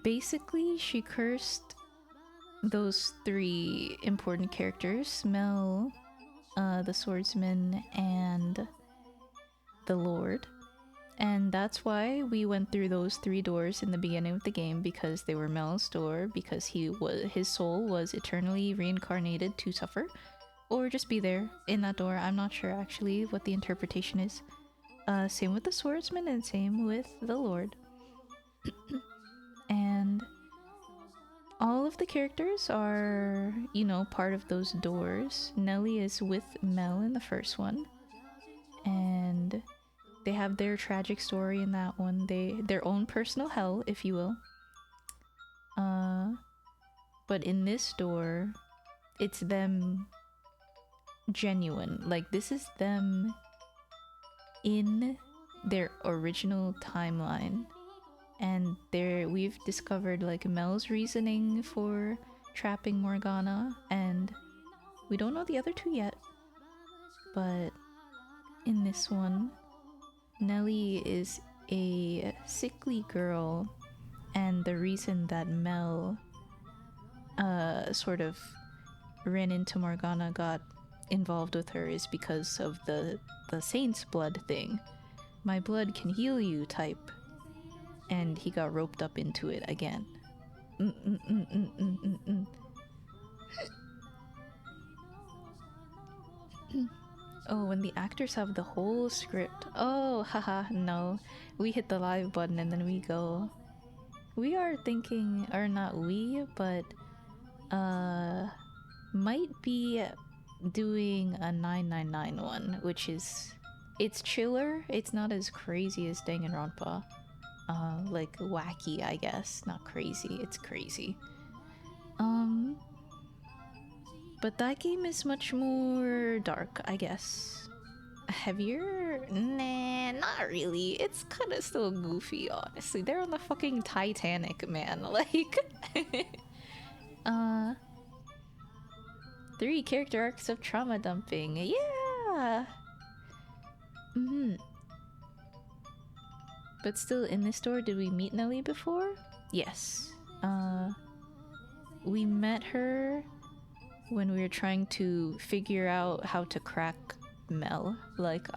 basically she cursed those 3 important characters, Mel, the swordsman, and the Lord. And that's why we went through those 3 doors in the beginning of the game, because they were Mel's door, because his soul was eternally reincarnated to suffer, or just be there in that door. I'm not sure actually what the interpretation is. Same with the swordsman and same with the Lord. And all of the characters are, you know, part of those doors. Nellie is with Mel in the first one, and they have their tragic story in that one. Their own personal hell, if you will. But in this door, it's them genuine. Like this is them in their original timeline. And we've discovered like Mel's reasoning for trapping Morgana, and we don't know the other 2 yet. But in this one, Nellie is a sickly girl, and the reason that Mel sort of ran into Morgana, got involved with her, is because of the saint's blood thing. My blood can heal you type. And he got roped up into it again. Oh, when the actors have the whole script. Oh, haha, no. We hit the live button and then we go. We are thinking, or not we, but might be doing a 999 one, which is... It's chiller, it's not as crazy as Danganronpa. like wacky, I guess. Not crazy, it's crazy. But that game is much more dark, I guess. Heavier? Nah, not really. It's kind of still goofy, honestly. They're on the fucking Titanic, man. Like, 3 character arcs of trauma dumping. Yeah! But still, in this store, did we meet Nellie before? Yes. We met her when we were trying to figure out how to crack Mel. Like,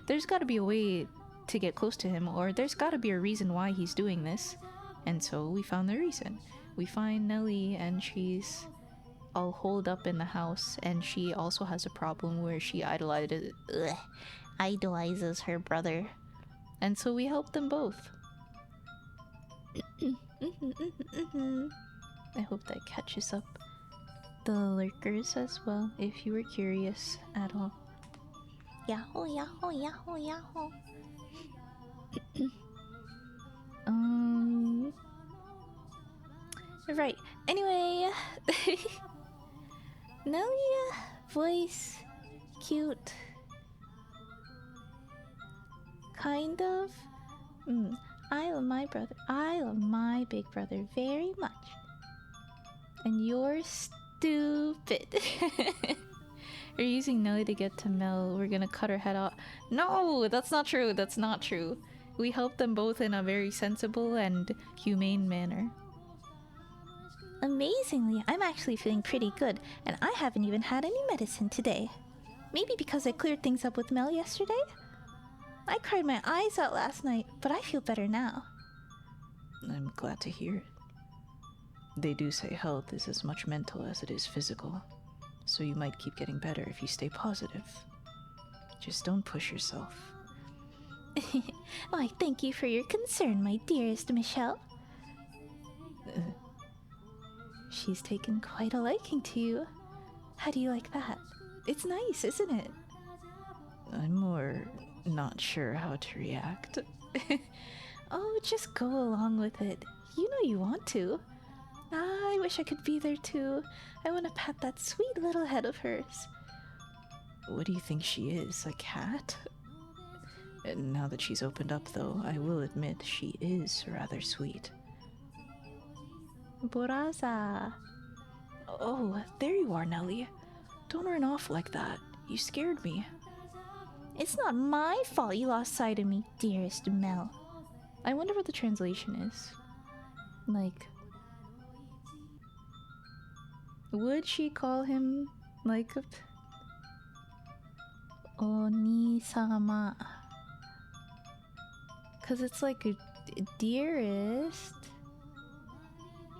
there's gotta be a way to get close to him, or there's gotta be a reason why he's doing this. And so we found the reason. We find Nellie, and she's all holed up in the house, and she also has a problem where she idolizes her brother. And so we help them both. I hope that catches up the lurkers as well, if you were curious at all. Yahoo, yahoo, yahoo, yahoo. Right. Anyway, Nellie, voice, cute. Kind of. I love my brother. I love my big brother very much. And you're stupid. We're using Nellie to get to Mel. We're gonna cut her head off. No, that's not true. That's not true. We help them both in a very sensible and humane manner. Amazingly, I'm actually feeling pretty good, and I haven't even had any medicine today. Maybe because I cleared things up with Mel yesterday? I cried my eyes out last night, but I feel better now. I'm glad to hear it. They do say health is as much mental as it is physical, so you might keep getting better if you stay positive. Just don't push yourself. Why, thank you for your concern, my dearest Michelle. She's taken quite a liking to you. How do you like that? It's nice, isn't it? I'm more not sure how to react. Oh, just go along with it. You know you want to. I wish I could be there too. I want to pat that sweet little head of hers. What do you think she is, a cat? And now that she's opened up, though, I will admit she is rather sweet. Boraza. Oh, there you are, Nellie. Don't run off like that. You scared me. It's not my fault you lost sight of me, dearest Mel. I wonder what the translation is. Like, would she call him, like, Oni-sama? Because it's like a dearest.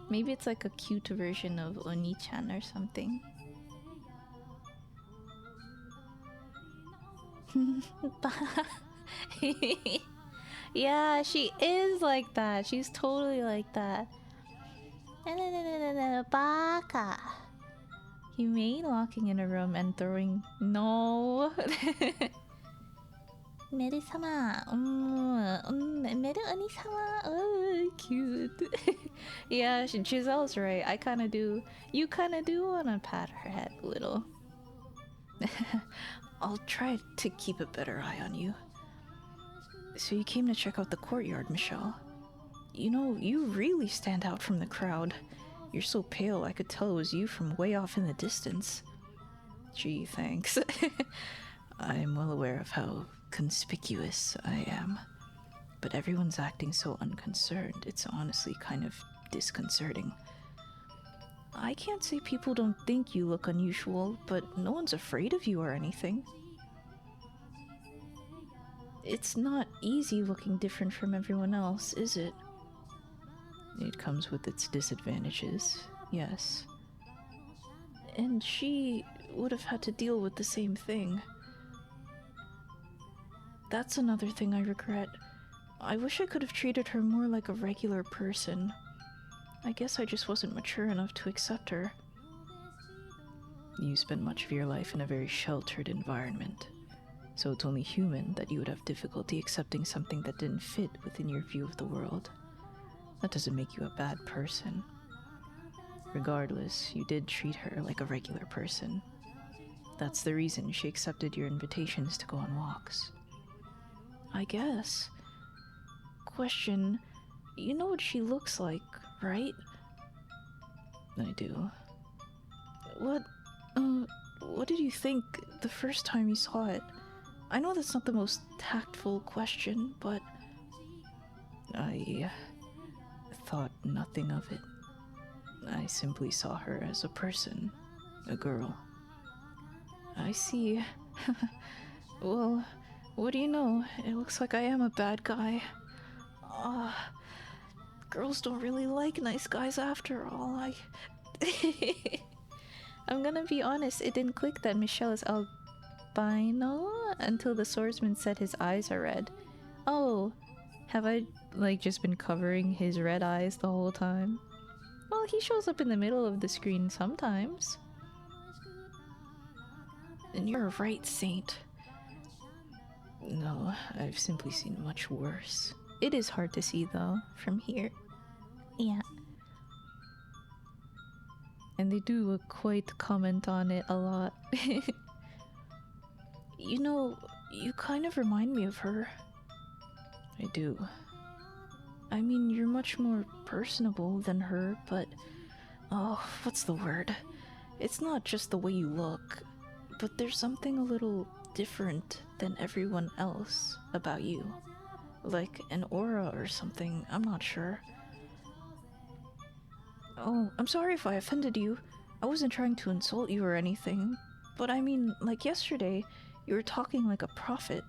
Maybe it's like a cute version of Oni-chan or something. Yeah, she is like that. She's totally like that. Baka. Humane walking in a room and throwing. No. Meru-sama. Meru-oni-sama. Oh, cute. Yeah, Giselle's right. I kind of do. You kind of do want to pat her head a little. I'll try to keep a better eye on you. So you came to check out the courtyard, Michelle. You know, you really stand out from the crowd. You're so pale, I could tell it was you from way off in the distance. Gee, thanks. I'm well aware of how conspicuous I am. But everyone's acting so unconcerned, it's honestly kind of disconcerting. I can't say people don't think you look unusual, but no one's afraid of you or anything. It's not easy looking different from everyone else, is it? It comes with its disadvantages, yes. And she would have had to deal with the same thing. That's another thing I regret. I wish I could have treated her more like a regular person. I guess I just wasn't mature enough to accept her. You spent much of your life in a very sheltered environment. So it's only human that you would have difficulty accepting something that didn't fit within your view of the world. That doesn't make you a bad person. Regardless, you did treat her like a regular person. That's the reason she accepted your invitations to go on walks. I guess. Question, you know what she looks like, right? I do. What did you think the first time you saw it? I know that's not the most tactful question, but I thought nothing of it. I simply saw her as a person, a girl. I see. Well, what do you know? It looks like I am a bad guy. Girls don't really like nice guys after all. I'm gonna be honest, it didn't click that Michelle is albino until the swordsman said his eyes are red. Oh, have I, like, just been covering his red eyes the whole time? Well, he shows up in the middle of the screen sometimes. And you're right, Saint. No, I've simply seen much worse. It is hard to see, though, from here. Yeah. And they do quite comment on it a lot. You know, you kind of remind me of her. I do. I mean, you're much more personable than her, but... oh, what's the word? It's not just the way you look, but there's something a little different than everyone else about you. Like an aura or something, I'm not sure. Oh, I'm sorry if I offended you. I wasn't trying to insult you or anything. But I mean, like yesterday, you were talking like a prophet.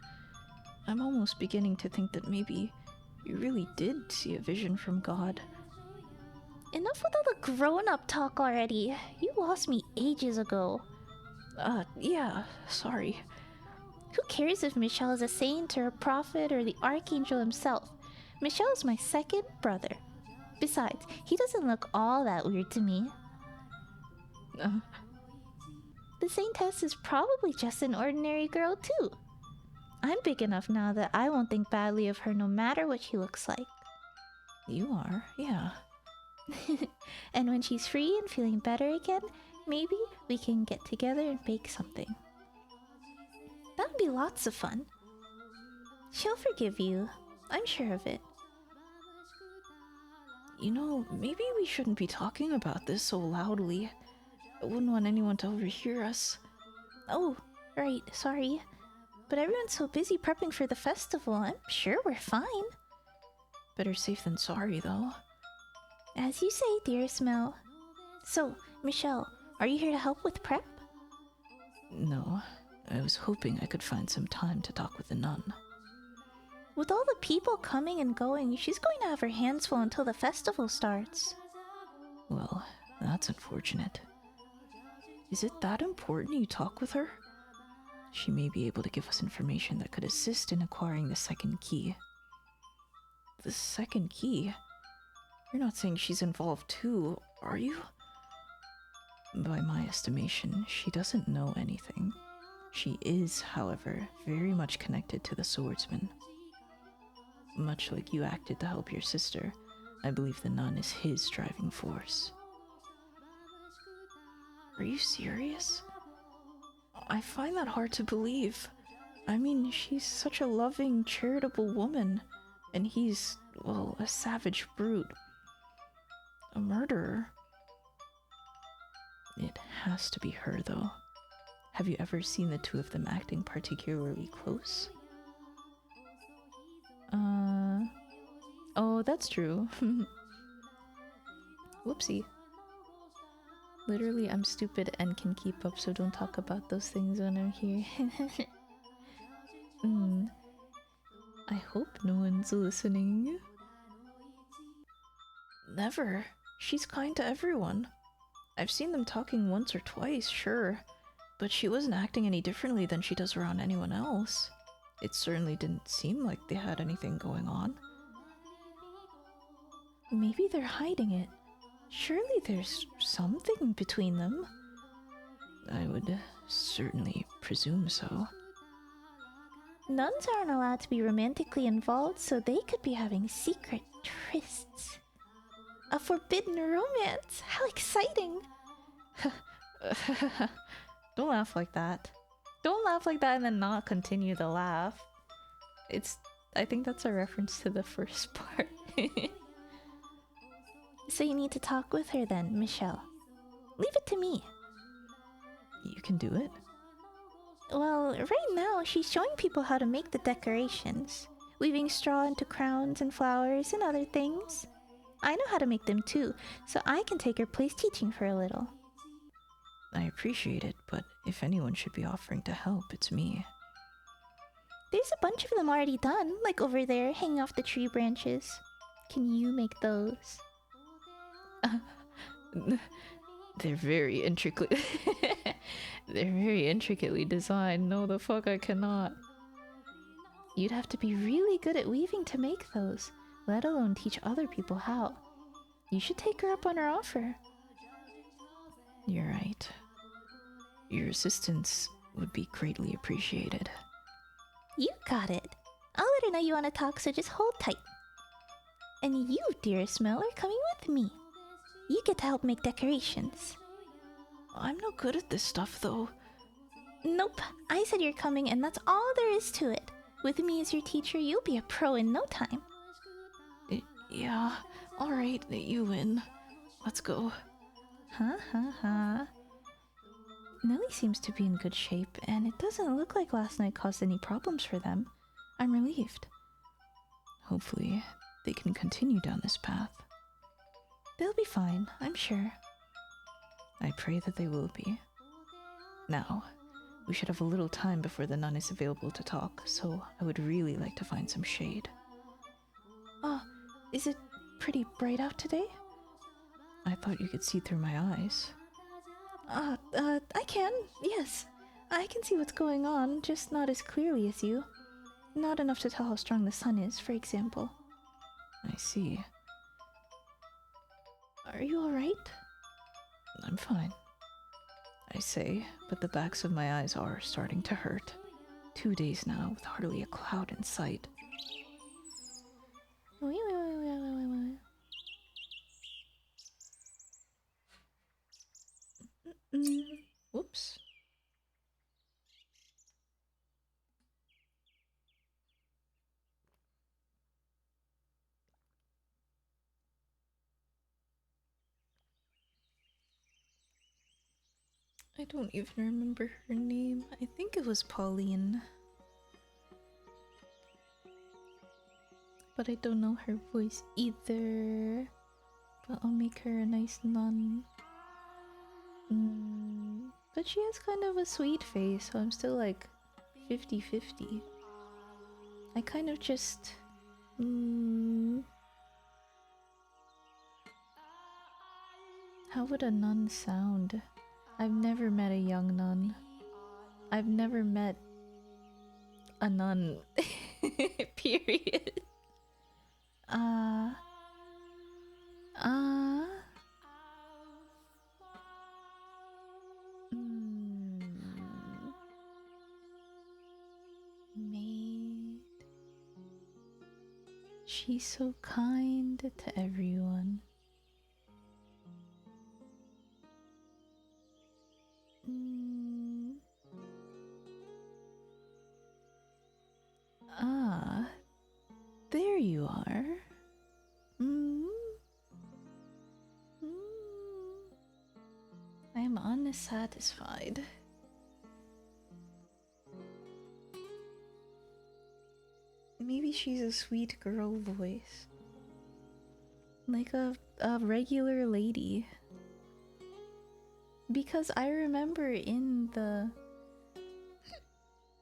I'm almost beginning to think that maybe you really did see a vision from God. Enough with all the grown-up talk already. You lost me ages ago. Yeah, sorry. Who cares if Michelle is a saint or a prophet or the archangel himself? Michelle is my second brother. Besides, he doesn't look all that weird to me. The saintess is probably just an ordinary girl too. I'm big enough now that I won't think badly of her no matter what she looks like. You are, yeah. And when she's free and feeling better again, maybe we can get together and bake something. That would be lots of fun. She'll forgive you. I'm sure of it. You know, maybe we shouldn't be talking about this so loudly. I wouldn't want anyone to overhear us. Oh, right, sorry. But everyone's so busy prepping for the festival, I'm sure we're fine. Better safe than sorry, though. As you say, dearest Mel. So, Michelle, are you here to help with prep? No, I was hoping I could find some time to talk with the nun. With all the people coming and going, she's going to have her hands full until the festival starts. Well, that's unfortunate. Is it that important you talk with her? She may be able to give us information that could assist in acquiring the second key. The second key? You're not saying she's involved too, are you? By my estimation, she doesn't know anything. She is, however, very much connected to the swordsman. Much like you acted to help your sister, I believe the nun is his driving force. Are you serious? I find that hard to believe. I mean, she's such a loving, charitable woman, and he's, well, a savage brute. A murderer. It has to be her, though. Have you ever seen the two of them acting particularly close? Oh, that's true. Whoopsie. Literally, I'm stupid and can keep up, so don't talk about those things when I'm here. I hope no one's listening. Never. She's kind to everyone. I've seen them talking once or twice, sure, but she wasn't acting any differently than she does around anyone else. It certainly didn't seem like they had anything going on. Maybe they're hiding it. Surely there's something between them. I would certainly presume so. Nuns aren't allowed to be romantically involved, so they could be having secret trysts. A forbidden romance! How exciting! Don't laugh like that. Don't laugh like that and then not continue the laugh. I think that's a reference to the first part. So you need to talk with her then, Michelle. Leave it to me. You can do it? Well, right now she's showing people how to make the decorations, weaving straw into crowns and flowers and other things. I know how to make them too, so I can take her place teaching for a little. I appreciate it, but if anyone should be offering to help, it's me. There's a bunch of them already done, like over there, hanging off the tree branches. Can you make those? They're very intricately... They're very intricately designed. No, the fuck, I cannot. You'd have to be really good at weaving to make those, let alone teach other people how. You should take her up on her offer. You're right. Your assistance would be greatly appreciated. You got it. I'll let her know you want to talk, so just hold tight. And you, dearest Mel, are coming with me. You get to help make decorations. I'm no good at this stuff, though. Nope. I said you're coming, and that's all there is to it. With me as your teacher, you'll be a pro in no time. Yeah, alright, you win. Let's go. Ha ha ha. Nellie seems to be in good shape, and it doesn't look like last night caused any problems for them. I'm relieved. Hopefully, they can continue down this path. They'll be fine, I'm sure. I pray that they will be. Now, we should have a little time before the nun is available to talk, so I would really like to find some shade. Oh, is it pretty bright out today? I thought you could see through my eyes. I can, yes. I can see what's going on, just not as clearly as you. Not enough to tell how strong the sun is, for example. I see. Are you alright? I'm fine. I say, but the backs of my eyes are starting to hurt. 2 days now with hardly a cloud in sight. Wait. Whoops. I don't even remember her name. I think it was Pauline. But I don't know her voice either. But I'll make her a nice nun. But she has kind of a sweet face, so I'm still like 50-50. I kind of just... How would a nun sound? I've never met a young nun. I've never met a nun. Period. Maid. She's so kind to everyone. There you are. I am unsatisfied. Maybe she's a sweet girl voice. Like a regular lady. Because I remember in the...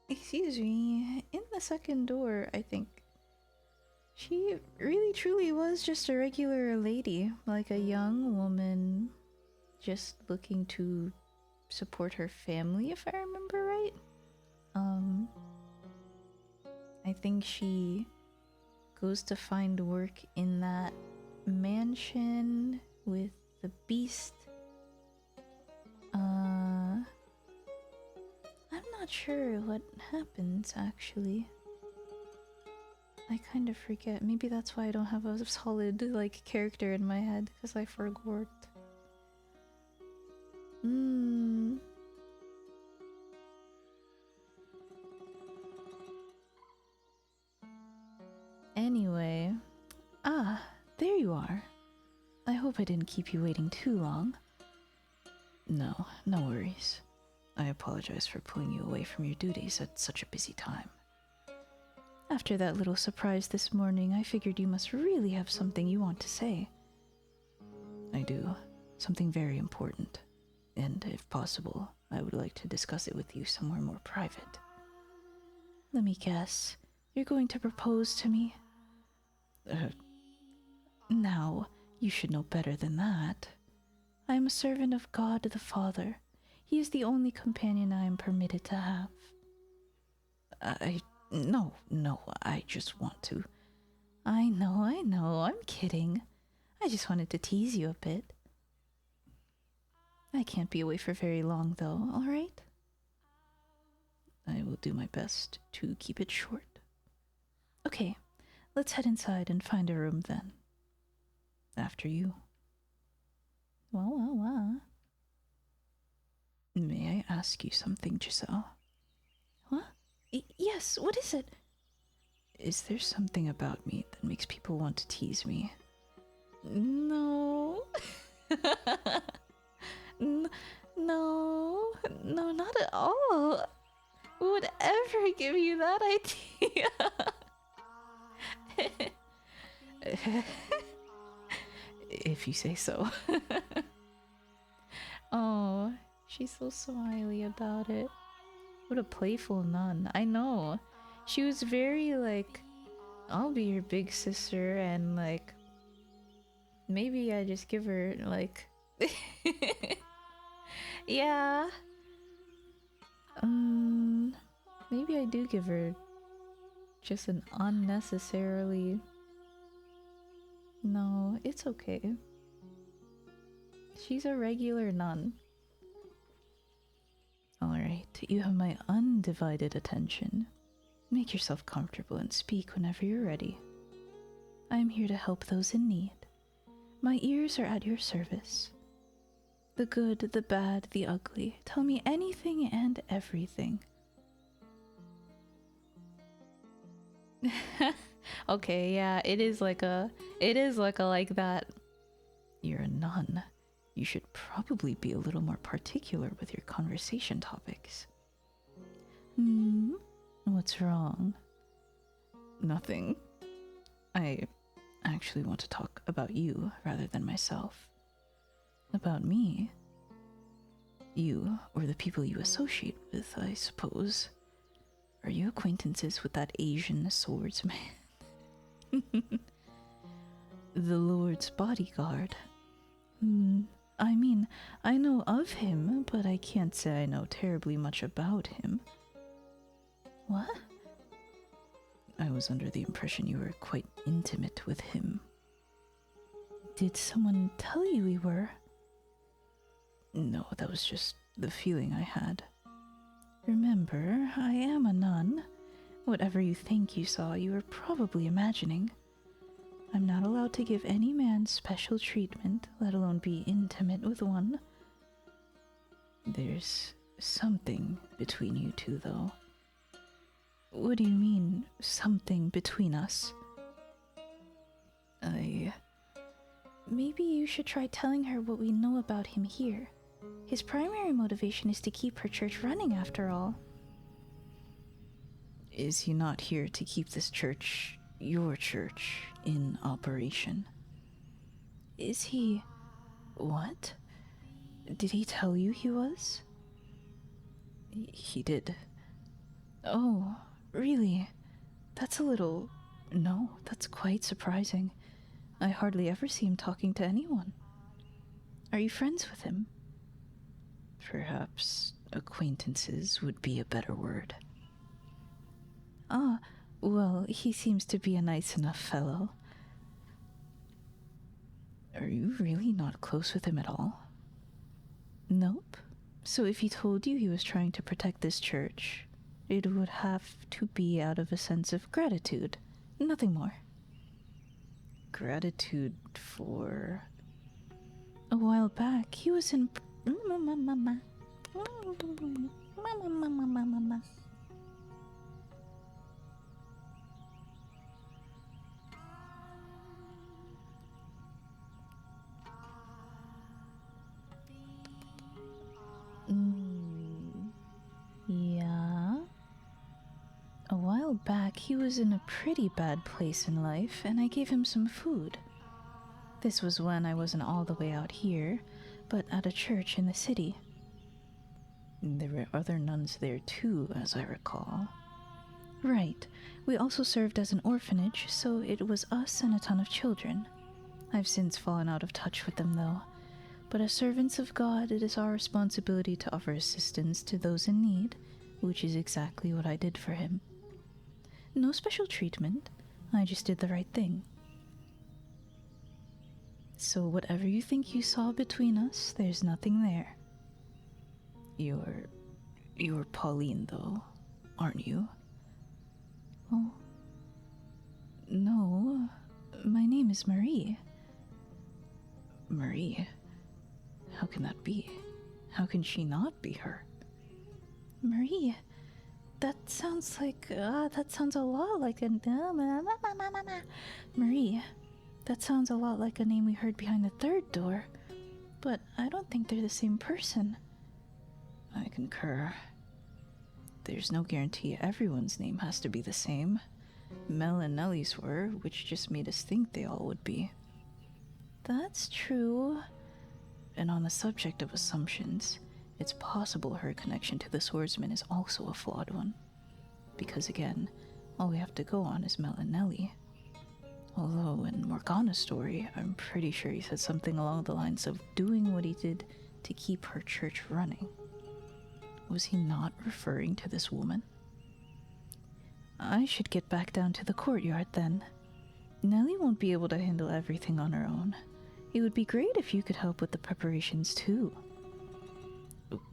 Excuse me, in the second door, I think, she really truly was just a regular lady, like a young woman just looking to support her family, if I remember right. I think she goes to find work in that mansion with the beast. I'm not sure what happens, actually. I kind of forget. Maybe that's why I don't have a solid, like, character in my head, because I forgot. Anyway. Ah, there you are. I hope I didn't keep you waiting too long. No, no worries. I apologize for pulling you away from your duties at such a busy time. After that little surprise this morning, I figured you must really have something you want to say. I do. Something very important. And if possible, I would like to discuss it with you somewhere more private. Let me guess. You're going to propose to me? Now, you should know better than that. I am a servant of God the Father. He is the only companion I am permitted to have. No, I just want to. I know, I'm kidding. I just wanted to tease you a bit. I can't be away for very long, though, alright? I will do my best to keep it short. Okay, let's head inside and find a room then. After you. Wow. May I ask you something, Giselle? What? Yes, what is it? Is there something about me that makes people want to tease me? No. No, not at all. Who would ever give you that idea? If you say so. Oh, she's so smiley about it. What a playful nun. I know. She was very like, I'll be your big sister, and like, maybe I just give her like, yeah. Maybe I do give her just an unnecessarily. No, it's okay. She's a regular nun. Alright, you have my undivided attention. Make yourself comfortable and speak whenever you're ready. I am here to help those in need. My ears are at your service. The good, the bad, the ugly. Tell me anything and everything. Okay, yeah, it is like like that. You're a nun. You should probably be a little more particular with your conversation topics. What's wrong? Nothing. I actually want to talk about you rather than myself. About me? You, or the people you associate with, I suppose. Are you acquaintances with that Asian swordsman? The Lord's bodyguard. I mean, I know of him, but I can't say I know terribly much about him. What? I was under the impression you were quite intimate with him. Did someone tell you we were? No, that was just the feeling I had. Remember, I am a nun. Whatever you think you saw, you were probably imagining. I'm not allowed to give any man special treatment, let alone be intimate with one. There's something between you two, though. What do you mean, something between us? Maybe you should try telling her what we know about him here. His primary motivation is to keep her church running, after all. Is he not here to keep this church, your church, in operation? Is he... What? Did he tell you he was? He did. Oh, really? That's a little... No, that's quite surprising. I hardly ever see him talking to anyone. Are you friends with him? Perhaps acquaintances would be a better word. Ah, well, he seems to be a nice enough fellow. Are you really not close with him at all? Nope. So if he told you he was trying to protect this church, it would have to be out of a sense of gratitude. Nothing more. Gratitude for... A while back, he was in... Yeah. A while back, he was in a pretty bad place in life, and I gave him some food. This was when I wasn't all the way out here, but at a church in the city. There were other nuns there too, as I recall. Right. We also served as an orphanage, so it was us and a ton of children. I've since fallen out of touch with them, though. But as servants of God, it is our responsibility to offer assistance to those in need, which is exactly what I did for him. No special treatment. I just did the right thing. So whatever you think you saw between us, there's nothing there. You're Pauline, though, aren't you? Oh. No, my name is Marie. Marie? How can that be? How can she not be her? Marie, that sounds a lot like a... Marie, that sounds a lot like a name we heard behind the third door, but I don't think they're the same person. I concur. There's no guarantee everyone's name has to be the same. Mel and Nellie's were, which just made us think they all would be. That's true. And on the subject of assumptions, it's possible her connection to the swordsman is also a flawed one. Because again, all we have to go on is Mel and Nellie. Although in Morgana's story, I'm pretty sure he said something along the lines of doing what he did to keep her church running. Was he not referring to this woman? I should get back down to the courtyard then. Nellie won't be able to handle everything on her own. It would be great if you could help with the preparations too.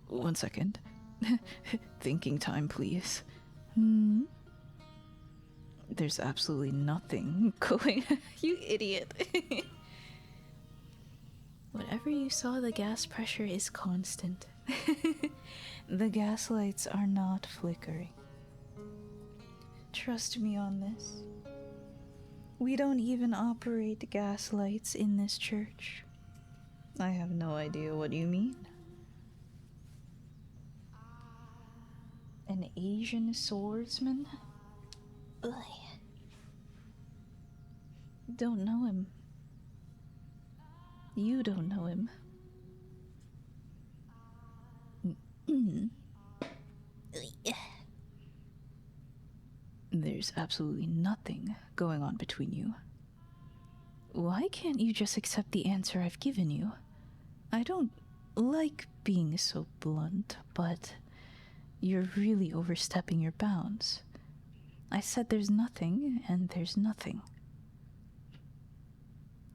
1 second. Thinking time, please. There's absolutely nothing going... You idiot. Whatever you saw, the gas pressure is constant. The gas lights are not flickering. Trust me on this. We don't even operate gas lights in this church. I have no idea what you mean. An Asian swordsman? Ugh. Don't know him. You don't know him. There's absolutely nothing going on between you. Why can't you just accept the answer I've given you? I don't like being so blunt, but you're really overstepping your bounds. I said there's nothing, and there's nothing.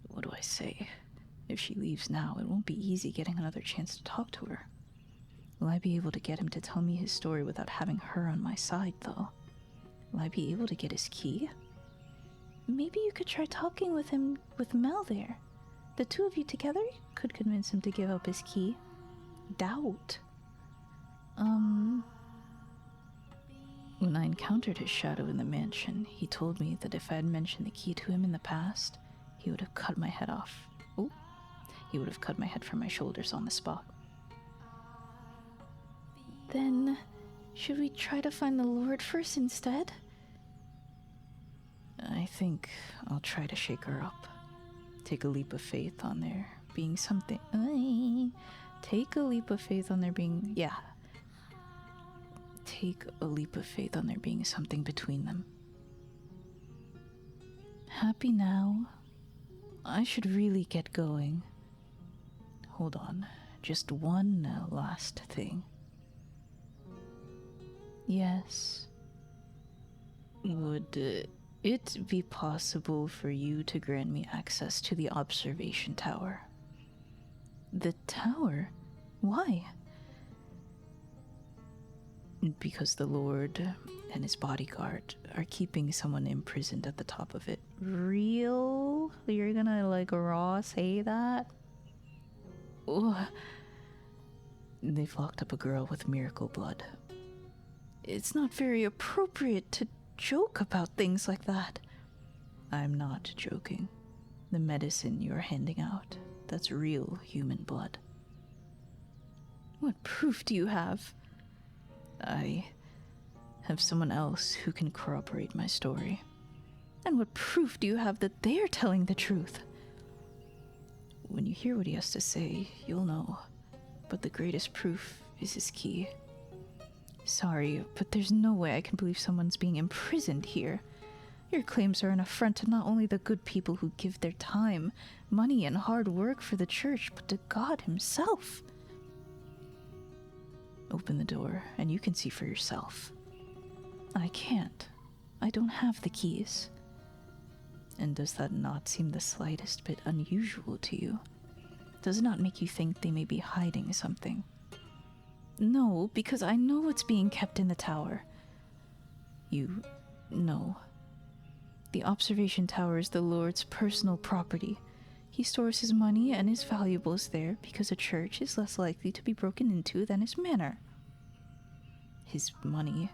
What do I say? If she leaves now, it won't be easy getting another chance to talk to her. Will I be able to get him to tell me his story without having her on my side, though? Will I be able to get his key? Maybe you could try talking with him with Mel there. The two of you together could convince him to give up his key. Doubt. When I encountered his shadow in the mansion, he told me that if I had mentioned the key to him in the past, he would have cut my head off. Oh, he would have cut my head from my shoulders on the spot. Then, should we try to find the Lord first instead? I think I'll try to shake her up. Take a leap of faith on there being something. Take a leap of faith on there being. Yeah. Take a leap of faith on there being something between them. Happy now? I should really get going. Hold on. Just one last thing. Yes. Would it be possible for you to grant me access to the observation tower? The tower? Why? Because the Lord and his bodyguard are keeping someone imprisoned at the top of it. Real? You're gonna like raw say that? Ugh. They've locked up a girl with miracle blood. It's not very appropriate to joke about things like that. I'm not joking. The medicine you're handing out, that's real human blood. What proof do you have? I have someone else who can corroborate my story. And what proof do you have that they're telling the truth? When you hear what he has to say, you'll know. But the greatest proof is his key. Sorry, but there's no way I can believe someone's being imprisoned here. Your claims are an affront to not only the good people who give their time, money, and hard work for the church, but to God himself. Open the door, and you can see for yourself. I can't. I don't have the keys. And does that not seem the slightest bit unusual to you? Does it not make you think they may be hiding something? No, because I know what's being kept in the tower. You know. The observation tower is the Lord's personal property. He stores his money and his valuables there because a church is less likely to be broken into than his manor. His money.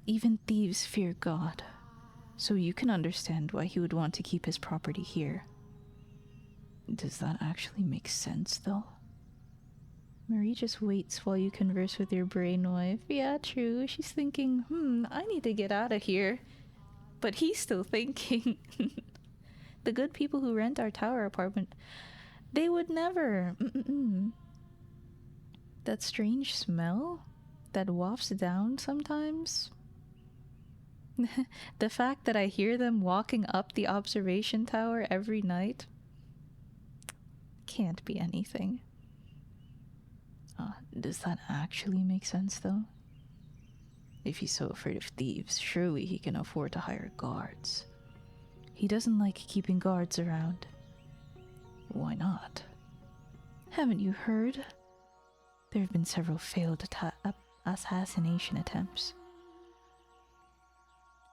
Even thieves fear God, so you can understand why he would want to keep his property here. Does that actually make sense, though? Marie just waits while you converse with your brainwife. Yeah, true. She's thinking, I need to get out of here. But he's still thinking. The good people who rent our tower apartment, they would never. That strange smell that wafts down sometimes. The fact that I hear them walking up the observation tower every night can't be anything. Does that actually make sense, though? If he's so afraid of thieves, surely he can afford to hire guards. He doesn't like keeping guards around. Why not? Haven't you heard? There have been several failed assassination attempts.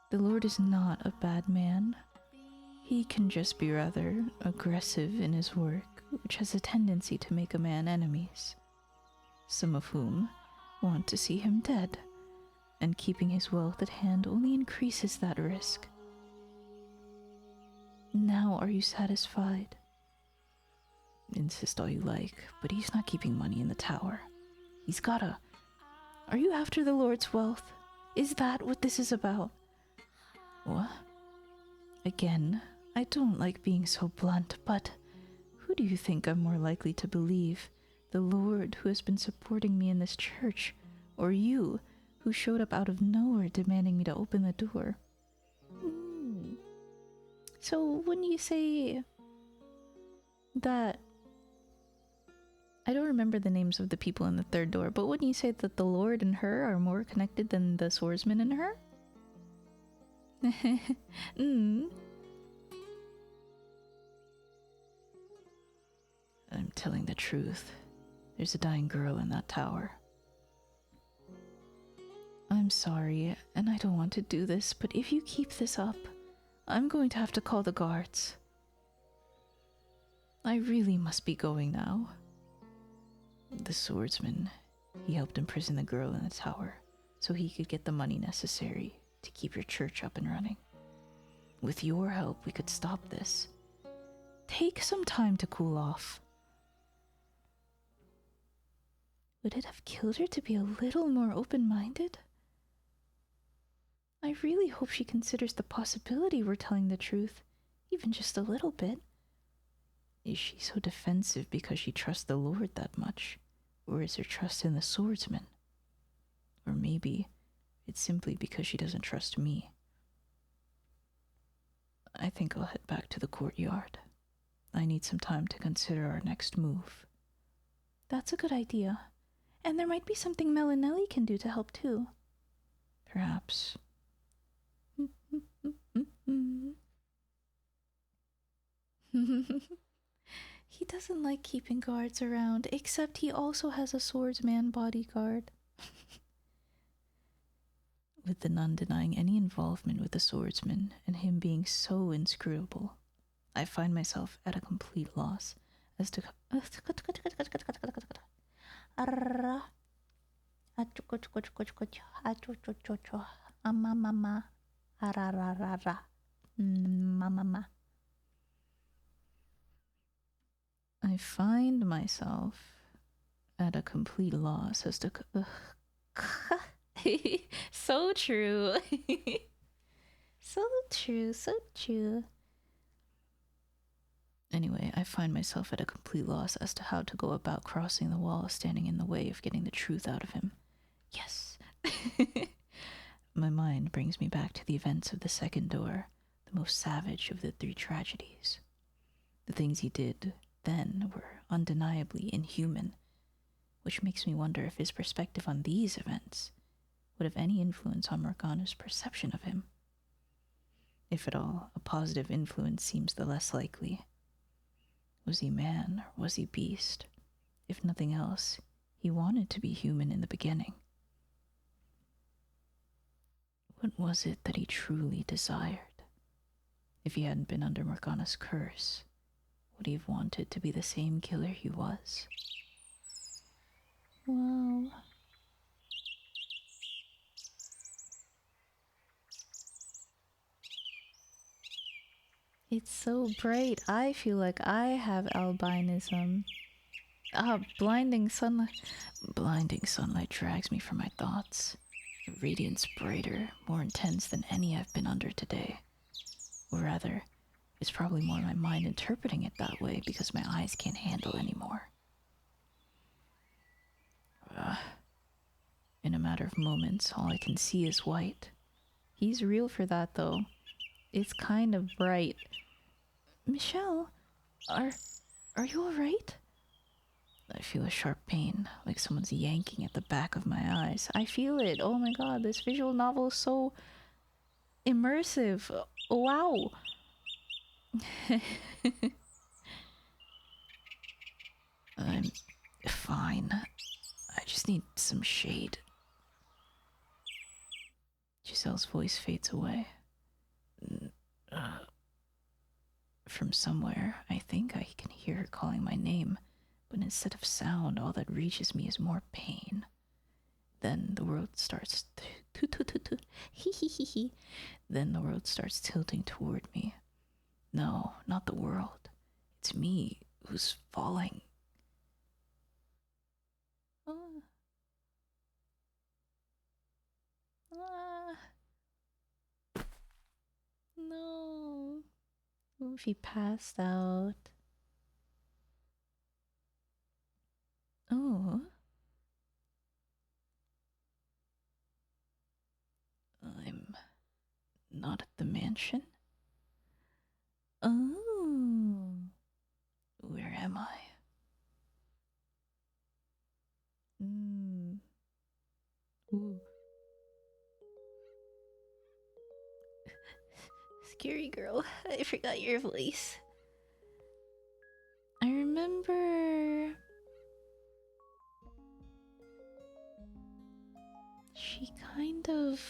The Lord is not a bad man. He can just be rather aggressive in his work, which has a tendency to make a man enemies, some of whom want to see him dead, and keeping his wealth at hand only increases that risk. Now are you satisfied? Insist all you like, but he's not keeping money in the tower. He's gotta. Are you after the Lord's wealth? Is that what this is about? What? Again, I don't like being so blunt, but who do you think I'm more likely to believe? The Lord, who has been supporting me in this church, or you, who showed up out of nowhere demanding me to open the door? So when you say that, I don't remember the names of the people in the third door, but wouldn't you say that the Lord and her are more connected than the swordsman and her? I'm telling the truth. There's a dying girl in that tower. I'm sorry, and I don't want to do this, but if you keep this up, I'm going to have to call the guards. I really must be going now. The swordsman, he helped imprison the girl in the tower, so he could get the money necessary to keep your church up and running. With your help, we could stop this. Take some time to cool off. Would it have killed her to be a little more open-minded? I really hope she considers the possibility we're telling the truth, even just a little bit. Is she so defensive because she trusts the Lord that much? Or is her trust in the swordsman? Or maybe it's simply because she doesn't trust me. I think I'll head back to the courtyard. I need some time to consider our next move. That's a good idea. And there might be something Mel and Nellie can do to help too. Perhaps. He doesn't like keeping guards around, except he also has a swordsman bodyguard. with the nun denying any involvement with the swordsman and him being so inscrutable, I find myself at a complete loss as to I find myself at a complete loss as to so true. So true, so true. Anyway, I find myself at a complete loss as to how to go about crossing the wall standing in the way of getting the truth out of him. Yes. My mind brings me back to the events of the second door, the most savage of the three tragedies. The things he did then were undeniably inhuman, which makes me wonder if his perspective on these events would have any influence on Morgana's perception of him. If at all, a positive influence seems the less likely. Was he man or was he beast? If nothing else, he wanted to be human in the beginning. What was it that he truly desired? If he hadn't been under Morgana's curse, would he have wanted to be the same killer he was? Wow. It's so bright. I feel like I have albinism. Blinding sunlight. Blinding sunlight drags me from my thoughts. The radiance brighter, more intense than any I've been under today. Or rather, it's probably more my mind interpreting it that way because my eyes can't handle anymore. In a matter of moments, all I can see is white. He's real for that, though. It's kind of bright. Michelle, are you alright? I feel a sharp pain, like someone's yanking at the back of my eyes. I feel it. Oh my god, this visual novel is so immersive. Wow. I'm fine. I just need some shade. Giselle's voice fades away. From somewhere, I think I can hear her calling my name, but instead of sound, all that reaches me is more pain. Then the world starts Then the world starts tilting toward me. No, not the world. It's me who's falling. No. What if he passed out? Oh. I'm not at the mansion. Oh. Where am I? Ooh. Scary girl. I forgot your voice. I remember she kind of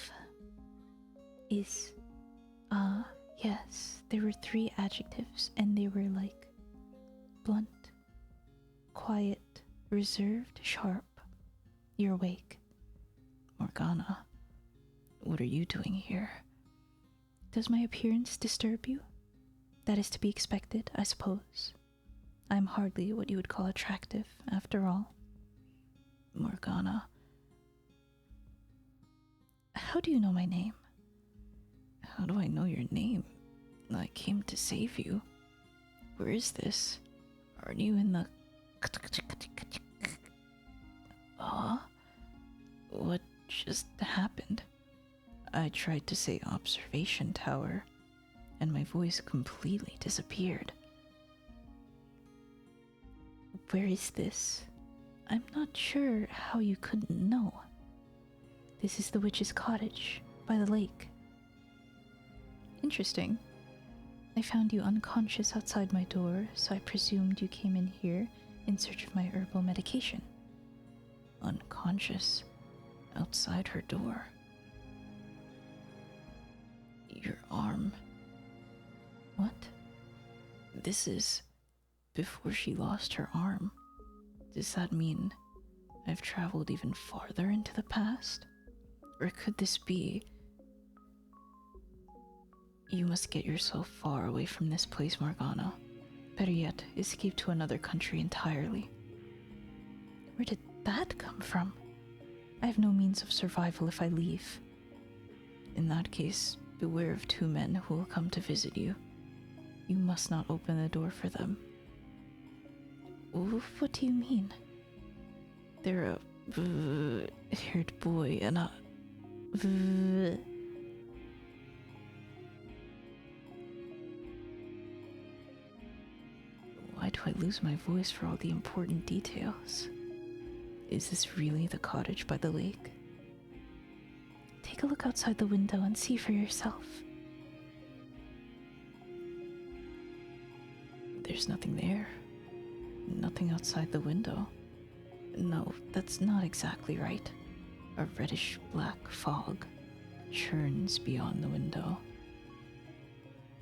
is. Yes, there were 3 adjectives, and they were like blunt, quiet, reserved, sharp. You're awake. Morgana, what are you doing here? Does my appearance disturb you? That is to be expected, I suppose. I'm hardly what you would call attractive, after all. Morgana. How do you know my name? How do I know your name? I came to save you. Where is this? Aren't you in the... What just happened? I tried to say observation tower, and my voice completely disappeared. Where is this? I'm not sure how you couldn't know. This is the witch's cottage, by the lake. Interesting. I found you unconscious outside my door, so I presumed you came in here in search of my herbal medication. Unconscious? Outside her door? arm. What? This is before she lost her arm. Does that mean I've traveled even farther into the past? Or could this be... You must get yourself far away from this place, Morgana. Better yet, escape to another country entirely. Where did that come from? I have no means of survival if I leave. In that case, beware of 2 men who will come to visit you. You must not open the door for them. What do you mean? They're a haired boy and a... Why do I lose my voice for all the important details? Is this really the cottage by the lake? Take a look outside the window and see for yourself. There's nothing there. Nothing outside the window. No, that's not exactly right. A reddish-black fog churns beyond the window.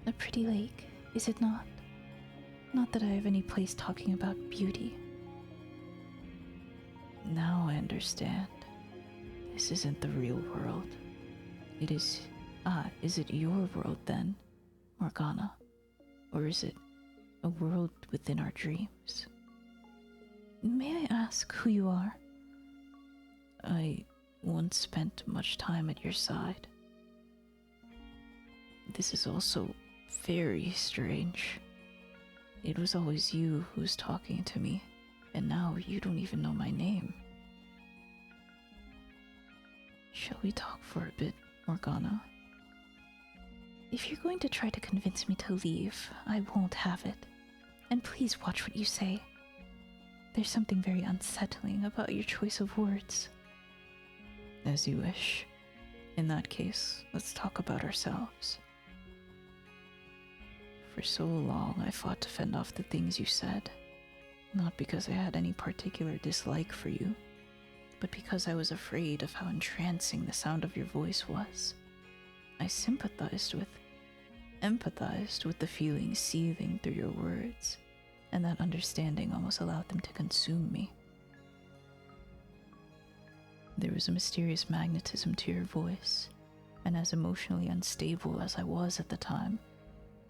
A pretty lake, is it not? Not that I have any place talking about beauty. Now I understand. This isn't the real world. It is... is it your world then, Morgana? Or is it a world within our dreams? May I ask who you are? I once spent much time at your side. This is also very strange. It was always you who was talking to me, and now you don't even know my name. Shall we talk for a bit, Morgana? If you're going to try to convince me to leave, I won't have it. And please watch what you say. There's something very unsettling about your choice of words. As you wish. In that case, let's talk about ourselves. For so long, I fought to fend off the things you said. Not because I had any particular dislike for you, but because I was afraid of how entrancing the sound of your voice was. I empathized with the feelings seething through your words, and that understanding almost allowed them to consume me. There was a mysterious magnetism to your voice, and as emotionally unstable as I was at the time,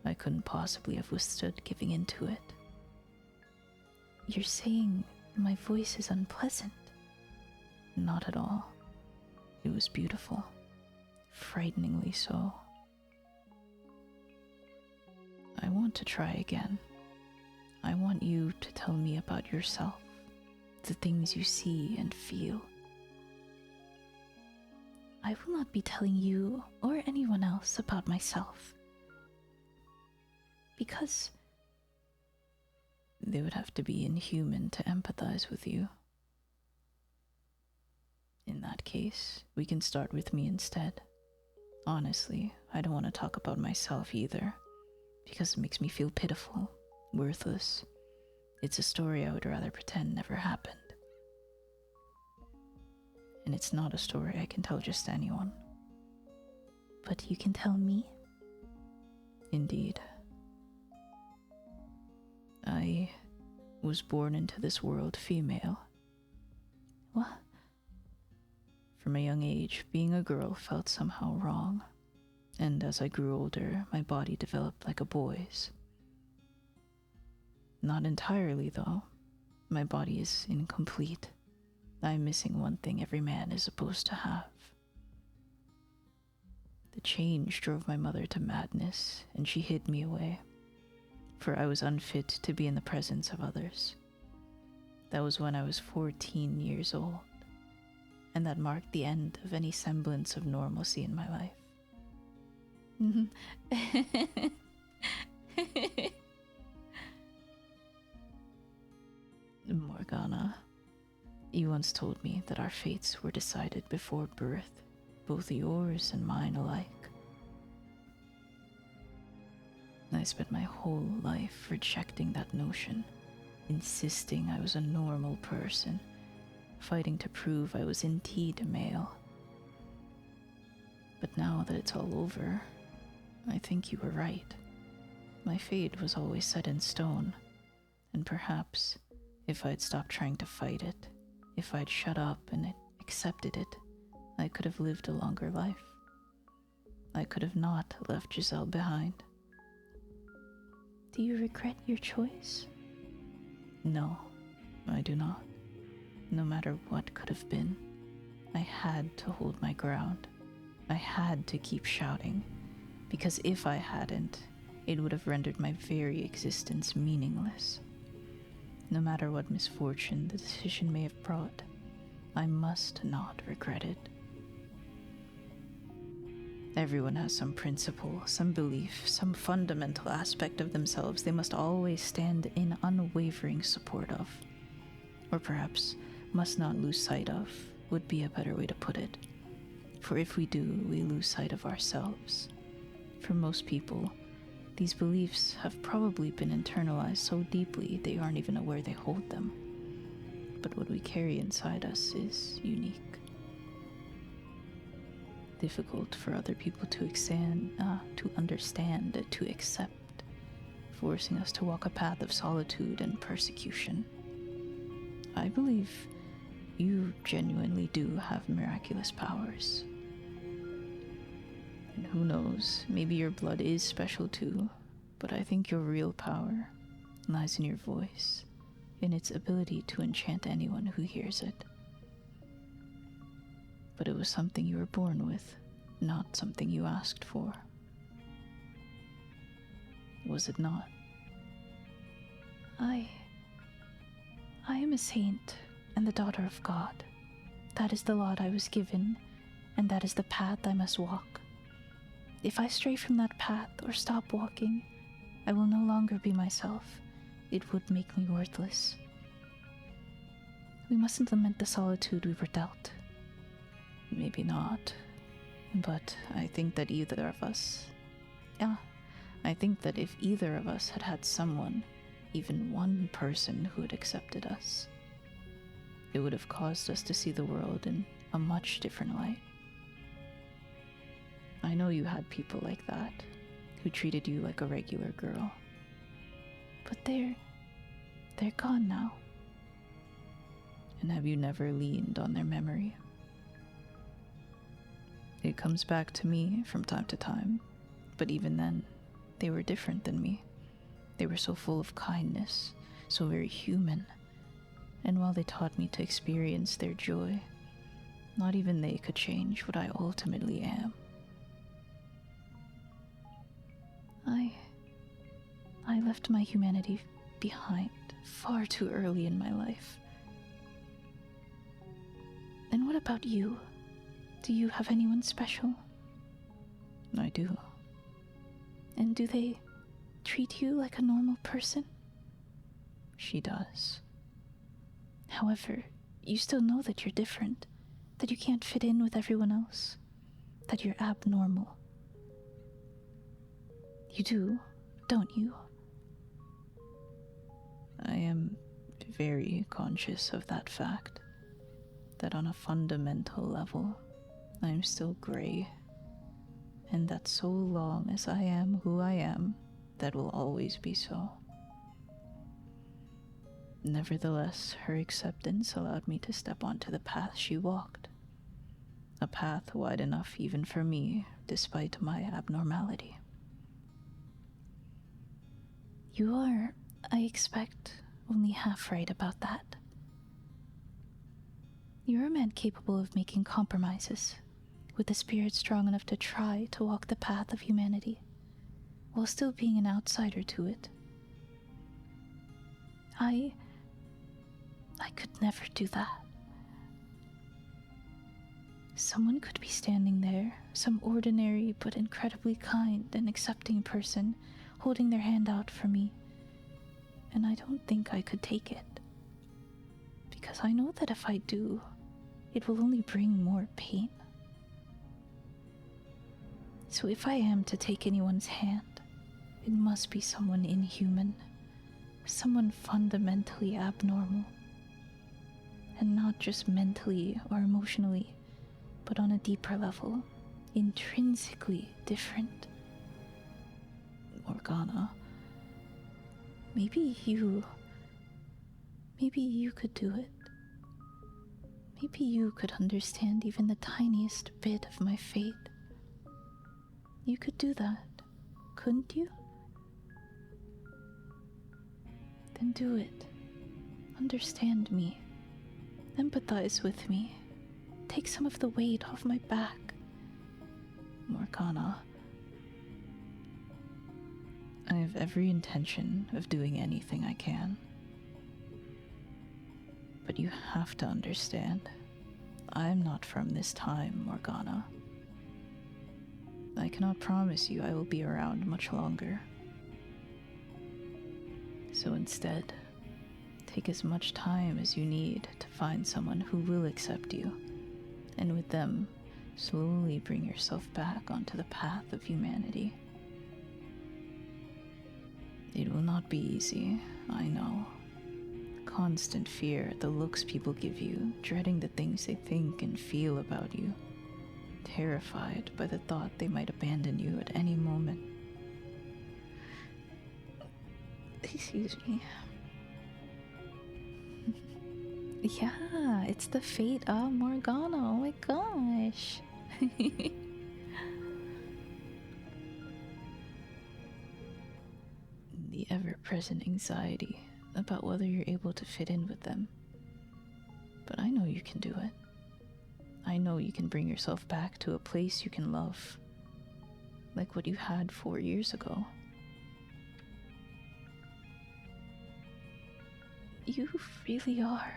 I couldn't possibly have withstood giving in to it. You're saying my voice is unpleasant? Not at all. It was beautiful. Frighteningly so. I want to try again. I want you to tell me about yourself, the things you see and feel. I will not be telling you or anyone else about myself. Because they would have to be inhuman to empathize with you. In that case, we can start with me instead. Honestly, I don't want to talk about myself either, because it makes me feel pitiful, worthless. It's a story I would rather pretend never happened. And it's not a story I can tell just anyone. But you can tell me? Indeed. I was born into this world female. What? From a young age, being a girl felt somehow wrong, and as I grew older, my body developed like a boy's. Not entirely, though. My body is incomplete. I'm missing one thing every man is supposed to have. The change drove my mother to madness, and she hid me away, for I was unfit to be in the presence of others. That was when I was 14 years old, and that marked the end of any semblance of normalcy in my life. Morgana, you once told me that our fates were decided before birth, both yours and mine alike. I spent my whole life rejecting that notion, insisting I was a normal person, fighting to prove I was indeed male. But now that it's all over, I think you were right. My fate was always set in stone, and perhaps if I'd stopped trying to fight it, if I'd shut up and accepted it, I could have lived a longer life. I could have not left Giselle behind. Do you regret your choice? No, I do not. No matter what could have been, I had to hold my ground. I had to keep shouting, because if I hadn't, it would have rendered my very existence meaningless. No matter what misfortune the decision may have brought, I must not regret it. Everyone has some principle, some belief, some fundamental aspect of themselves they must always stand in unwavering support of. Or perhaps must not lose sight of, would be a better way to put it. For if we do, we lose sight of ourselves. For most people, these beliefs have probably been internalized so deeply they aren't even aware they hold them. But what we carry inside us is unique. Difficult for other people to understand, to accept, forcing us to walk a path of solitude and persecution. I believe you genuinely do have miraculous powers. And who knows, maybe your blood is special too, but I think your real power lies in your voice, in its ability to enchant anyone who hears it. But it was something you were born with, not something you asked for. Was it not? I am a saint and the daughter of God. That is the lot I was given, and that is the path I must walk. If I stray from that path or stop walking, I will no longer be myself. It would make me worthless. We mustn't lament the solitude we were dealt. Maybe not, but I think that I think that if either of us had had someone, even one person who had accepted us, it would have caused us to see the world in a much different light. I know you had people like that, who treated you like a regular girl. But they're gone now. And have you never leaned on their memory? It comes back to me from time to time, but even then, they were different than me. They were so full of kindness, so very human. And while they taught me to experience their joy, not even they could change what I ultimately am. I left my humanity behind far too early in my life. And what about you? Do you have anyone special? I do. And do they treat you like a normal person? She does. However, you still know that you're different, that you can't fit in with everyone else, that you're abnormal. You do, don't you? I am very conscious of that fact, that on a fundamental level, I am still gray, and that so long as I am who I am, that will always be so. Nevertheless, her acceptance allowed me to step onto the path she walked, a path wide enough even for me, despite my abnormality. You are, I expect, only half right about that. You're a man capable of making compromises, with a spirit strong enough to try to walk the path of humanity, while still being an outsider to it. I could never do that. Someone could be standing there, some ordinary but incredibly kind and accepting person, holding their hand out for me, and I don't think I could take it. Because I know that if I do, it will only bring more pain. So if I am to take anyone's hand, it must be someone inhuman, someone fundamentally abnormal, and not just mentally or emotionally, but on a deeper level, intrinsically different. Morgana. Maybe you could do it. Maybe you could understand even the tiniest bit of my fate. You could do that, couldn't you? Then do it. Understand me. Empathize with me. Take some of the weight off my back. Morgana, I have every intention of doing anything I can. But you have to understand, I'm not from this time, Morgana. I cannot promise you I will be around much longer. So instead, take as much time as you need to find someone who will accept you, and with them, slowly bring yourself back onto the path of humanity. It will not be easy, I know. Constant fear at the looks people give you, dreading the things they think and feel about you, terrified by the thought they might abandon you at any moment. Excuse me. Yeah, it's the fate of Morgana. Oh my gosh. The ever-present anxiety about whether you're able to fit in with them. But I know you can do it. I know you can bring yourself back to a place you can love, like what you had 4 years ago. You really are.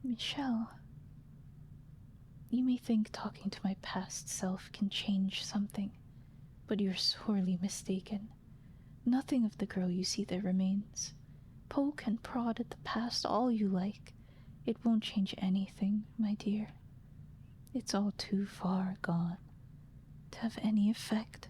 Michelle, you may think talking to my past self can change something, but you're sorely mistaken. Nothing of the girl you see there remains. Poke and prod at the past all you like. It won't change anything, my dear. It's all too far gone to have any effect.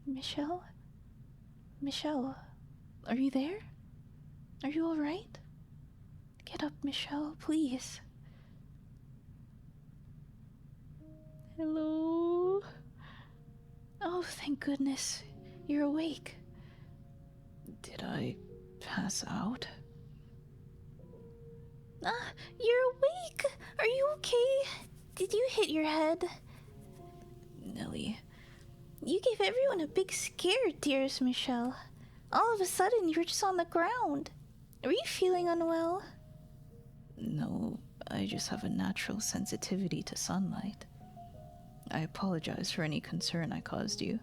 Michelle? Michelle, are you there? Are you alright? Get up, Michelle, please. Hello? Oh, thank goodness. You're awake. Did I pass out? You're awake! Are you okay? Did you hit your head? Nellie. You gave everyone a big scare, dearest Michelle. All of a sudden, you were just on the ground. Are you feeling unwell? No, I just have a natural sensitivity to sunlight. I apologize for any concern I caused you.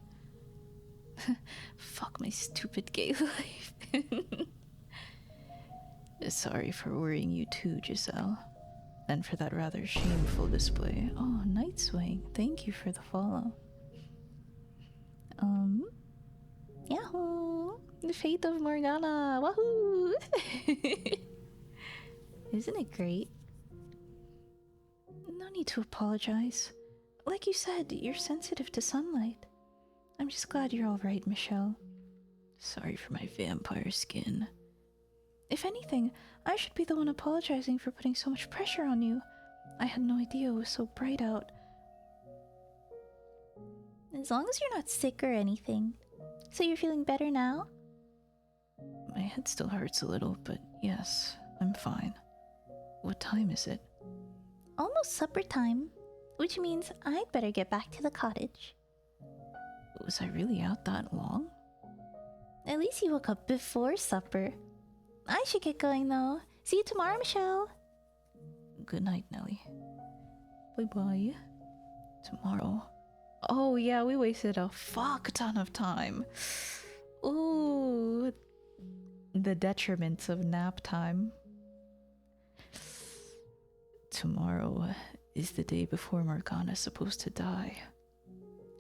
Fuck my stupid gay life. Sorry for worrying you too, Giselle. And for that rather shameful display. Oh, Night Swing, thank you for the follow. Yahoo! The fate of Morgana! Wahoo! Isn't it great? No need to apologize. Like you said, you're sensitive to sunlight. I'm just glad you're alright, Michelle. Sorry for my vampire skin. If anything, I should be the one apologizing for putting so much pressure on you. I had no idea it was so bright out. As long as you're not sick or anything. So you're feeling better now? My head still hurts a little, but yes, I'm fine. What time is it? Almost supper time, which means I'd better get back to the cottage. Was I really out that long? At least you woke up before supper. I should get going though. See you tomorrow, Michelle. Good night, Nellie. Bye-bye. Tomorrow. Oh yeah, we wasted a fuck ton of time. Ooh. The detriments of nap time. Tomorrow is the day before Morgana's supposed to die.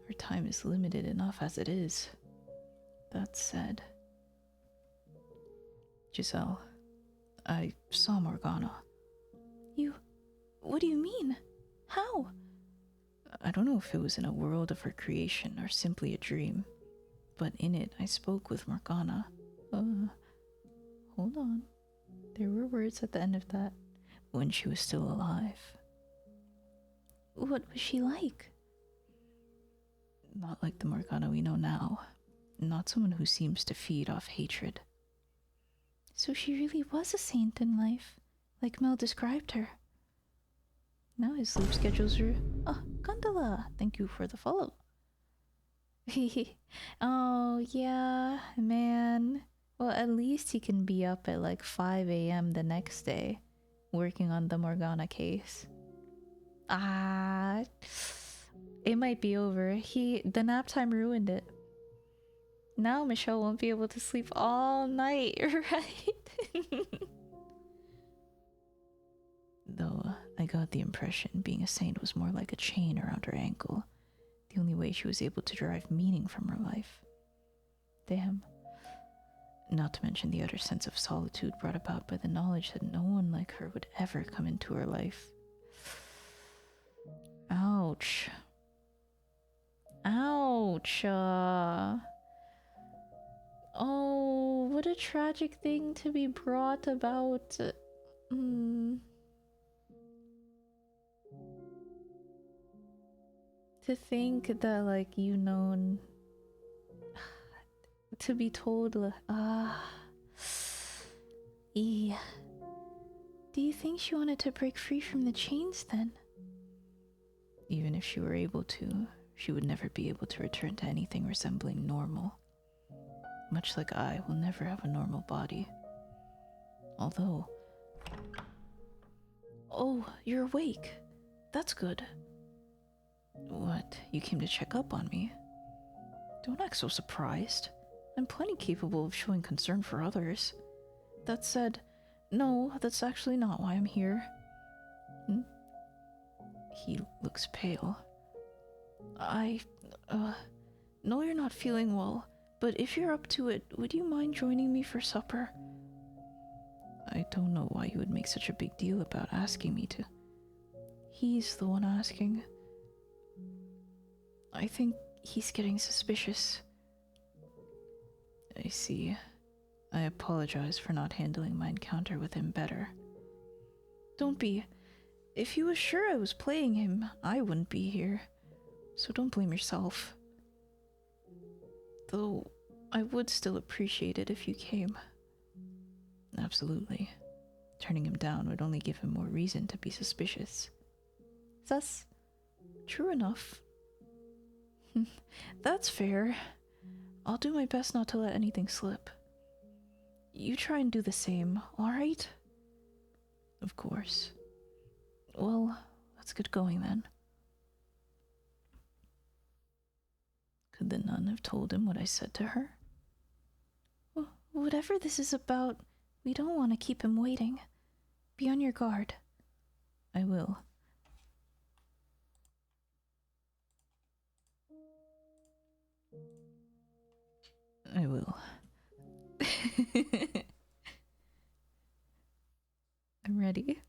Her time is limited enough as it is. That said, Giselle, I saw Morgana. What do you mean? How? I don't know if it was in a world of her creation or simply a dream, but in it I spoke with Morgana. Hold on. There were words at the end of that. When she was still alive. What was she like? Not like the Morgana we know now. Not someone who seems to feed off hatred. So she really was a saint in life, like Mel described her. Now his sleep schedules are... Oh, Gondola, thank you for the follow. Oh, yeah, man. Well, at least he can be up at like 5 a.m. the next day, working on the Morgana case. It might be over. The nap time ruined it. Now Michelle won't be able to sleep all night, right? Though I got the impression being a saint was more like a chain around her ankle. The only way she was able to derive meaning from her life. Damn. Not to mention the utter sense of solitude brought about by the knowledge that no one like her would ever come into her life. Ouch. Ouch. Oh, what a tragic thing to be brought about. To think that, like, to be told, Yeah. Do you think she wanted to break free from the chains then? Even if she were able to, she would never be able to return to anything resembling normal. Much like I will never have a normal body. Although... Oh, you're awake. That's good. What? You came to check up on me? Don't act so surprised. I'm plenty capable of showing concern for others. That said, no, that's actually not why I'm here. He looks pale. No, you're not feeling well, but if you're up to it, would you mind joining me for supper? I don't know why you would make such a big deal about asking me to. He's the one asking. I think he's getting suspicious. I see. I apologize for not handling my encounter with him better. Don't be. If he was sure I was playing him, I wouldn't be here. So don't blame yourself. Though, I would still appreciate it if you came. Absolutely. Turning him down would only give him more reason to be suspicious. Thus, true enough. That's fair. I'll do my best not to let anything slip. You try and do the same, alright? Of course. Well, let's get going then. Could the nun have told him what I said to her? Whatever this is about, we don't want to keep him waiting. Be on your guard. I will. I will. I'm ready.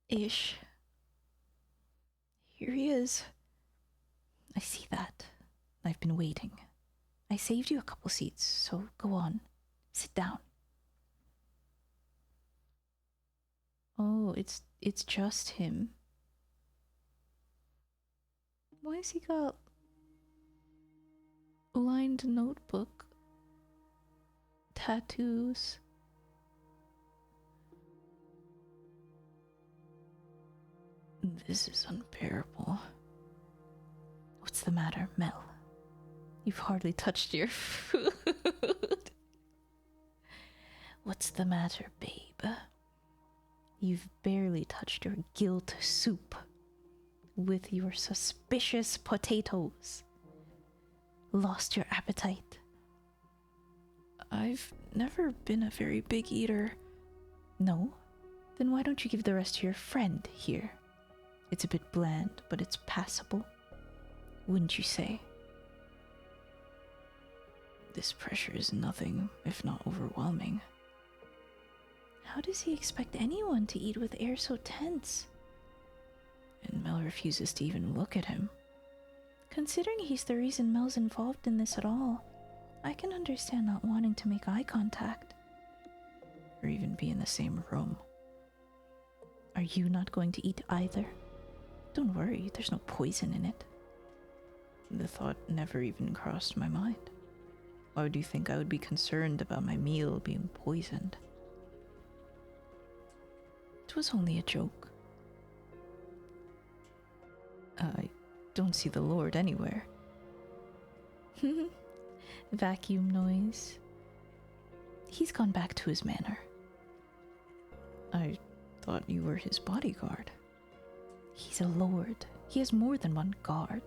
Ish. Here he is. I see that. I've been waiting. I saved you a couple seats, so go on. Sit down. Oh, it's just him. Why has he got a lined notebook? Tattoos. This is unbearable. What's the matter, Mel? You've hardly touched your food. What's the matter, babe? You've barely touched your guilt soup with your suspicious potatoes. Lost your appetite. I've never been a very big eater. No? Then why don't you give the rest to your friend here? It's a bit bland, but it's passable. Wouldn't you say? This pressure is nothing if not overwhelming. How does he expect anyone to eat with air so tense? And Mel refuses to even look at him. Considering he's the reason Mel's involved in this at all, I can understand not wanting to make eye contact. Or even be in the same room. Are you not going to eat either? Don't worry, there's no poison in it. The thought never even crossed my mind. Why would you think I would be concerned about my meal being poisoned? It was only a joke. I don't see the Lord anywhere. Vacuum noise. He's gone back to his manor. I thought you were his bodyguard. He's a lord. He has more than one guard.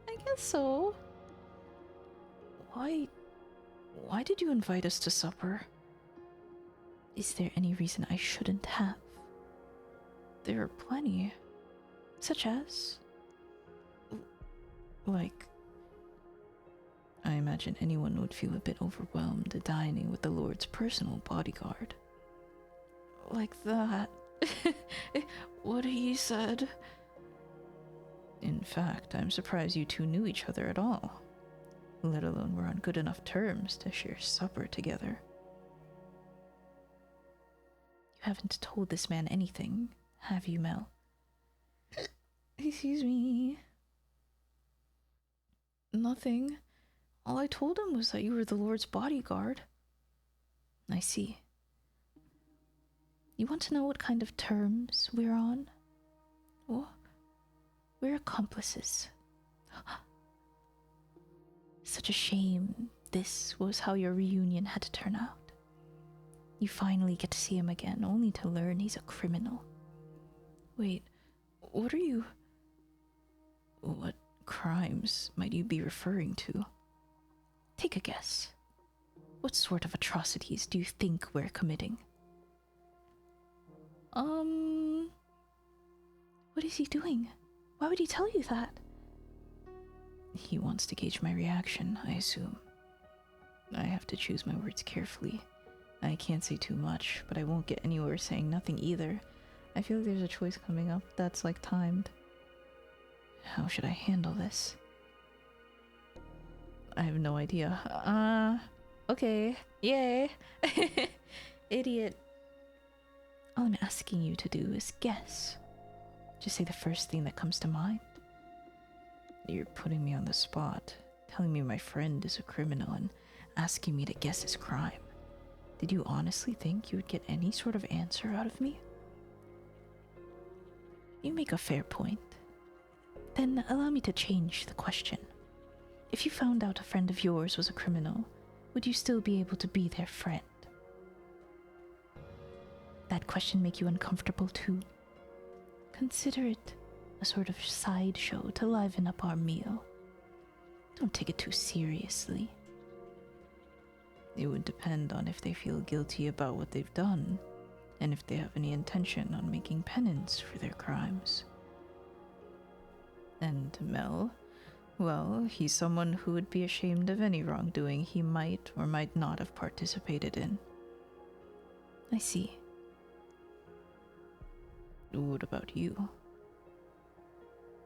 I guess so. Why did you invite us to supper? Is there any reason I shouldn't have? There are plenty. Such as? Like, I imagine anyone would feel a bit overwhelmed dining with the Lord's personal bodyguard. Like that. What he said. In fact, I'm surprised you two knew each other at all, let alone were on good enough terms to share supper together. You haven't told this man anything, have you, Mel? Excuse me. Nothing. All I told him was that you were the Lord's bodyguard. I see. You want to know what kind of terms we're on? What? We're accomplices. Such a shame this was how your reunion had to turn out. You finally get to see him again, only to learn he's a criminal. Wait, what are you... What crimes might you be referring to? Take a guess. What sort of atrocities do you think we're committing? What is he doing? Why would he tell you that? He wants to gauge my reaction, I assume. I have to choose my words carefully. I can't say too much, but I won't get anywhere saying nothing either. I feel like there's a choice coming up that's like timed. How should I handle this? I have no idea. Okay. Yay. Idiot. All I'm asking you to do is guess. Just say the first thing that comes to mind. You're putting me on the spot, telling me my friend is a criminal and asking me to guess his crime. Did you honestly think you would get any sort of answer out of me? You make a fair point. Then allow me to change the question. If you found out a friend of yours was a criminal, would you still be able to be their friend? That question make you uncomfortable too? Consider it a sort of sideshow to liven up our meal. Don't take it too seriously. It would depend on if they feel guilty about what they've done, and if they have any intention on making penance for their crimes. And Mel, well, he's someone who would be ashamed of any wrongdoing he might or might not have participated in. I see. What about you?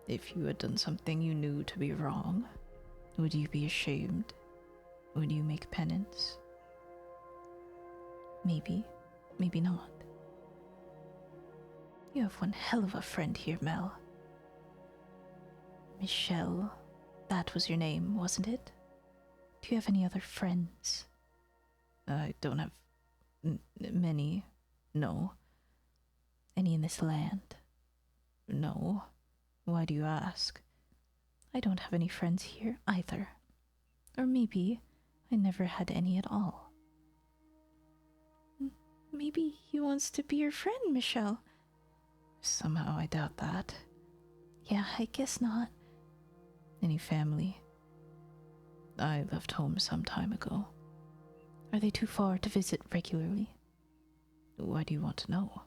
If you had done something you knew to be wrong, would you be ashamed? Would you make penance? Maybe, maybe not. You have one hell of a friend here, Mel. Michelle, that was your name, wasn't it? Do you have any other friends? I don't have many, no. Any in this land? No. Why do you ask? I don't have any friends here either. Or maybe I never had any at all. Maybe he wants to be your friend, Michelle. Somehow I doubt that. Yeah, I guess not. Any family? I left home some time ago. Are they too far to visit regularly? Why do you want to know?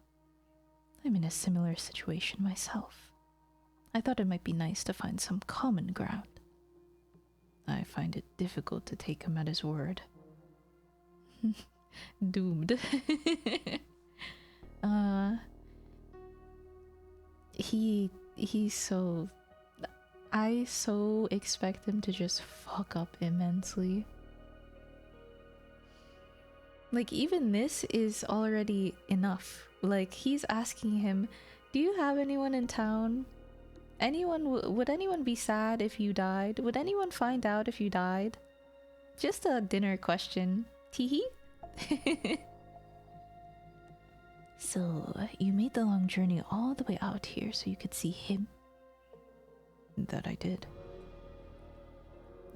I'm in a similar situation myself. I thought it might be nice to find some common ground. I find it difficult to take him at his word. Doomed. he's so... I so expect him to just fuck up immensely. Like, even this is already enough. Like, he's asking him, do you have anyone in town? Would anyone be sad if you died? Would anyone find out if you died? Just a dinner question. Teehee? So, you made the long journey all the way out here so you could see him? That I did.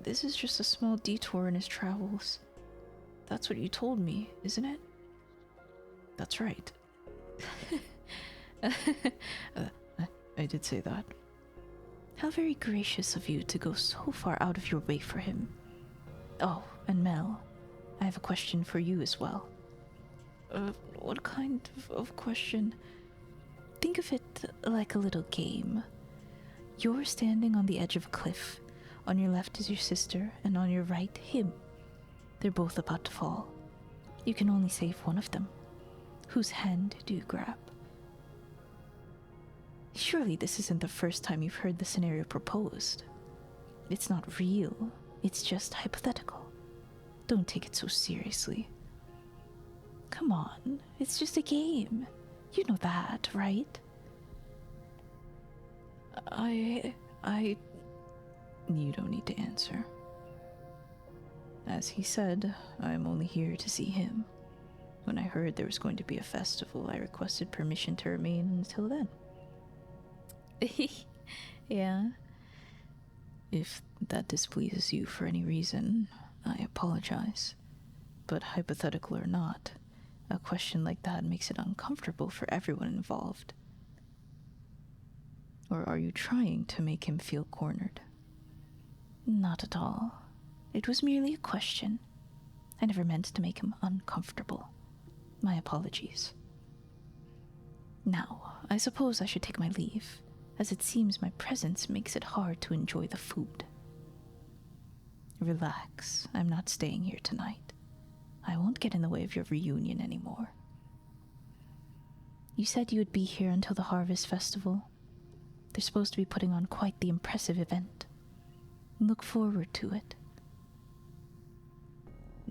This is just a small detour in his travels. That's what you told me, isn't it? That's right. I did say that. How very gracious of you to go so far out of your way for him. Oh, and Mel, I have a question for you as well. What kind of question? Think of it like a little game. You're standing on the edge of a cliff. On your left is your sister, and on your right, him. They're both about to fall. You can only save one of them. Whose hand do you grab? Surely this isn't the first time you've heard the scenario proposed. It's not real. It's just hypothetical. Don't take it so seriously. Come on, it's just a game. You know that, right? You don't need to answer. As he said, I'm only here to see him. When I heard there was going to be a festival, I requested permission to remain until then. Yeah. If that displeases you for any reason, I apologize. But hypothetical or not, a question like that makes it uncomfortable for everyone involved. Or are you trying to make him feel cornered? Not at all. It was merely a question. I never meant to make him uncomfortable. My apologies. Now, I suppose I should take my leave, as it seems my presence makes it hard to enjoy the food. Relax, I'm not staying here tonight. I won't get in the way of your reunion anymore. You said you would be here until the Harvest Festival. They're supposed to be putting on quite the impressive event. Look forward to it.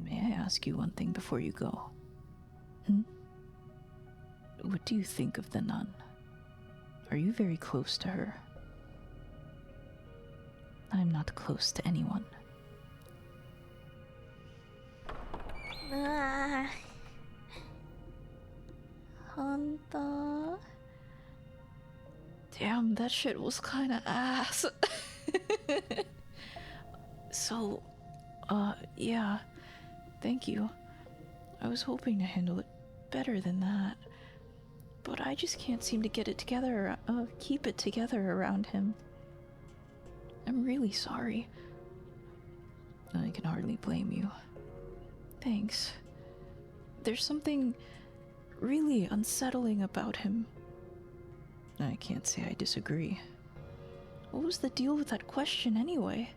May I ask you one thing before you go? Hmm? What do you think of the nun? Are you very close to her? I'm not close to anyone. Honda. Damn, that shit was kinda ass. So, yeah. Thank you. I was hoping to handle it better than that. But I just can't seem to get it together, keep it together around him. I'm really sorry. I can hardly blame you. Thanks. There's something really unsettling about him. I can't say I disagree. What was the deal with that question anyway?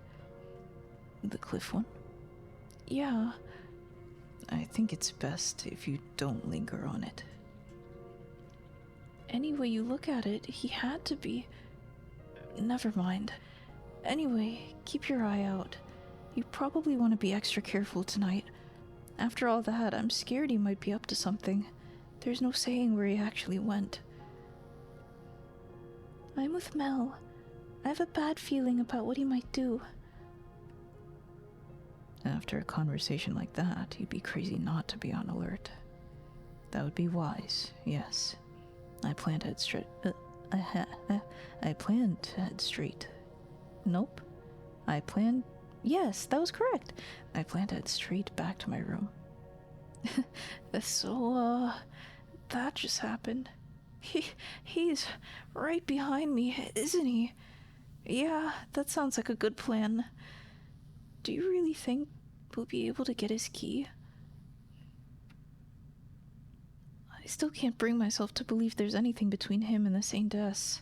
The cliff one? Yeah. I think it's best if you don't linger on it. Any way you look at it, he had to be... Never mind. Anyway, keep your eye out. You probably want to be extra careful tonight. After all that, I'm scared he might be up to something. There's no saying where he actually went. I'm with Mel. I have a bad feeling about what he might do. After a conversation like that, you'd be crazy not to be on alert. That would be wise, yes. I plan to head straight. I plan to head straight. Nope. Yes, that was correct. I plan to head straight back to my room. So, that just happened. He's right behind me, isn't he? Yeah, that sounds like a good plan. Do you really think we'll be able to get his key? I still can't bring myself to believe there's anything between him and the Saintess.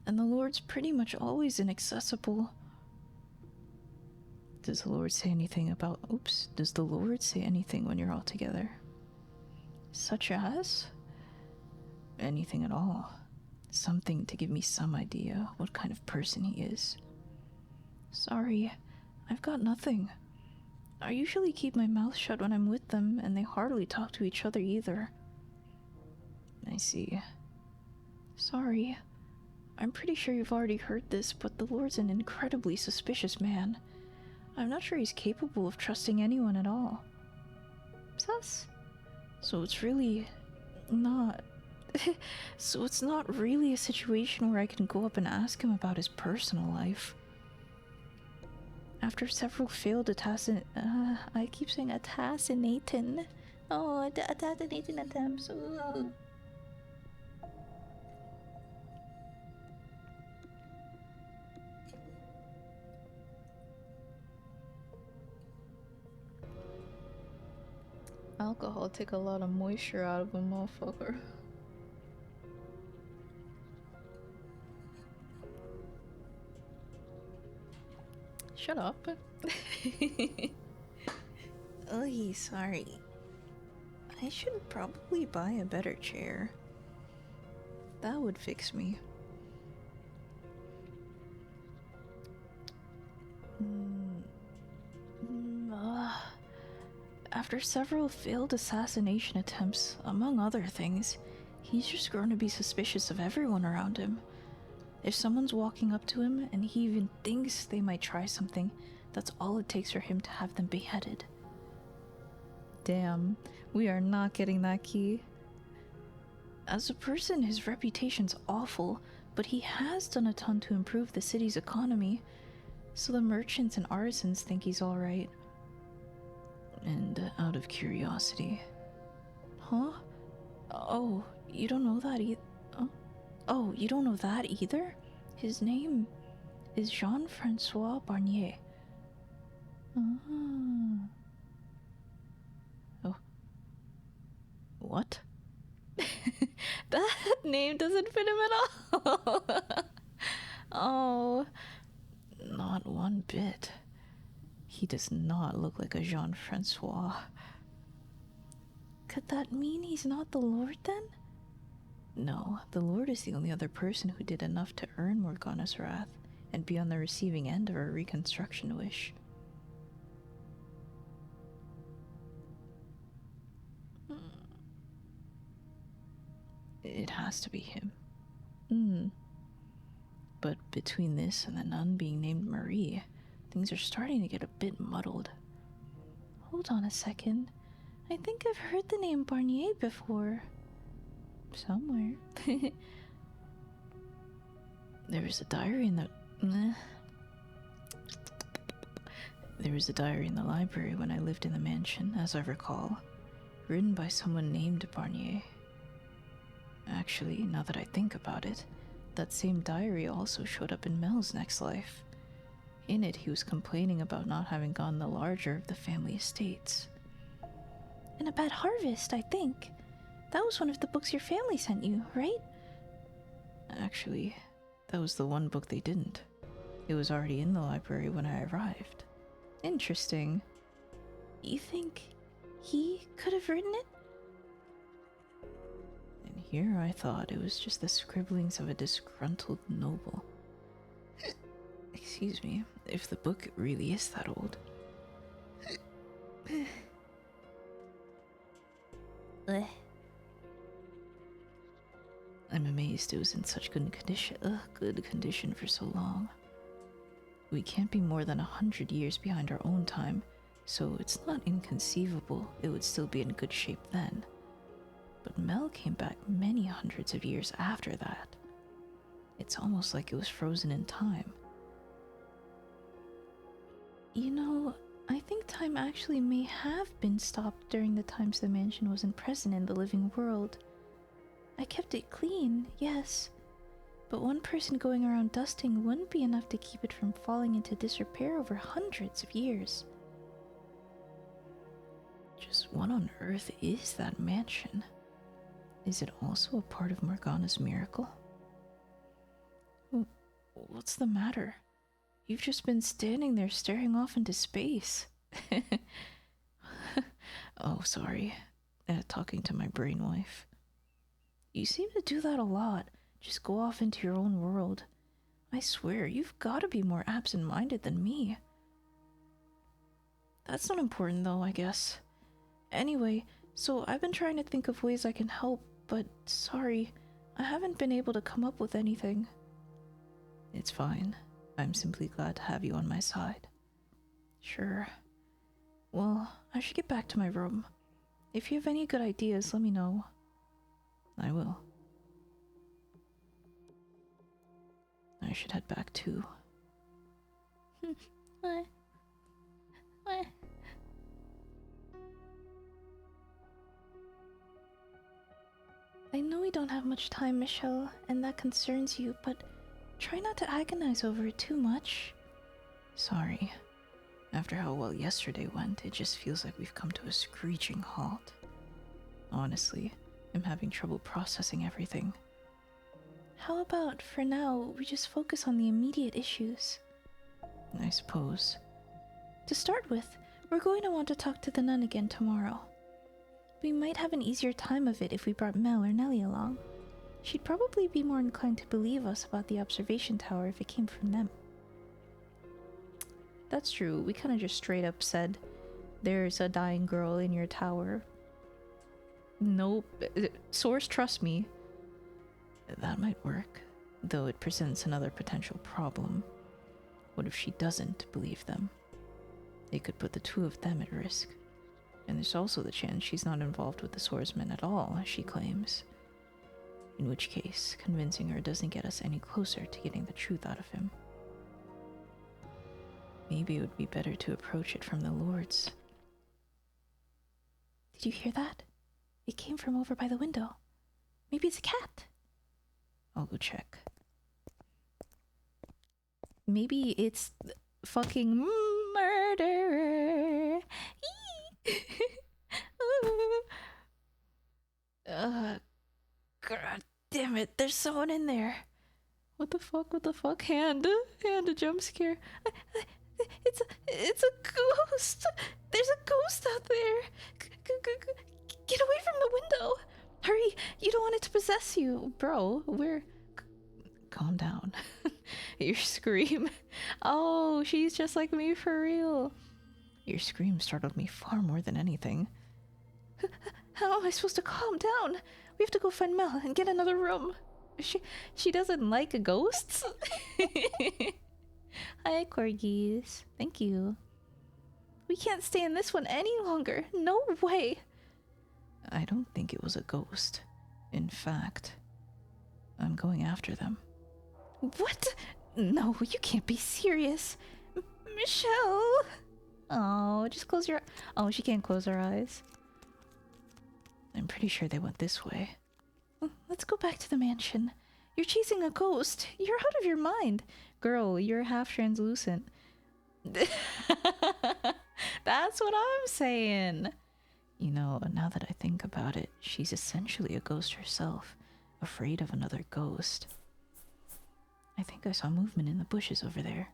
And the Lord's pretty much always inaccessible. Does the Lord say anything about... Does the Lord say anything when you're all together? Such as? Anything at all. Something to give me some idea what kind of person he is. Sorry, I've got nothing. I usually keep my mouth shut when I'm with them, and they hardly talk to each other either. I see. Sorry. I'm pretty sure you've already heard this, but the Lord's an incredibly suspicious man. I'm not sure he's capable of trusting anyone at all. Sus? So it's really not... So it's not really a situation where I can go up and ask him about his personal life. After several failed I keep saying assassinating. Oh, the assassinating attempts. Ooh. Alcohol take a lot of moisture out of a motherfucker. Shut up. Oh, sorry. I should probably buy a better chair. That would fix me. After several failed assassination attempts, among other things, he's just grown to be suspicious of everyone around him. If someone's walking up to him and he even thinks they might try something, that's all it takes for him to have them beheaded. Damn, we are not getting that key. As a person, his reputation's awful, but he has done a ton to improve the city's economy, so the merchants and artisans think he's alright. And out of curiosity... Huh? Oh, you don't know that either? Oh, you don't know that either? His name is Jean-Francois Barnier. Oh. What? That name doesn't fit him at all. Oh, not one bit. He does not look like a Jean-Francois. Could that mean he's not the Lord then? No, the Lord is the only other person who did enough to earn Morgana's wrath and be on the receiving end of her reconstruction wish. It has to be him. But between this and the nun being named Marie, things are starting to get a bit muddled. Hold on a second. I think I've heard the name Barnier before. Somewhere. There was a diary in the... There was a diary in the library when I lived in the mansion, as I recall, written by someone named Barnier. Actually, now that I think about it, that same diary also showed up in Mel's next life. In it, he was complaining about not having gotten the larger of the family estates. And a bad harvest, I think. That was one of the books your family sent you, right? Actually, that was the one book they didn't. It was already in the library when I arrived. Interesting. You think he could have written it? And here I thought it was just the scribblings of a disgruntled noble. Excuse me, if the book really is that old. I'm amazed it was in such good condition for so long. We can't be more than 100 years behind our own time, so it's not inconceivable it would still be in good shape then. But Mel came back many hundreds of years after that. It's almost like it was frozen in time. You know, I think time actually may have been stopped during the times the mansion wasn't present in the living world. I kept it clean, yes, but one person going around dusting wouldn't be enough to keep it from falling into disrepair over hundreds of years. Just what on earth is that mansion? Is it also a part of Morgana's miracle? What's the matter? You've just been standing there staring off into space. Oh, sorry. Talking to my brainwife. You seem to do that a lot, Just go off into your own world. I swear, you've got to be more absent-minded than me. That's not important though, I guess. Anyway, so I've been trying to think of ways I can help, but sorry, I haven't been able to come up with anything. It's fine. I'm simply glad to have you on my side. Sure. Well, I should get back to my room. If you have any good ideas, let me know. I will. I should head back too. What? I know we don't have much time, Michelle, and that concerns you, but try not to agonize over it too much. Sorry. After how well yesterday went, it just feels like we've come to a screeching halt. Honestly, I'm having trouble processing everything. How about, for now, we just focus on the immediate issues? I suppose. To start with, we're going to want to talk to the nun again tomorrow. We might have an easier time of it if we brought Mel or Nellie along. She'd probably be more inclined to believe us about the observation tower if it came from them. That's true. We kind of just straight up said, there's a dying girl in your tower. Nope. Source, trust me. That might work, though it presents another potential problem. What if she doesn't believe them? It could put the two of them at risk. And there's also the chance she's not involved with the swordsman at all, as she claims. In which case, convincing her doesn't get us any closer to getting the truth out of him. Maybe it would be better to approach it from the Lords. Did you hear that? It came from over by the window. Maybe it's a cat. I'll go check. Maybe it's fucking murderer. God damn it, there's someone in there. What the fuck, what the fuck? Hand a jump scare. It's a ghost. There's a ghost out there. Get away from the window. Hurry, you don't want it to possess you. Bro, calm down. Your scream. Oh, she's just like me for real. Your scream startled me far more than anything. How am I supposed to calm down? We have to go find Mel and get another room. She doesn't like ghosts? Hi, corgis. Thank you. We can't stay in this one any longer. No way. I don't think it was a ghost. In fact, I'm going after them. What? No, you can't be serious. Michelle! Oh, just close your... Oh, she can't close her eyes. I'm pretty sure they went this way. Let's go back to the mansion. You're chasing a ghost. You're out of your mind. Girl, you're half translucent. That's what I'm saying. You know, now that I think about it, she's essentially a ghost herself, afraid of another ghost. I think I saw movement in the bushes over there.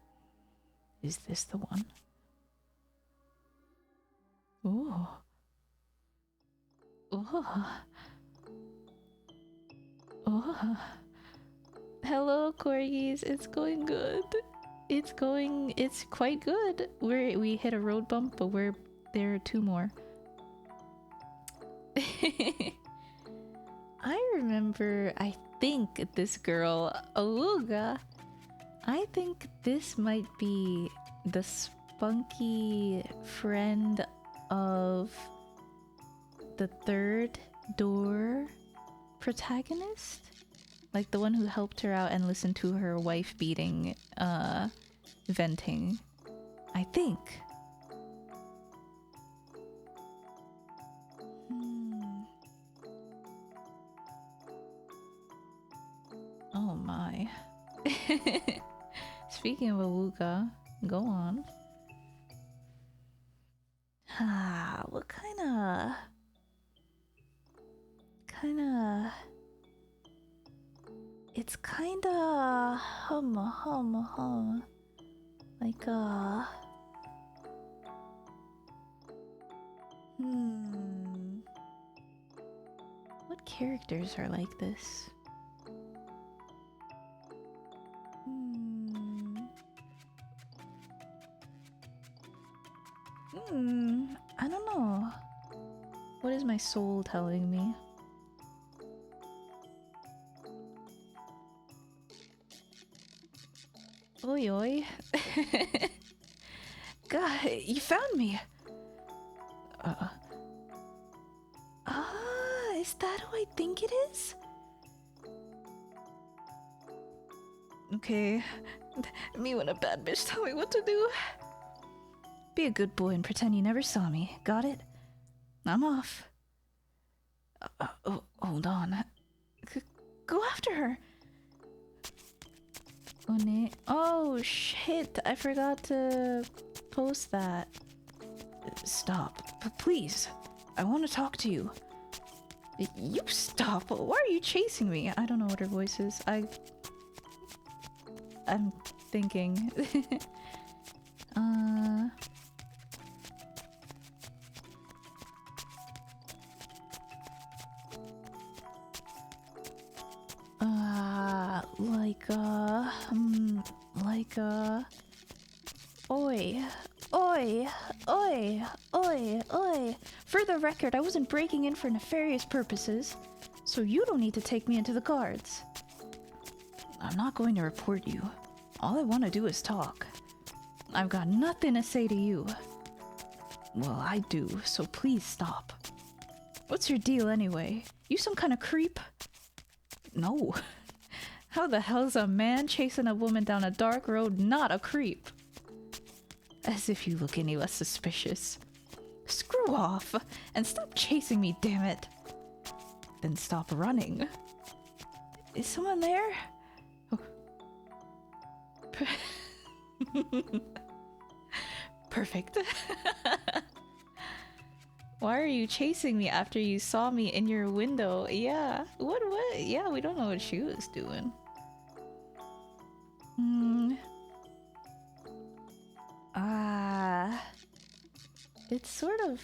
Is this the one? Ooh. Ooh. Ooh. Hello, corgis. It's going good. It's quite good. We hit a road bump, but there are two more. I think this girl, Awuga, I think this might be the spunky friend of the third door protagonist? Like the one who helped her out and listened to her wife beating, venting. I think. Oh my. Speaking of Awuga, go on. What kinda... It's kinda... Like, What characters are like this? I don't know. What is my soul telling me? Oi oi. God, you found me. Is that who I think it is? Okay. Me when a bad bitch tell me what to do. Be a good boy and pretend you never saw me. Got it? I'm off. Hold on. Go after her. Oh shit, I forgot to post that. Stop, please. I want to talk to you. You stop. Why are you chasing me? I don't know what her voice is. I'm thinking. Oi. Oi. Oi. Oi. Oi. For the record, I wasn't breaking in for nefarious purposes, so you don't need to take me into the guards. I'm not going to report you. All I want to do is talk. I've got nothing to say to you. Well, I do, so please stop. What's your deal anyway? You some kind of creep? No. How the hell's a man chasing a woman down a dark road not a creep? As if you look any less suspicious. Screw off and stop chasing me, damn it. Then stop running. Is someone there? Oh. Perfect. Why are you chasing me after you saw me in your window? Yeah. What? Yeah, we don't know what she was doing. It's sort of...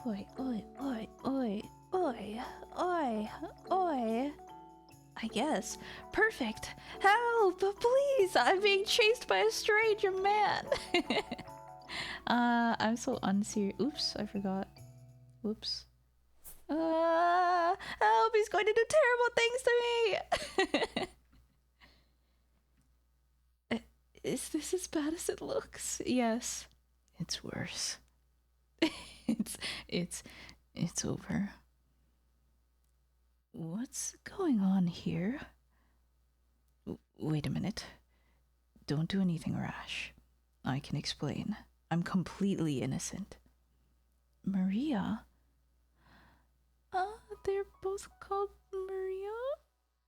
Oi, oi, oi, oi, oi, oi, oi. I guess. Perfect. Help, please. I'm being chased by a stranger man. I'm so unserious. Oops, I forgot. Whoops. Help, he's going to do terrible things to me. Is this as bad as it looks? Yes. It's worse. It's over. What's going on here? Wait a minute. Don't do anything rash. I can explain. I'm completely innocent. Maria? They're both called Maria?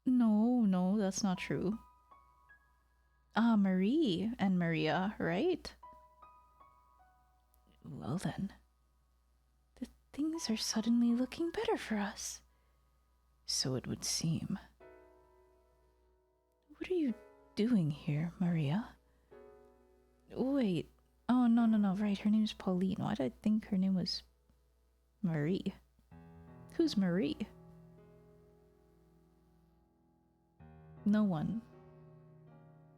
No, that's not true. Marie and Maria, right? Well then. Things are suddenly looking better for us. So it would seem. What are you doing here, Maria? Wait. Oh, no, right. Her name's Pauline. Why did I think her name was Marie? Who's Marie? No one.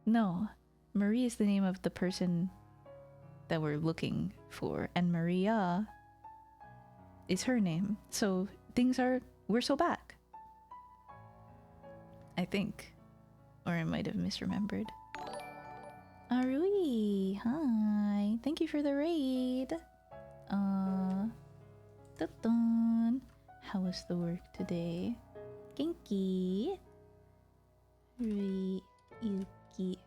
No. Marie is the name of the person that we're looking for, and Maria is her name. So we're so back. I think. Or I might have misremembered. Arui, hi. Thank you for the raid. Ta-tanne. How was the work today? Genki. Rui Yuki.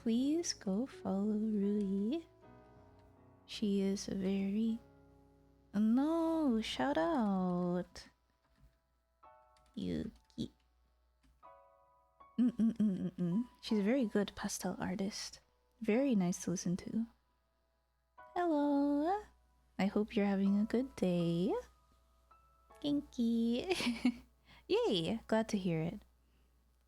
Please go follow Rui. She is a very... No, shout out. Yuki. She's a very good pastel artist. Very nice to listen to. Hello. I hope you're having a good day. Genki. Yay, glad to hear it.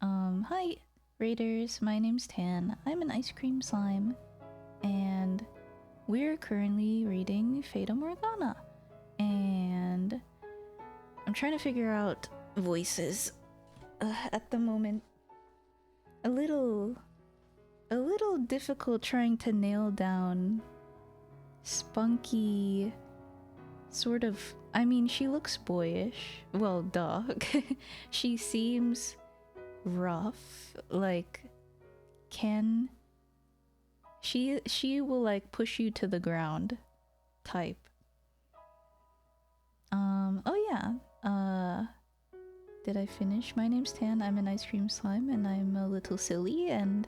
Hi, Raiders. My name's Tan. I'm an ice cream slime. And we're currently reading Fata Morgana. And I'm trying to figure out voices at the moment. A little a little difficult trying to nail down spunky sort of. I mean, she looks boyish. Well, duh. She seems rough. Like, she will like push you to the ground type. Oh yeah. Did I finish? My name's Tan. I'm an ice cream slime and I'm a little silly and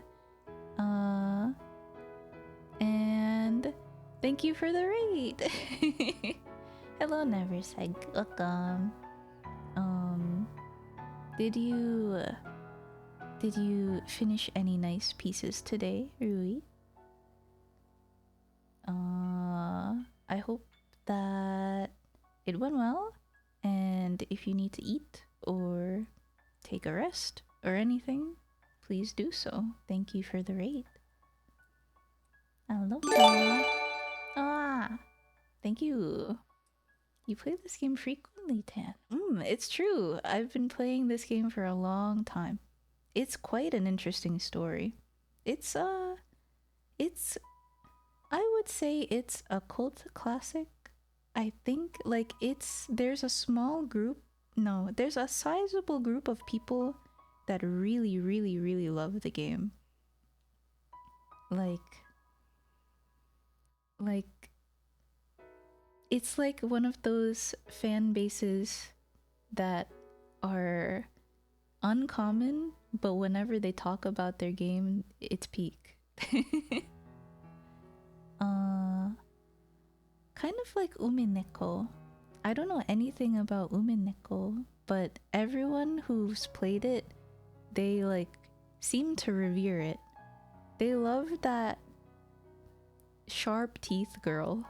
thank you for the raid. Hello Neverseg. Welcome. Did you finish any nice pieces today, Rui? I hope that it went well, and if you need to eat or take a rest or anything, please do so. Thank you for the raid. Aloha. Ah, thank you. You play this game frequently, Tan. It's true. I've been playing this game for a long time. It's quite an interesting story. I would say it's a cult classic. I think like there's a small group, no, there's a sizable group of people that really, really, really love the game. Like it's like one of those fan bases that are uncommon, but whenever they talk about their game, it's peak. Kind of like Umineko. I don't know anything about Umineko, but everyone who's played it, they like seem to revere it. They love that sharp teeth girl.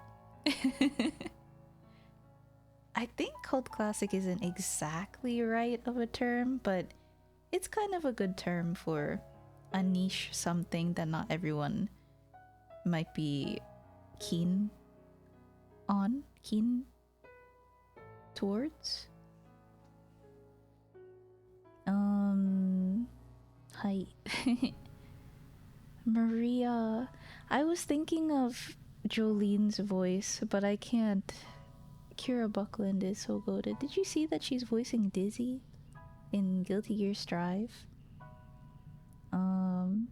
I think cult classic isn't exactly right of a term, but it's kind of a good term for a niche something that not everyone might be keen towards. Hi. Maria. I was thinking of Jolene's voice, but I can't. Kira Buckland is so goated. Did you see that she's voicing Dizzy in Guilty Gear Strive? And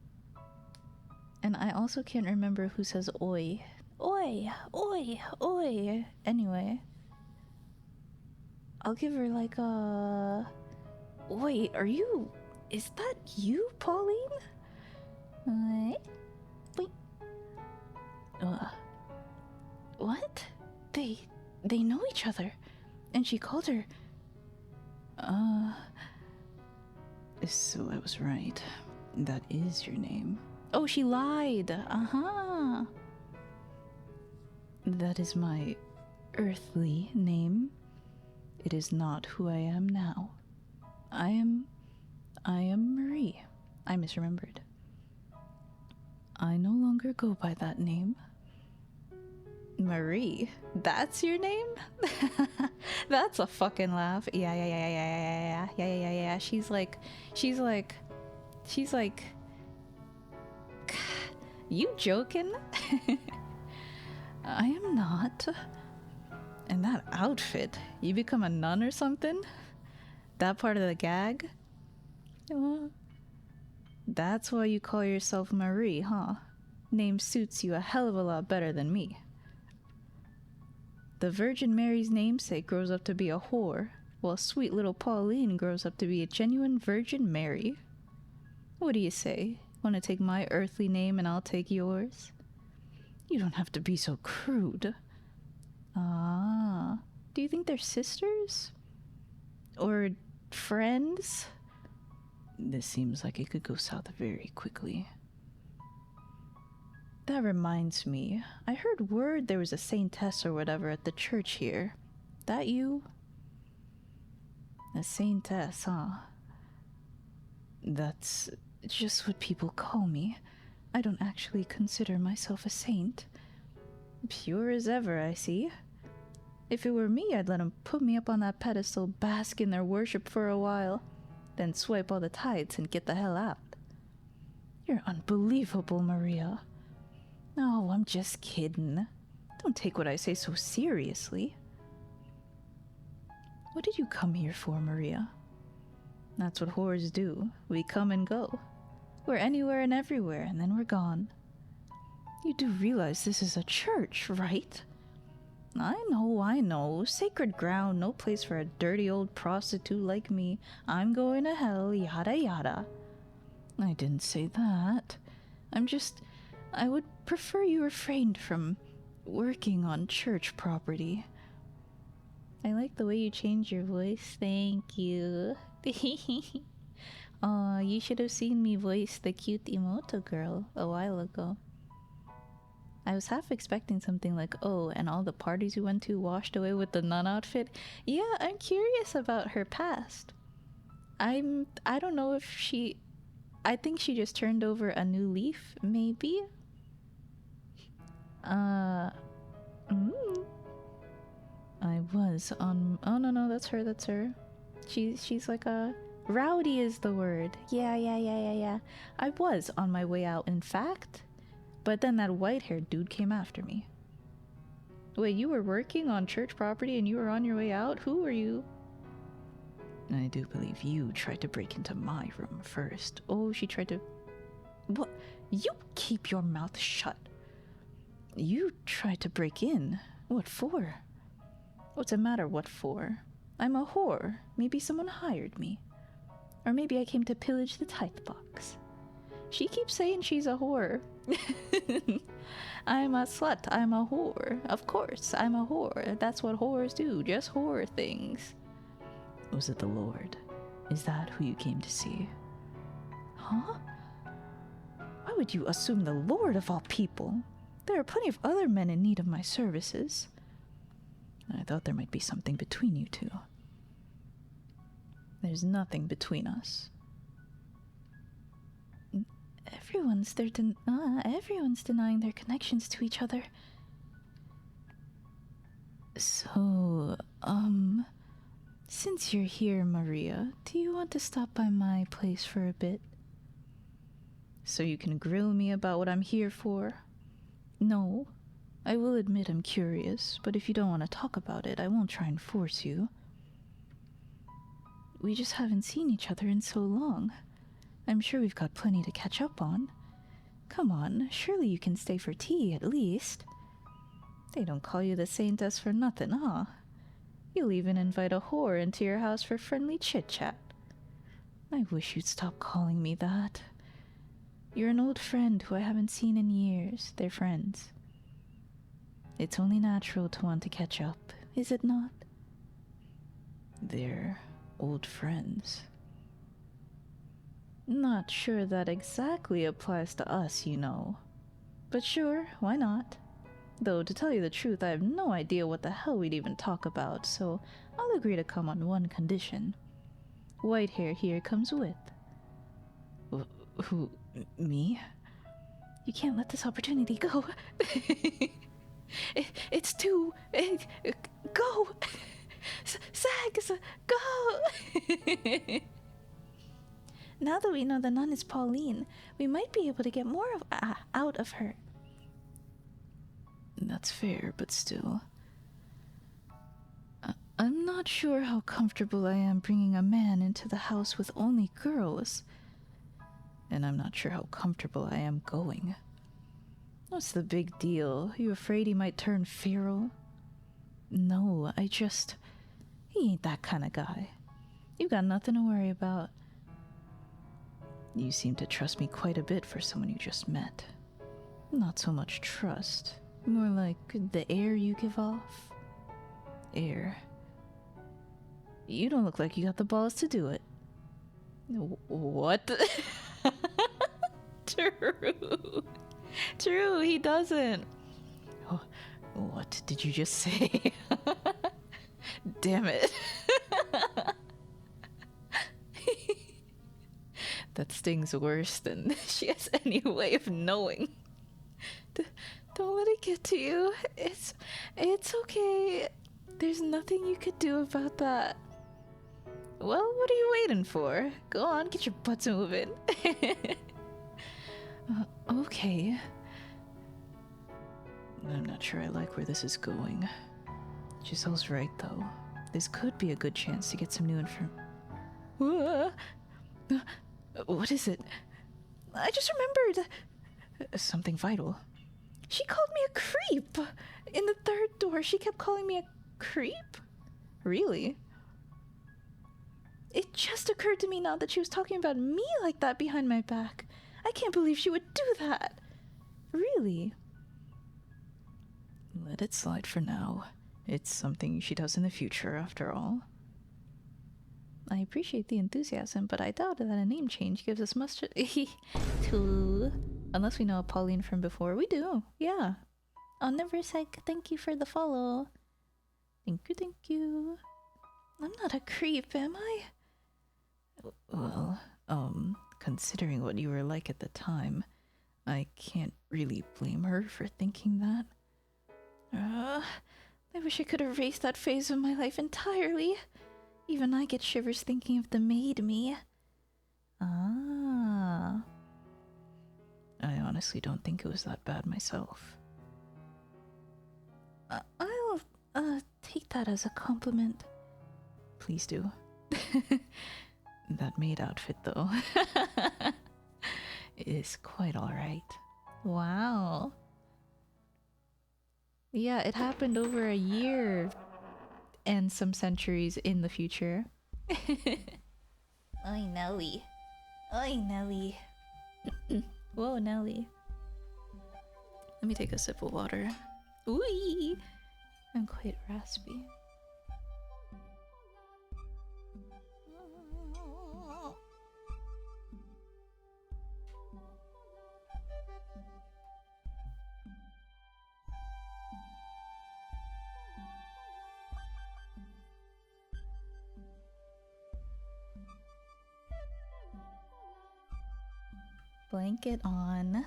I also can't remember who says oi. Oi, oi, oi. Anyway, I'll give her like a. Wait, is that you, Pauline? Wait. What? They know each other, and she called her. So I was right. That is your name. Oh, she lied. Uh-huh. That is my earthly name. It is not who I am now. I am Marie. I misremembered. I no longer go by that name. Marie? That's your name? That's a fucking laugh. Yeah. She's like, you joking? I am not. And that outfit, you become a nun or something? That part of the gag? That's why you call yourself Marie, huh? Name suits you a hell of a lot better than me. The Virgin Mary's namesake grows up to be a whore, while sweet little Pauline grows up to be a genuine Virgin Mary. What do you say? Want to take my earthly name and I'll take yours? You don't have to be so crude. Ah, do you think they're sisters? Or friends? This seems like it could go south very quickly. That reminds me, I heard word there was a saintess or whatever at the church here. That you? A saintess, huh? That's just what people call me. I don't actually consider myself a saint. Pure as ever, I see. If it were me, I'd let them put me up on that pedestal, bask in their worship for a while, then swipe all the tides and get the hell out. You're unbelievable, Maria. No, I'm just kidding. Don't take what I say so seriously. What did you come here for, Maria? That's what whores do. We come and go. We're anywhere and everywhere, and then we're gone. You do realize this is a church, right? I know. Sacred ground, no place for a dirty old prostitute like me. I'm going to hell, yada yada. I didn't say that. I would prefer you refrained from working on church property. I like the way you change your voice. Thank you. Aw, you should have seen me voice the cute emoto girl a while ago. I was half expecting something like, oh, and all the parties we went to washed away with the nun outfit. Yeah, I'm curious about her past. I don't know if I think she just turned over a new leaf, maybe? I was on... Oh, no, that's her. She's like a... Rowdy is the word. Yeah. I was on my way out, in fact. But then that white-haired dude came after me. Wait, you were working on church property and you were on your way out? Who were you? I do believe you tried to break into my room first. Oh, she tried to... What? You keep your mouth shut. You tried to break in. What for? What's the matter, what for? I'm a whore. Maybe someone hired me. Or maybe I came to pillage the tithe box. She keeps saying she's a whore. I'm a slut. I'm a whore. Of course, I'm a whore. That's what whores do. Just whore things. Was it the Lord? Is that who you came to see? Huh? Why would you assume the Lord of all people? There are plenty of other men in need of my services. I thought there might be something between you two. There's nothing between us. Everyone's denying their connections to each other. So, since you're here, Maria, do you want to stop by my place for a bit? So you can grill me about what I'm here for? No. I will admit I'm curious, but if you don't want to talk about it, I won't try and force you. We just haven't seen each other in so long. I'm sure we've got plenty to catch up on. Come on, surely you can stay for tea at least. They don't call you the Saintess for nothing, huh? You'll even invite a whore into your house for friendly chit-chat. I wish you'd stop calling me that. You're an old friend who I haven't seen in years. They're friends. It's only natural to want to catch up, is it not? They're old friends. Not sure that exactly applies to us, you know. But sure, why not? Though, to tell you the truth, I have no idea what the hell we'd even talk about, so I'll agree to come on one condition. Whitehair here comes with. Who? Me? You can't let this opportunity go. It's too... go! Sags, go! Now that we know the nun is Pauline, we might be able to get more out of her. That's fair, but still. I'm not sure how comfortable I am bringing a man into the house with only girls. And I'm not sure how comfortable I am going. What's the big deal? You afraid he might turn feral? No, he ain't that kind of guy. You got nothing to worry about. You seem to trust me quite a bit for someone you just met. Not so much trust, more like the air you give off. Air. You don't look like you got the balls to do it. What? True, he doesn't. Oh, what did you just say? Damn it. That stings worse than she has any way of knowing. Don't let it get to you. It's okay. There's nothing you could do about that. Well, what are you waiting for? Go on, get your butts moving. Okay. I'm not sure I like where this is going. Giselle's right, though. This could be a good chance to get some new information. What is it? I just remembered something vital. She called me a creep! In the third door, she kept calling me a creep? Really? It just occurred to me now that she was talking about me like that behind my back. I can't believe she would do that. Really? Let it slide for now. It's something she does in the future, after all. I appreciate the enthusiasm, but I doubt that a name change gives us much to... Unless we know Pauline from before. We do, yeah. Oh, Neversec, thank you for the follow. Thank you, thank you. I'm not a creep, am I? Well, considering what you were like at the time, I can't really blame her for thinking that. I wish I could erase that phase of my life entirely. Even I get shivers thinking of the maid me. Ah. I honestly don't think it was that bad myself. I'll, take that as a compliment. Please do. That maid outfit, though, is quite alright. Wow. Yeah, it happened over a year and some centuries in the future. Oi, Nellie. Oi, Nellie. Whoa, Nellie. Let me take a sip of water. Ooh, I'm quite raspy. Blanket on.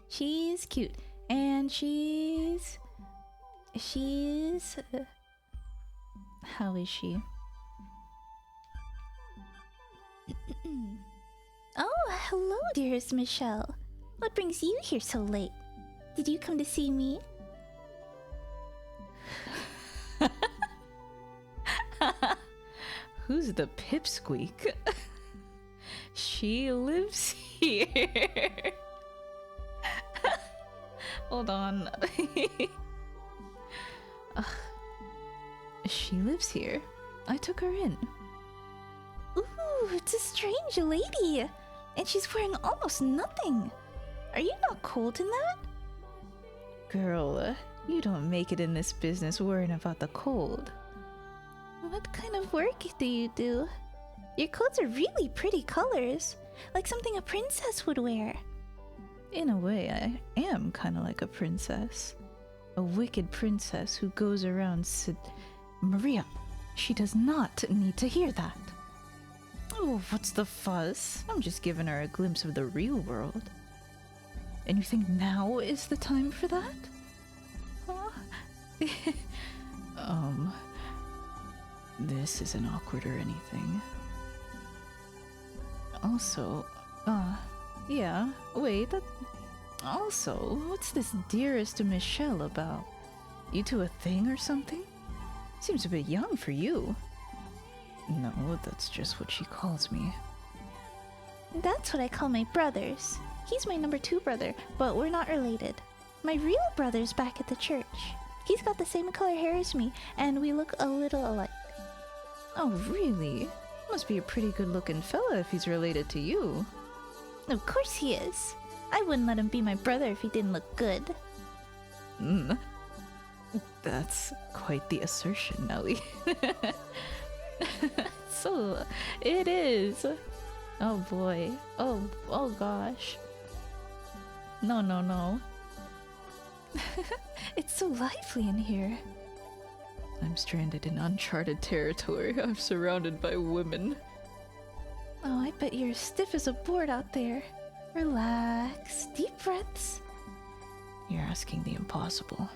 She's cute. And she's... How is she? Oh, hello, dearest Michelle. What brings you here so late? Did you come to see me? Who's the pipsqueak? She lives here. Hold on. She lives here. I took her in. Ooh, it's a strange lady. And she's wearing almost nothing. Are you not cold in that? Girl, you don't make it in this business worrying about the cold. What kind of work do you do? Your clothes are really pretty colors, like something a princess would wear. In a way, I am kind of like a princess. A wicked princess who goes around Maria, she does not need to hear that. Oh, what's the fuss? I'm just giving her a glimpse of the real world. And you think now is the time for that? Huh? This isn't awkward or anything. Also, yeah, wait, also, what's this dearest to Michelle about? You two a thing or something? Seems a bit young for you. No, that's just what she calls me. That's what I call my brothers. He's my number 2 brother, but we're not related. My real brother's back at the church. He's got the same color hair as me, and we look a little alike. Oh, really? Must be a pretty good-looking fella if he's related to you. Of course he is. I wouldn't let him be my brother if he didn't look good. That's quite the assertion, Nellie. So, it is. Oh boy. Oh gosh. No. It's so lively in here. I'm stranded in uncharted territory. I'm surrounded by women. Oh, I bet you're as stiff as a board out there. Relax. Deep breaths. You're asking the impossible.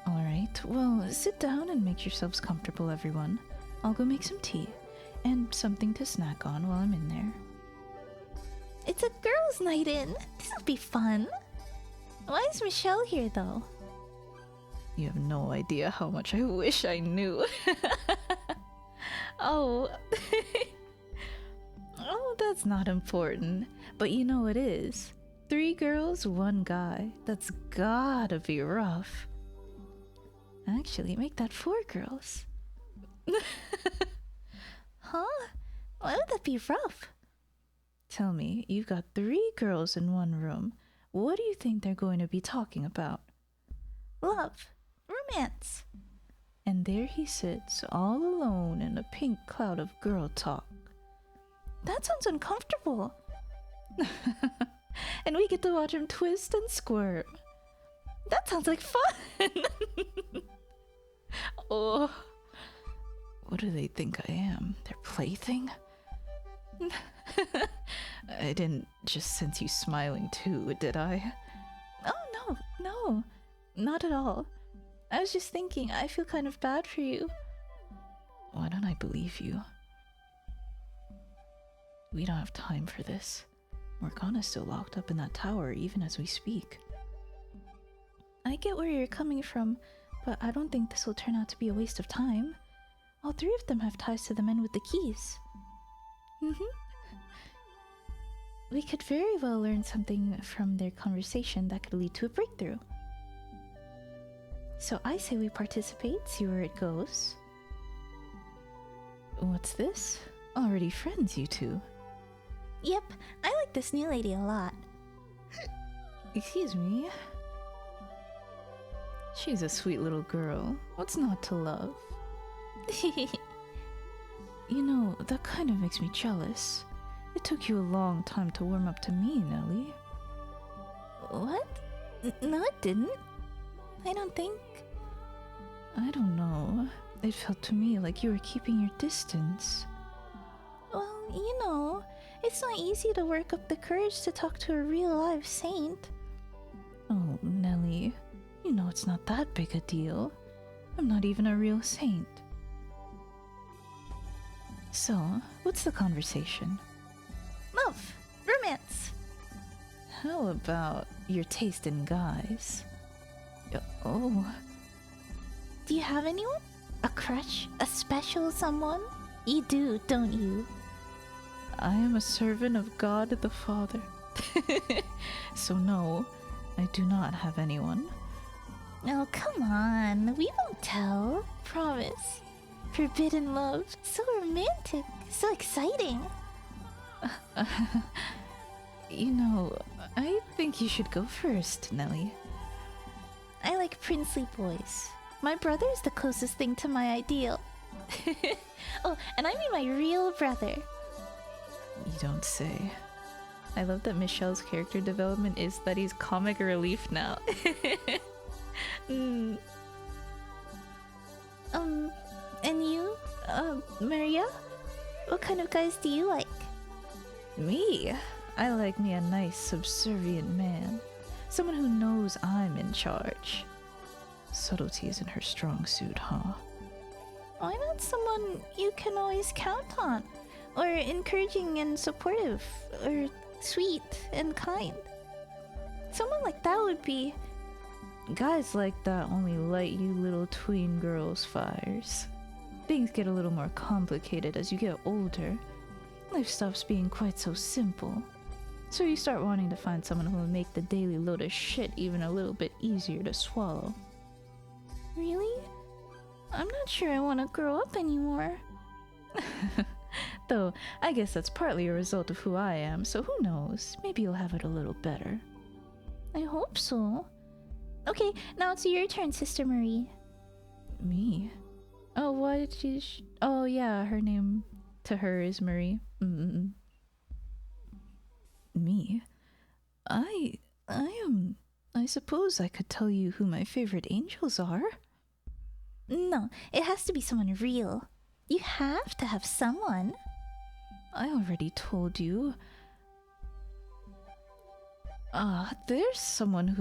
Alright, well, sit down and make yourselves comfortable, everyone. I'll go make some tea and something to snack on while I'm in there. It's a girls' night in. This'll be fun. Why is Michelle here, though? You have no idea how much I wish I knew. Oh. Oh, that's not important. But you know it is. 3 girls, 1 guy. That's gotta be rough. Actually, make that 4 girls. Huh? Why would that be rough? Tell me, you've got 3 girls in 1 room. What do you think they're going to be talking about? Love. Romance. And there he sits, all alone in a pink cloud of girl talk. That sounds uncomfortable. And we get to watch him twist and squirm. That sounds like fun. Oh, what do they think I am? Their plaything? I didn't just sense you smiling too, did I? Oh, no, not at all. I was just thinking, I feel kind of bad for you. Why don't I believe you? We don't have time for this. Morgana's still locked up in that tower even as we speak. I get where you're coming from, but I don't think this will turn out to be a waste of time. All 3 of them have ties to the men with the keys. We could very well learn something from their conversation that could lead to a breakthrough. So I say we participate, see where it goes. What's this? Already friends, you 2. Yep, I like this new lady a lot. Excuse me. She's a sweet little girl. What's not to love? You know, that kind of makes me jealous. It took you a long time to warm up to me, Nellie. What? No, it didn't. I don't think. I don't know. It felt to me like you were keeping your distance. Well, you know, it's not easy to work up the courage to talk to a real live saint. Oh, Nellie, you know it's not that big a deal. I'm not even a real saint. So, what's the conversation? Love. Romance. How about your taste in guys? Oh. Do you have anyone? A crush? A special someone? You do, don't you? I am a servant of God the Father. So no, I do not have anyone. Oh, come on. We won't tell. Promise. Forbidden love. So romantic. So exciting. You know, I think you should go first, Nellie. I like princely boys. My brother is the closest thing to my ideal. Oh, and I mean my real brother. You don't say. I love that Michelle's character development is that he's comic relief now. And you? Maria? What kind of guys do you like? Me? I like me a nice, subservient man. Someone who knows I'm in charge. Subtlety isn't her strong suit, huh? Why not someone you can always count on? Or encouraging and supportive? Or sweet and kind? Someone like that would be... Guys like that only light you little tween girls' fires. Things get a little more complicated as you get older. Life stops being quite so simple. So you start wanting to find someone who will make the daily load of shit even a little bit easier to swallow. Really? I'm not sure I want to grow up anymore. Though, I guess that's partly a result of who I am, so who knows? Maybe you'll have it a little better. I hope so. Okay, now it's your turn, Sister Marie. Me? Oh, why did she... Oh, yeah, her name to her is Marie. Me? I suppose I could tell you who my favorite angels are. No, it has to be someone real. You have to have someone. I already told you. There's someone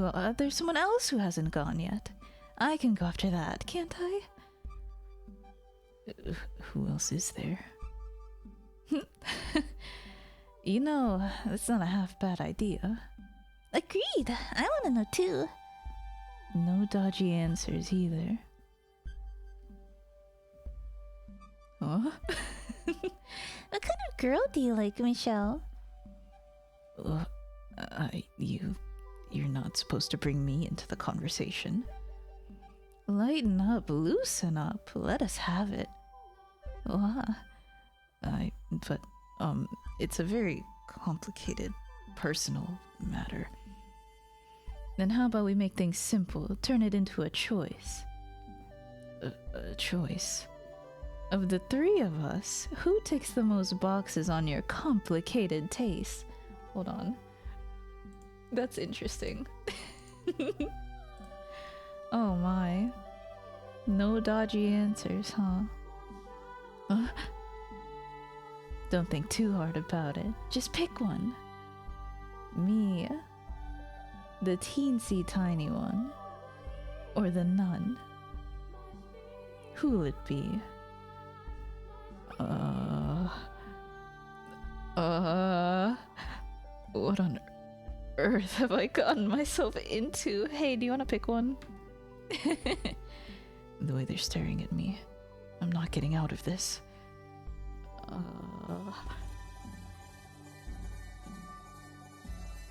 else who hasn't gone yet. I can go after that, can't I? Who else is there? You know, that's not a half bad idea. Agreed. I want to know too. No dodgy answers either. Huh? What kind of girl do you like, Michelle? You're not supposed to bring me into the conversation. Lighten up, loosen up, let us have it. It's a very complicated, personal matter. Then how about we make things simple, turn it into a choice? A choice? Of the three of us, who ticks the most boxes on your complicated taste? Hold on. That's interesting. Oh my. No dodgy answers, huh? Don't think too hard about it. Just pick one. Me, the teensy tiny one, or the nun? Who'll it be? What on earth have I gotten myself into? Hey, do you want to pick one? The way they're staring at me, I'm not getting out of this.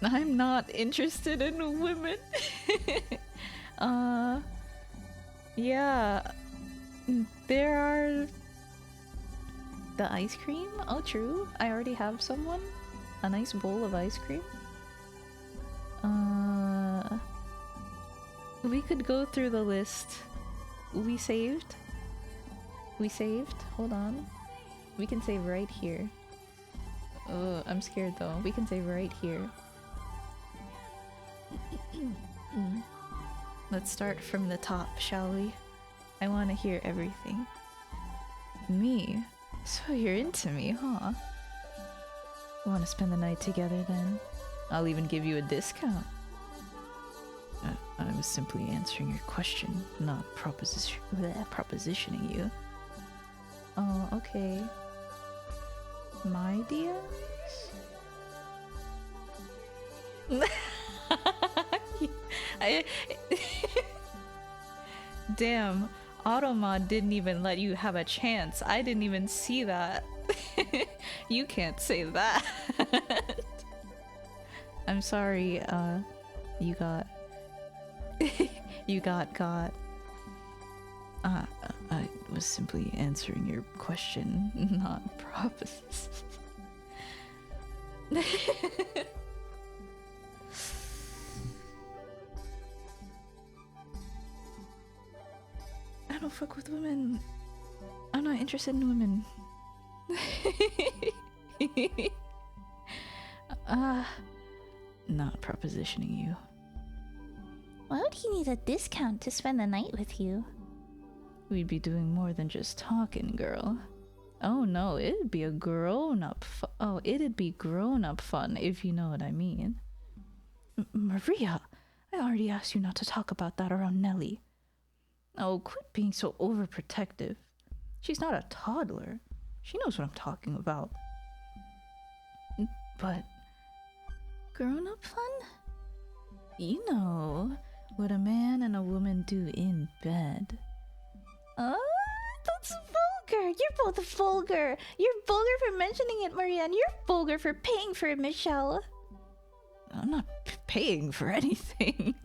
I'm not interested in women. Yeah. There are the ice cream. Oh, true. I already have someone. A nice bowl of ice cream. We could go through the list. We saved. Hold on. We can save right here. I'm scared though. We can save right here. Let's start from the top, shall we? I want to hear everything. Me? So you're into me, huh? Want to spend the night together then? I'll even give you a discount. I was simply answering your question, not propositioning you. Oh, okay. My DMs? Damn, Automod didn't even let you have a chance. I didn't even see that. You can't say that. I'm sorry, you got... you got caught. I was simply answering your question, not proposition. I don't fuck with women. I'm not interested in women. Not propositioning you. Why would he need a discount to spend the night with you? We'd be doing more than just talking, girl. Oh no, it'd be a grown-up it'd be grown-up fun, if you know what I mean. Maria, I already asked you not to talk about that around Nellie. Oh, quit being so overprotective. She's not a toddler. She knows what I'm talking about. But... grown-up fun? You know, what a man and a woman do in bed. That's vulgar. You're both vulgar. You're vulgar for mentioning it, Maria, and you're vulgar for paying for it, Michelle. I'm not paying for anything.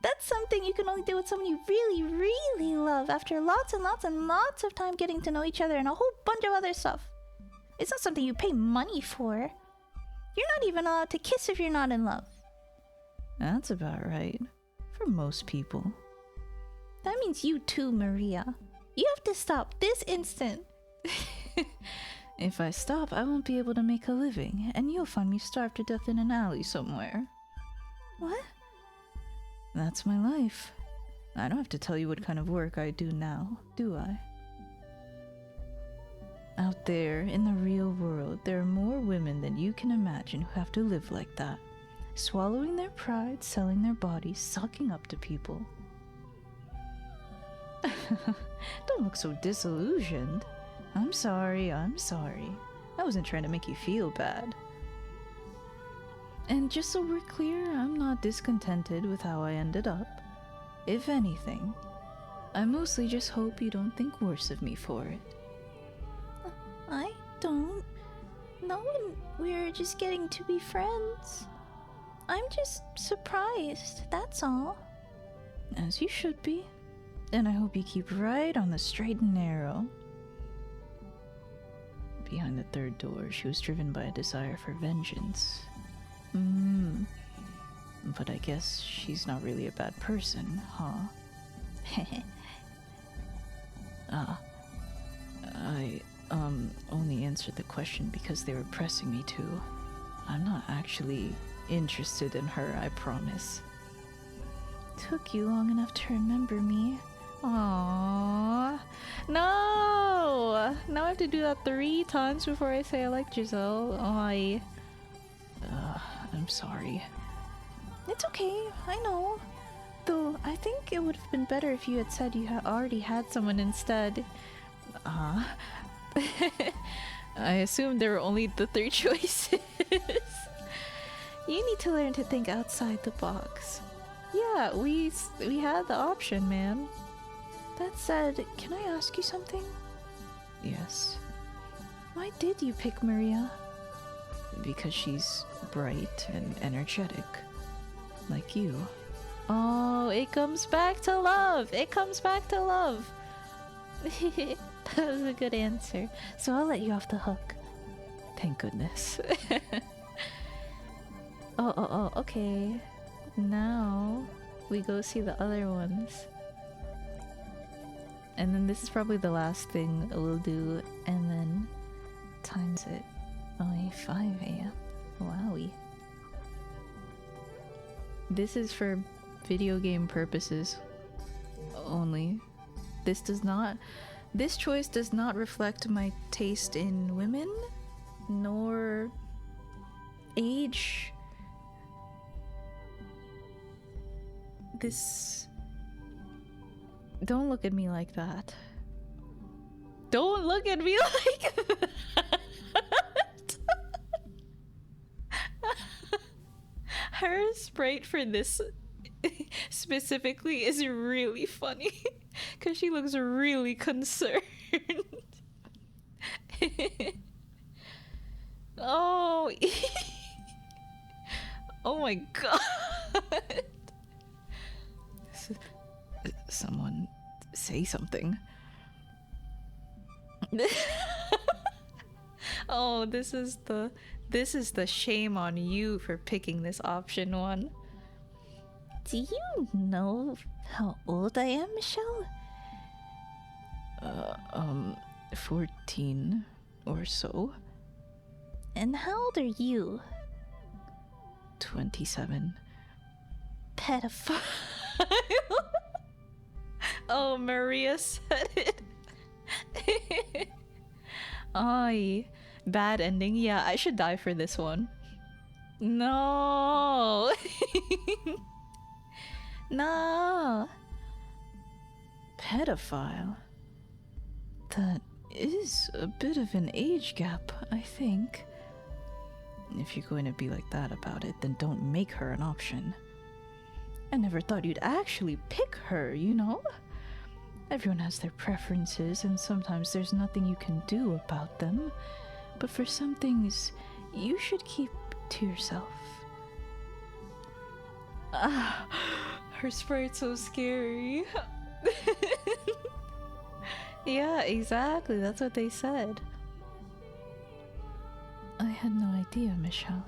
That's something you can only do with someone you really, really love after lots and lots and lots of time getting to know each other and a whole bunch of other stuff. It's not something you pay money for. You're not even allowed to kiss if you're not in love. That's about right. For most people. That means you too, Maria. You have to stop this instant. If I stop, I won't be able to make a living, and you'll find me starved to death in an alley somewhere. What? That's my life. I don't have to tell you what kind of work I do now, do I? Out there, in the real world, there are more women than you can imagine who have to live like that. Swallowing their pride, selling their bodies, sucking up to people. Don't look so disillusioned. I'm sorry. I wasn't trying to make you feel bad. And just so we're clear, I'm not discontented with how I ended up. If anything, I mostly just hope you don't think worse of me for it. I don't. No, we're just getting to be friends. I'm just surprised, that's all. As you should be. And I hope you keep right on the straight and narrow. Behind the third door, she was driven by a desire for vengeance. But I guess she's not really a bad person, huh? I only answered the question because they were pressing me to. I'm not actually interested in her, I promise. Took you long enough to remember me. Aww. No! Now I have to do that 3 times before I say I like Giselle. I'm sorry. It's okay, I know. Though, I think it would have been better if you had said you had already had someone instead. I assumed there were only the 3 choices. You need to learn to think outside the box. Yeah, we had the option, man. That said, can I ask you something? Yes. Why did you pick Maria? Because she's bright and energetic. Like you. Oh, it comes back to love! It comes back to love! That was a good answer. So I'll let you off the hook. Thank goodness. Oh, okay. Now, we go see the other ones. And then this is probably the last thing we'll do, and then times it. Only 5 a.m. Wowie. This is for video game purposes only. This choice does not reflect my taste in women, nor age. Don't look at me like that. Don't look at me like that. Her sprite for this specifically is really funny because she looks really concerned. Oh, oh my god. Someone say something. Oh, this is the shame on you for picking this option 1. Do you know how old I am, Michelle? 14 or so. And how old are you? 27. Pedophile. Oh, Maria said it. Ay, bad ending. Yeah, I should die for this one. No. No. Pedophile. That is a bit of an age gap, I think. If you're going to be like that about it, then don't make her an option. I never thought you'd actually pick her, you know? Everyone has their preferences, and sometimes there's nothing you can do about them. But for some things, you should keep to yourself. Ah, her sprite's so scary. Yeah, exactly. That's what they said. I had no idea, Michelle.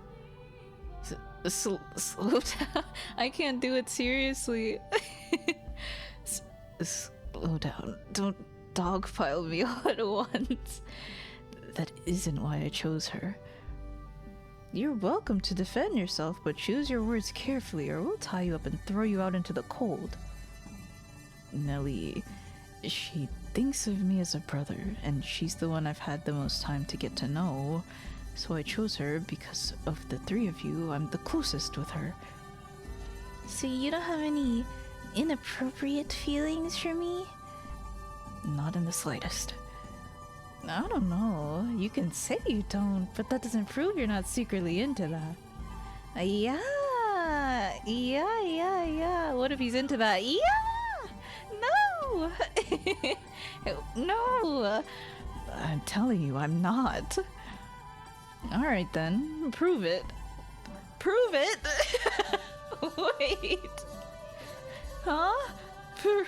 Slow down. I can't do it seriously. Slow down. Don't dogpile me all at once. That isn't why I chose her. You're welcome to defend yourself, but choose your words carefully or we'll tie you up and throw you out into the cold. Nellie, she thinks of me as a brother, and she's the one I've had the most time to get to know. So I chose her because of the 3 of you, I'm the closest with her. So you don't have any inappropriate feelings for me? Not in the slightest. I don't know. You can say you don't, but that doesn't prove you're not secretly into that. Yeah. What if he's into that? Yeah! No! No! I'm telling you, I'm not. Alright then, prove it. Prove it? Wait. Huh? Prove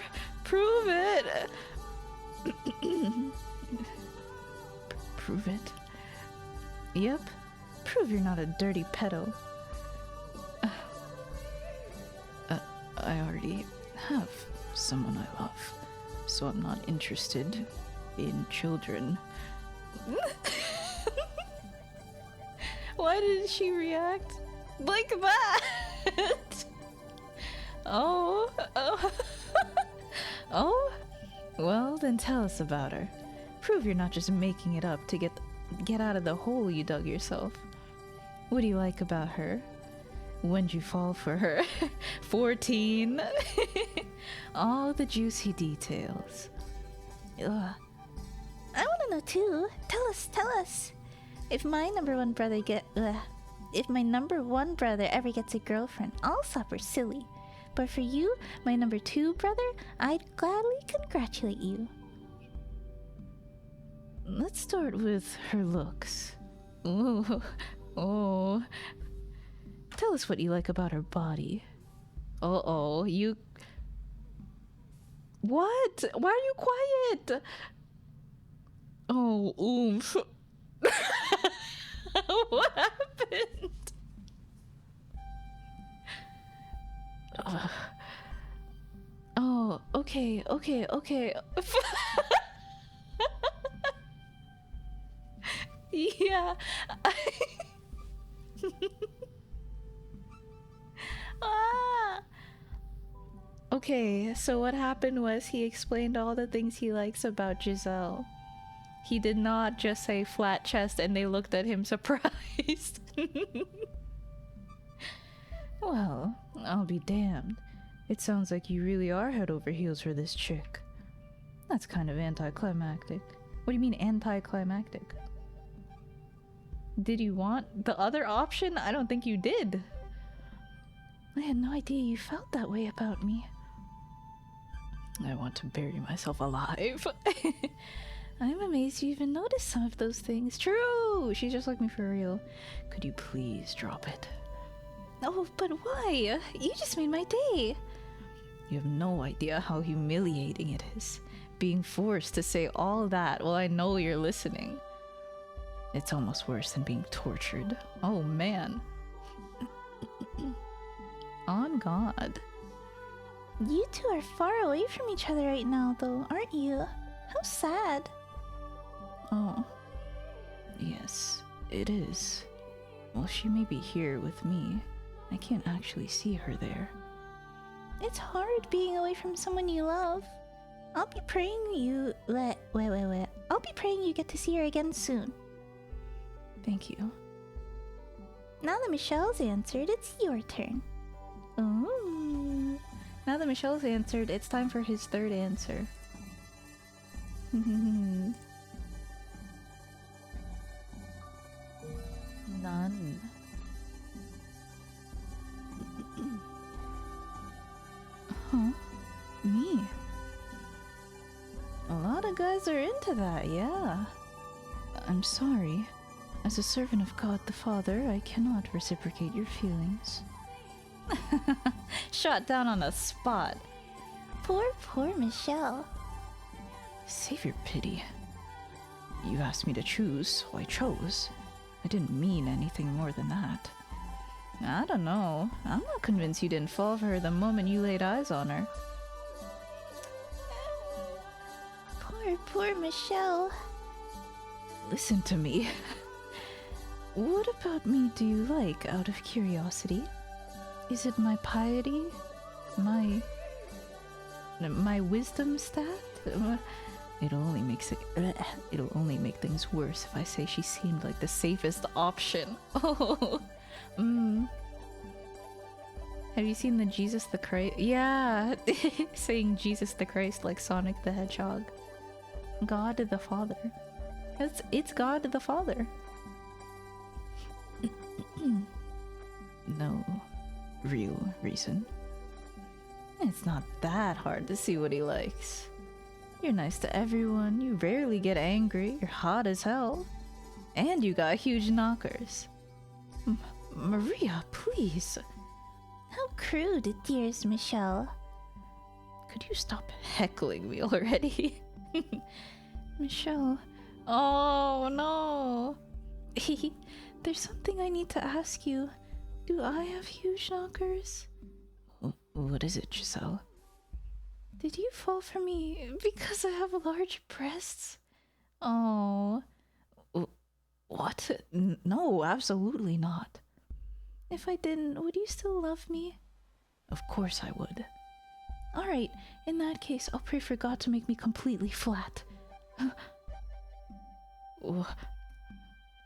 it. Prove it? Yep. Prove you're not a dirty pedo. I already have someone I love, so I'm not interested in children. Why did she react like that? Oh. Oh? Well, then tell us about her. Prove you're not just making it up to get out of the hole you dug yourself. What do you like about her? When'd you fall for her? 14? All the juicy details. Ugh. I want to know too. Tell us. If my number one brother ever gets a girlfriend, I'll stop her silly. But for you, my number 2 brother, I'd gladly congratulate you. Let's start with her looks. Oh. Tell us what you like about her body. Uh-oh, you... What? Why are you quiet? Oh, oomph. What happened? Oh, okay. Yeah. Ah. Okay, so what happened was he explained all the things he likes about Giselle. He did not just say flat chest and they looked at him surprised. Well, I'll be damned. It sounds like you really are head over heels for this chick. That's kind of anticlimactic. What do you mean anticlimactic? Did you want the other option? I don't think you did. I had no idea you felt that way about me. I want to bury myself alive. I'm amazed you even noticed some of those things. True! She's just like me for real. Could you please drop it? Oh, but why? You just made my day. You have no idea how humiliating it is. Being forced to say all that while I know you're listening. It's almost worse than being tortured. Oh man. On God. You two are far away from each other right now, though, aren't you? How sad. Oh. Yes, it is. Well, she may be here with me. I can't actually see her there. It's hard being away from someone you love. I'll be praying you... Wait. I'll be praying you get to see her again soon. Thank you. Now that Michelle's answered, it's your turn. Ooh. Now that Michelle's answered, it's time for his third answer. None. Huh? Me? A lot of guys are into that, yeah. I'm sorry. As a servant of God the Father, I cannot reciprocate your feelings. Shot down on the spot. Poor Michelle. Save your pity. You asked me to choose, so I chose. I didn't mean anything more than that. I don't know. I'm not convinced you didn't fall for her the moment you laid eyes on her. Poor Michelle. Listen to me. What about me do you like, out of curiosity? Is it my piety? My wisdom stat? It'll only make things worse if I say she seemed like the safest option. Oh, Have you seen the Jesus the Christ? Yeah, saying Jesus the Christ like Sonic the Hedgehog. God the Father. It's God the Father. No real reason. It's not that hard to see what he likes. You're nice to everyone, you rarely get angry, you're hot as hell, and you got huge knockers. Maria, please. How crude, dearest Michelle. Could you stop heckling me already? Michelle. Oh no. There's something I need to ask you. Do I have huge knockers? What is it, Giselle? Did you fall for me because I have large breasts? Oh. What? No, absolutely not. If I didn't, would you still love me? Of course I would. Alright, in that case, I'll pray for God to make me completely flat.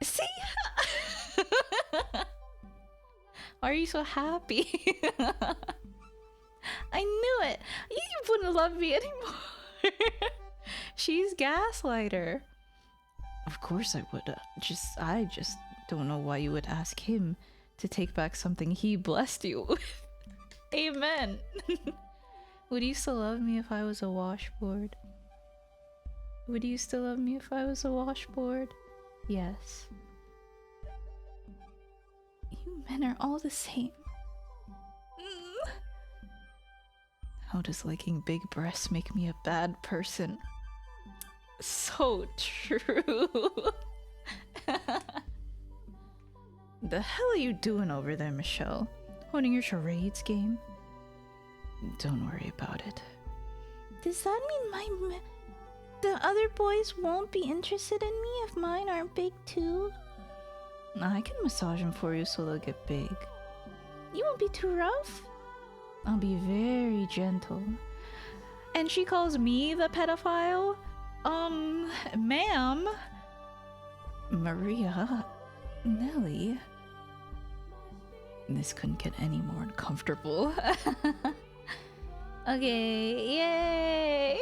See? Are you so happy? I knew it! You wouldn't love me anymore! She's gaslighter. Of course I would. I just don't know why you would ask him to take back something he blessed you with. Amen. Would you still love me if I was a washboard? Would you still love me if I was a washboard? Yes. You men are all the same. How does liking big breasts make me a bad person? So true. The hell are you doing over there, Michelle? Holding your charades game? Don't worry about it. Does that mean the other boys won't be interested in me if mine aren't big too? I can massage them for you so they'll get big. You won't be too rough? I'll be very gentle. And she calls me the pedophile? Ma'am? Maria? Nellie? This couldn't get any more uncomfortable. Okay, yay!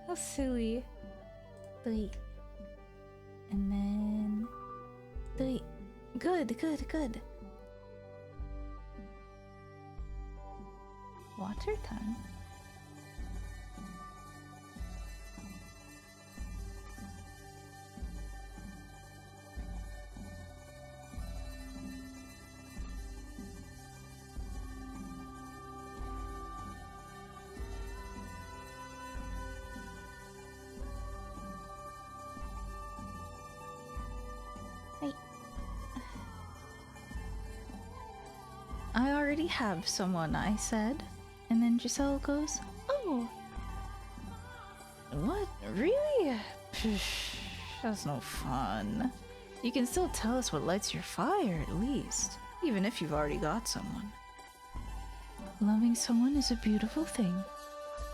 How silly. Wait. And then... Wait. Good. Water time. I already have someone, I said. And then Giselle goes, oh. What? Really? Psh, that's no fun. You can still tell us what lights your fire, at least. Even if you've already got someone. Loving someone is a beautiful thing.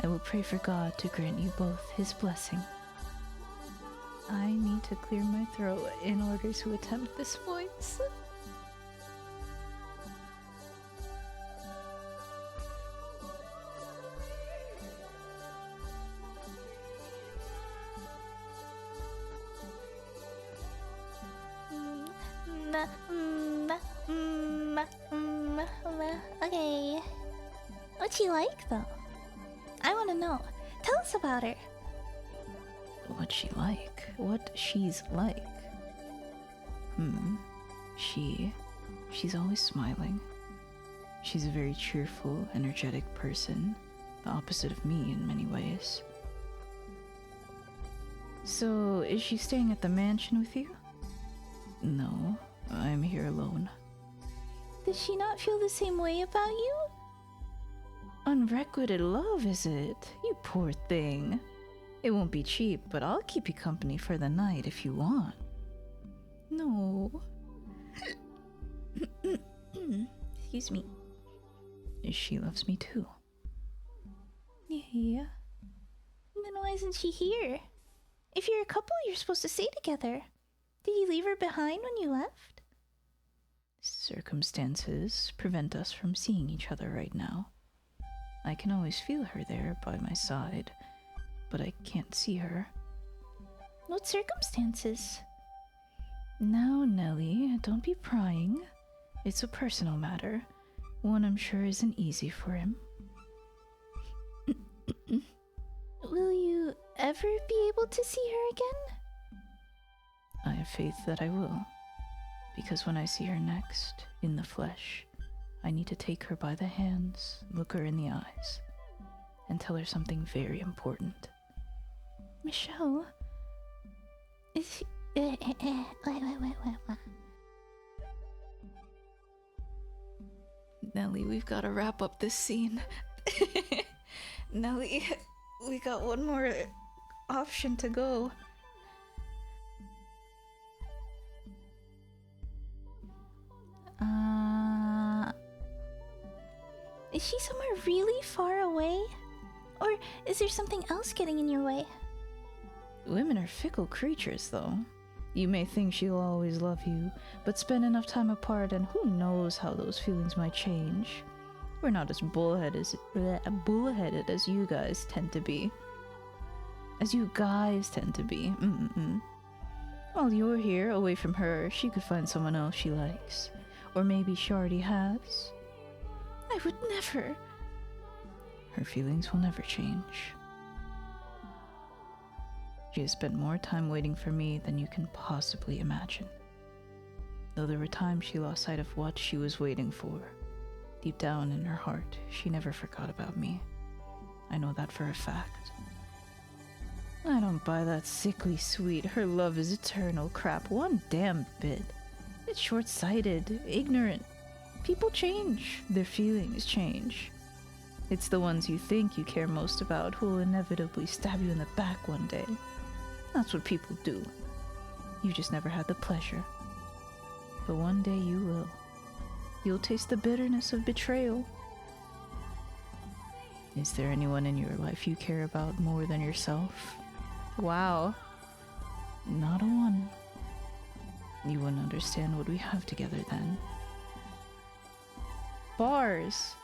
I will pray for God to grant you both his blessing. I need to clear my throat in order to attempt this voice. Okay. What's she like, though? I want to know. Tell us about her. What she like? What she's like? She's always smiling. She's a very cheerful, energetic person, the opposite of me in many ways. So, is she staying at the mansion with you? No, I'm here alone. Does she not feel the same way about you? Unrequited love, is it? You poor thing. It won't be cheap, but I'll keep you company for the night if you want. No. Excuse me. She loves me too. Yeah. Then why isn't she here? If you're a couple, you're supposed to stay together. Did you leave her behind when you left? Circumstances prevent us from seeing each other right now. I can always feel her there by my side, but I can't see her. What circumstances? Now, Nellie, don't be prying. It's a personal matter. One I'm sure isn't easy for him. Will you ever be able to see her again? I have faith that I will. Because when I see her next, in the flesh, I need to take her by the hands, look her in the eyes, and tell her something very important. Michelle? Is she... wait. Nellie, we've got to wrap up this scene. Nellie, we got one more option to go. Is she somewhere really far away? Or is there something else getting in your way? Women are fickle creatures, though. You may think she'll always love you, but spend enough time apart and who knows how those feelings might change. We're not as bullheaded as you guys tend to be. While you're here, away from her, she could find someone else she likes. Or maybe she already has. I would never. Her feelings will never change. She has spent more time waiting for me than you can possibly imagine. Though there were times she lost sight of what she was waiting for. Deep down in her heart, she never forgot about me. I know that for a fact. I don't buy that sickly sweet, her love is eternal crap one damn bit. It's short-sighted, ignorant. People change. Their feelings change. It's the ones you think you care most about who will inevitably stab you in the back one day. That's what people do. You just never had the pleasure. But one day you will. You'll taste the bitterness of betrayal. Is there anyone in your life you care about more than yourself? Wow. Not a one. You wouldn't understand what we have together then. Bars.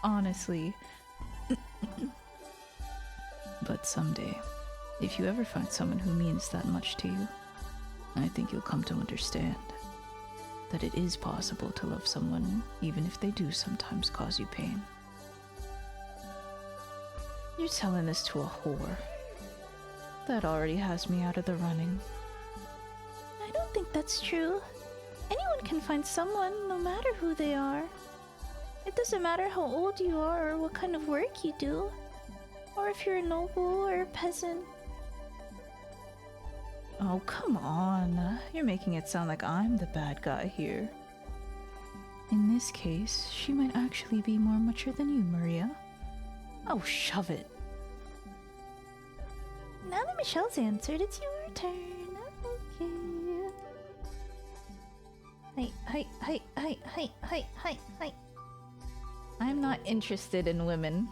Honestly. But someday, if you ever find someone who means that much to you, I think you'll come to understand that it is possible to love someone even if they do sometimes cause you pain. You're telling this to a whore. That already has me out of the running. I don't think that's true. Anyone can find someone, no matter who they are. It doesn't matter how old you are or what kind of work you do, or if you're a noble or a peasant. Oh, come on. You're making it sound like I'm the bad guy here. In this case, she might actually be more mature than you, Maria. Oh, shove it. Now that Michelle's answered, it's your turn. Okay. Hi. I'm not interested in women.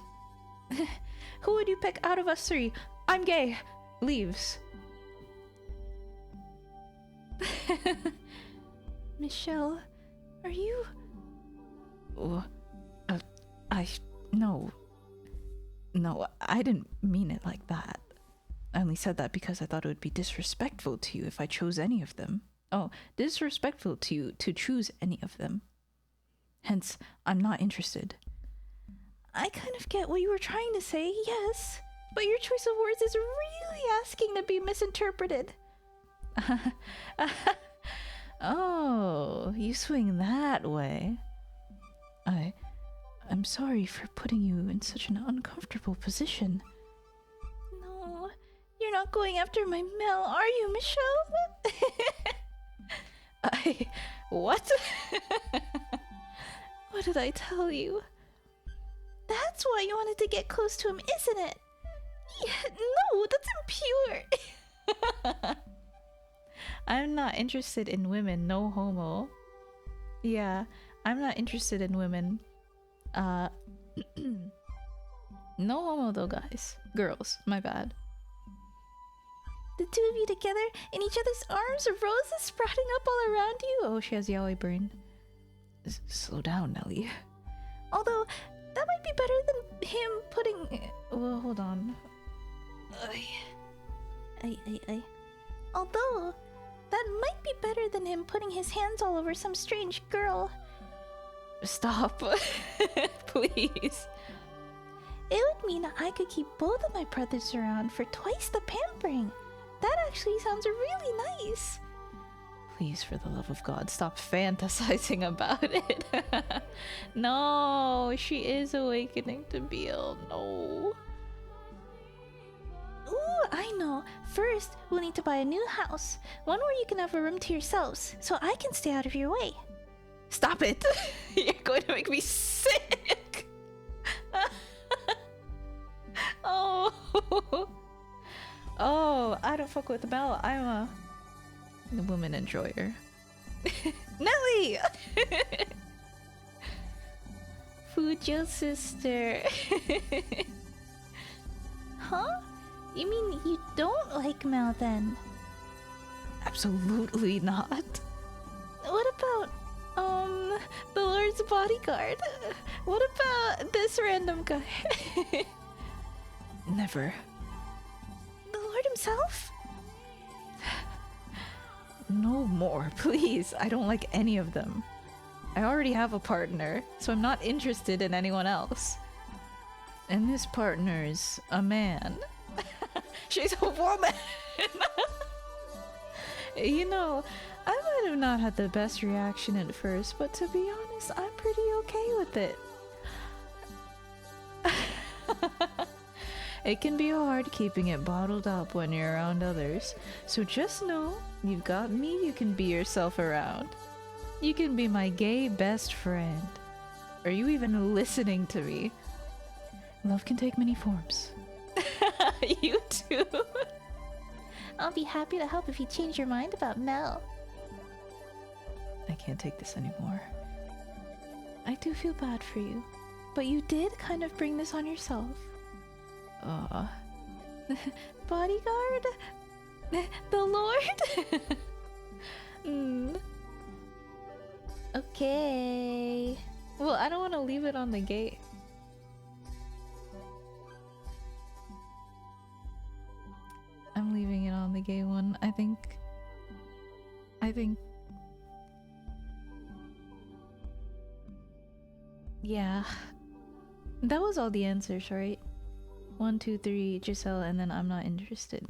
Who would you pick out of us three? I'm gay. Leaves. Michelle, are you... No, I didn't mean it like that. I only said that because I thought it would be disrespectful to you if I chose any of them. Oh, disrespectful to you to choose any of them. Hence, I'm not interested. I kind of get what you were trying to say, yes. But your choice of words is really asking to be misinterpreted. Oh, you swing that way. I'm sorry for putting you in such an uncomfortable position. No, you're not going after my Mel, are you, Michelle? What? What did I tell you? That's why you wanted to get close to him, isn't it? Yeah, no, that's impure. I'm not interested in women, no homo. Yeah, I'm not interested in women. No homo though, guys. Girls, my bad. The two of you together in each other's arms, roses sprouting up all around you. Oh, she has yaoi brain. Slow down, Nellie. Although, that might be better than him putting... Well, hold on. Ay. Although, that might be better than him putting his hands all over some strange girl. Stop. Please. It would mean I could keep both of my brothers around for twice the pampering. That actually sounds really nice. Please, for the love of God, stop fantasizing about it. No, she is awakening to Beale. No. Ooh, I know. First, we'll need to buy a new house. One where you can have a room to yourselves, so I can stay out of your way. Stop it! You're going to make me sick! Oh! Oh, I don't fuck with Mel. I'm a woman enjoyer. Nellie! Fujo's sister. Huh? You mean you don't like Mel then? Absolutely not. What about, the Lord's bodyguard? What about this random guy? Never. The Lord himself? No more, please. I don't like any of them. I already have a partner, so I'm not interested in anyone else. And this partner's a man. She's a woman! You know, I might have not had the best reaction at first, but to be honest, I'm pretty okay with it. It can be hard keeping it bottled up when you're around others, so just know you've got me you can be yourself around. You can be my gay best friend. Are you even listening to me? Love can take many forms. You too. I'll be happy to help if you change your mind about Mel. I can't take this anymore. I do feel bad for you, but you did kind of bring this on yourself. Bodyguard? The Lord? Okay. Well, I don't want to leave it on the gate. I'm leaving it on the gay one. I think... Yeah. That was all the answers, right? 1, 2, 3, Giselle, and then I'm not interested.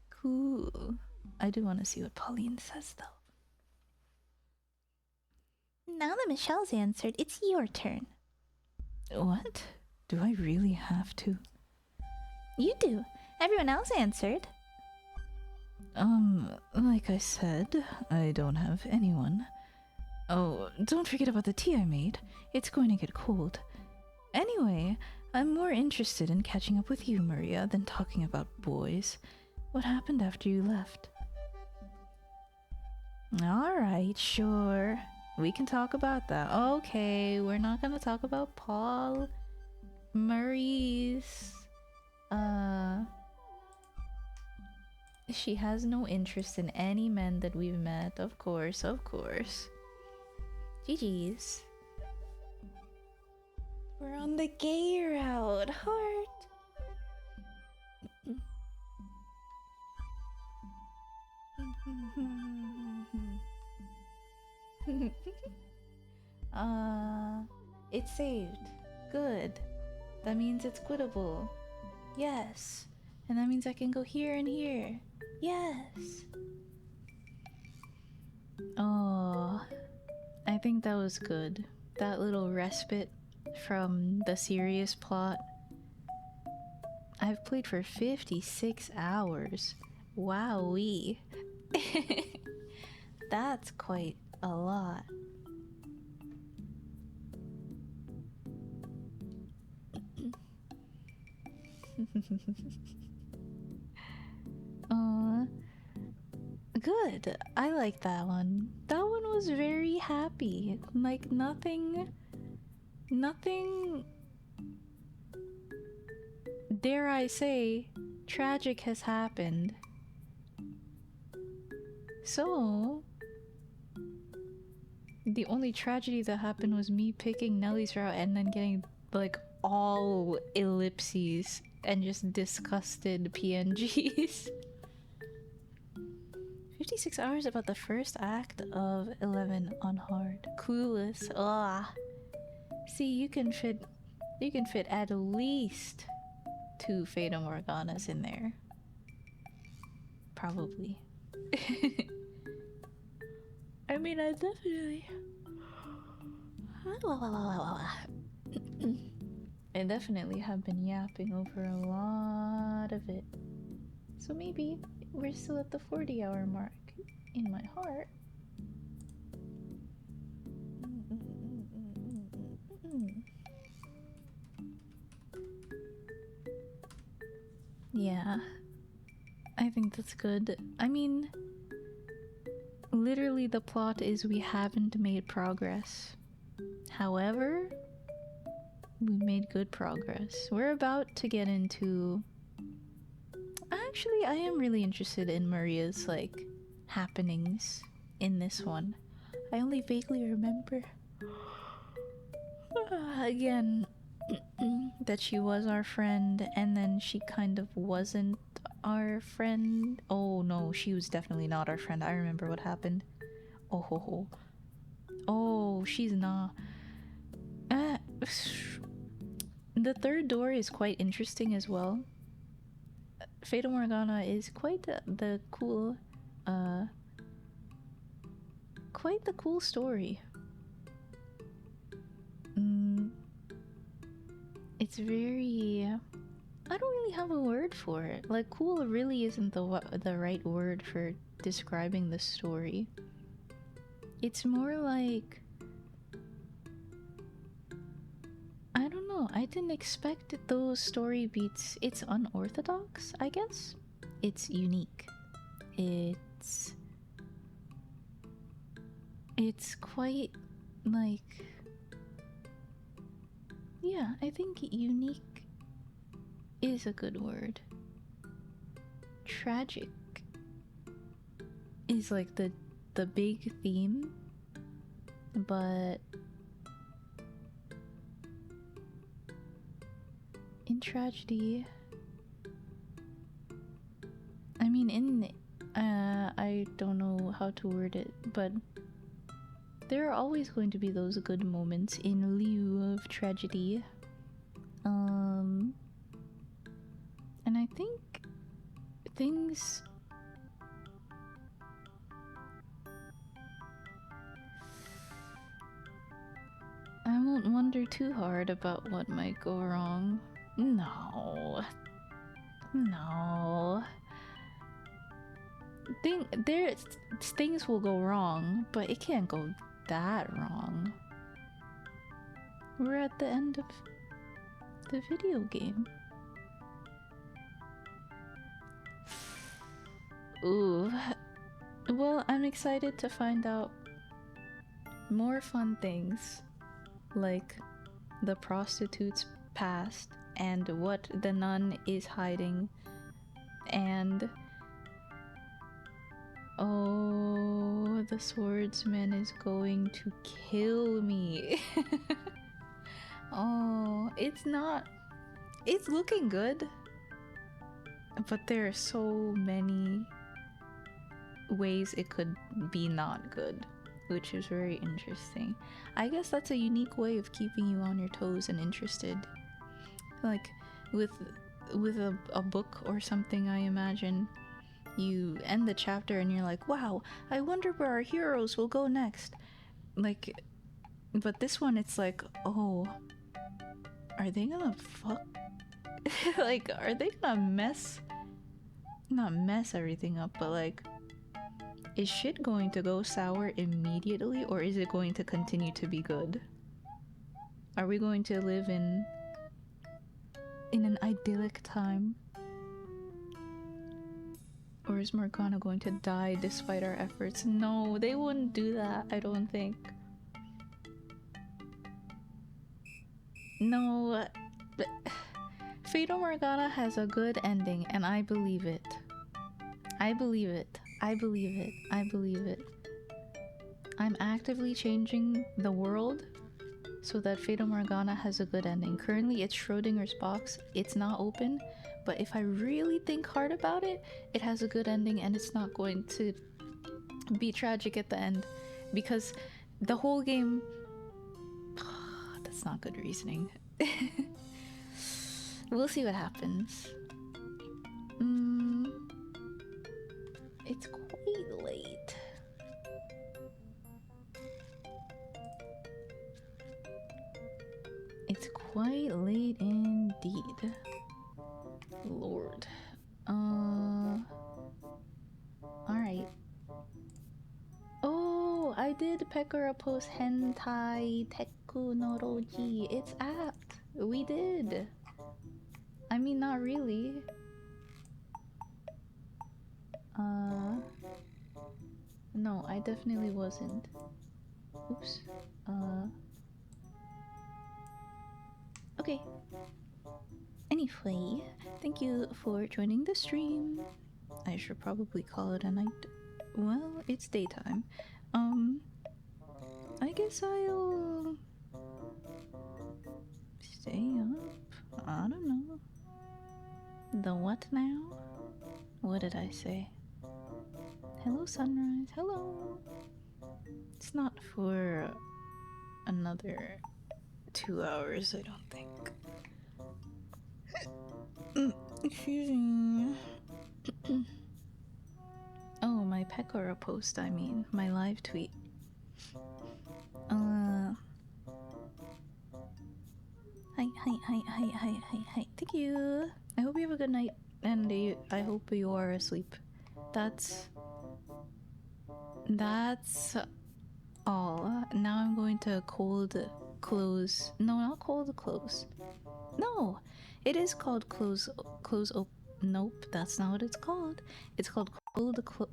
Cool. I do want to see what Pauline says, though. Now that Michelle's answered, it's your turn. What? Do I really have to? You do. Everyone else answered. Like I said, I don't have anyone. Oh, don't forget about the tea I made. It's going to get cold. Anyway, I'm more interested in catching up with you, Maria, than talking about boys. What happened after you left? Alright, sure. We can talk about that. Okay, we're not gonna talk about Paul. Maurice. She has no interest in any men that we've met. Of course, of course. GG's. We're on the gay route, heart. It's saved. Good. That means it's quittable. Yes. And that means I can go here and here. Yes. Oh, I think that was good. That little respite from the serious plot. I've played for 56 hours. Wowee. That's quite a lot. Good. I like that one. That one was very happy. Like nothing, dare I say, tragic has happened. So, the only tragedy that happened was me picking Nellie's route and then getting like all ellipses and just disgusted PNGs. 56 hours about the first act of 11 on hard. Clueless. Ah. See, you can fit at least 2 Fata Morganas in there. Probably. I mean, I definitely I definitely have been yapping over a lot of it. So maybe we're still at the 40-hour mark in my heart. Yeah, I think that's good. I mean, literally the plot is we haven't made progress. However, we made good progress. We're about to get into... Actually, I am really interested in Maria's, like, happenings in this one. I only vaguely remember... again, that she was our friend, and then she kind of wasn't our friend. Oh no, she was definitely not our friend. I remember what happened. Oh ho ho. Oh, she's not... the third door is quite interesting as well. Fata Morgana is quite the cool story. It's very... I don't really have a word for it. Like, cool really isn't the right word for describing the story. It's more like... I don't know. I didn't expect those story beats. It's unorthodox, I guess. It's unique. It's quite like... Yeah, I think unique is a good word. Tragic is like the big theme, but in tragedy, I mean, I don't know how to word it, but there are always going to be those good moments in lieu of tragedy. And I think things... I won't wonder too hard about what might go wrong. No. Things will go wrong, but it can't go that wrong. We're at the end of the video game. Ooh. Well, I'm excited to find out more fun things, like the prostitute's past and what the nun is hiding, and oh, the swordsman is going to kill me. Oh, it's looking good, but there are so many ways it could be not good, which is very interesting. I guess that's a unique way of keeping you on your toes and interested. Like with a book or something, I imagine you end the chapter and you're like, wow, I wonder where our heroes will go next. Like, but this one, it's like, oh, are they gonna fuck? Like, are they gonna not mess everything up, but like, is shit going to go sour immediately, or is it going to continue to be good? Are we going to live in an idyllic time? Or is Morgana going to die despite our efforts? No, they wouldn't do that, I don't think. No, Fata Morgana has a good ending, and I believe it. I believe it. I believe it. I believe it. I'm actively changing the world so that Fata Morgana has a good ending. Currently, it's Schrodinger's box. It's not open, but if I really think hard about it, it has a good ending and it's not going to be tragic at the end. Because the whole game... that's not good reasoning. We'll see what happens. It's quite late. It's quite late indeed. Lord. Alright. Oh, I did Pekora post hentai teku no roji. It's apt. We did. I mean, not really. No, I definitely wasn't. Oops. Okay. Anyway, thank you for joining the stream. I should probably call it a night. Well, it's daytime. I guess I'll stay up. I don't know. The what now? What did I say? Hello, sunrise. Hello. It's not for another 2 hours, I don't think. Excuse me. Oh, my Pekora post, I mean. My live tweet. Hi. Thank you. I hope you have a good night, and I hope you are asleep. That's all. Now I'm going to cold close. No, not cold close. No, it is called close op. Nope, that's not what it's called. It's called cold close.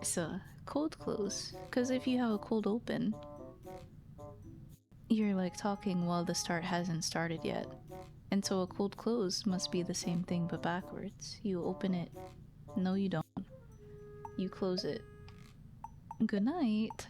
So cold close, because if you have a cold open, you're like talking while the start hasn't started yet. And so a cold close must be the same thing but backwards. You open it. No, you don't. You close it. Good night.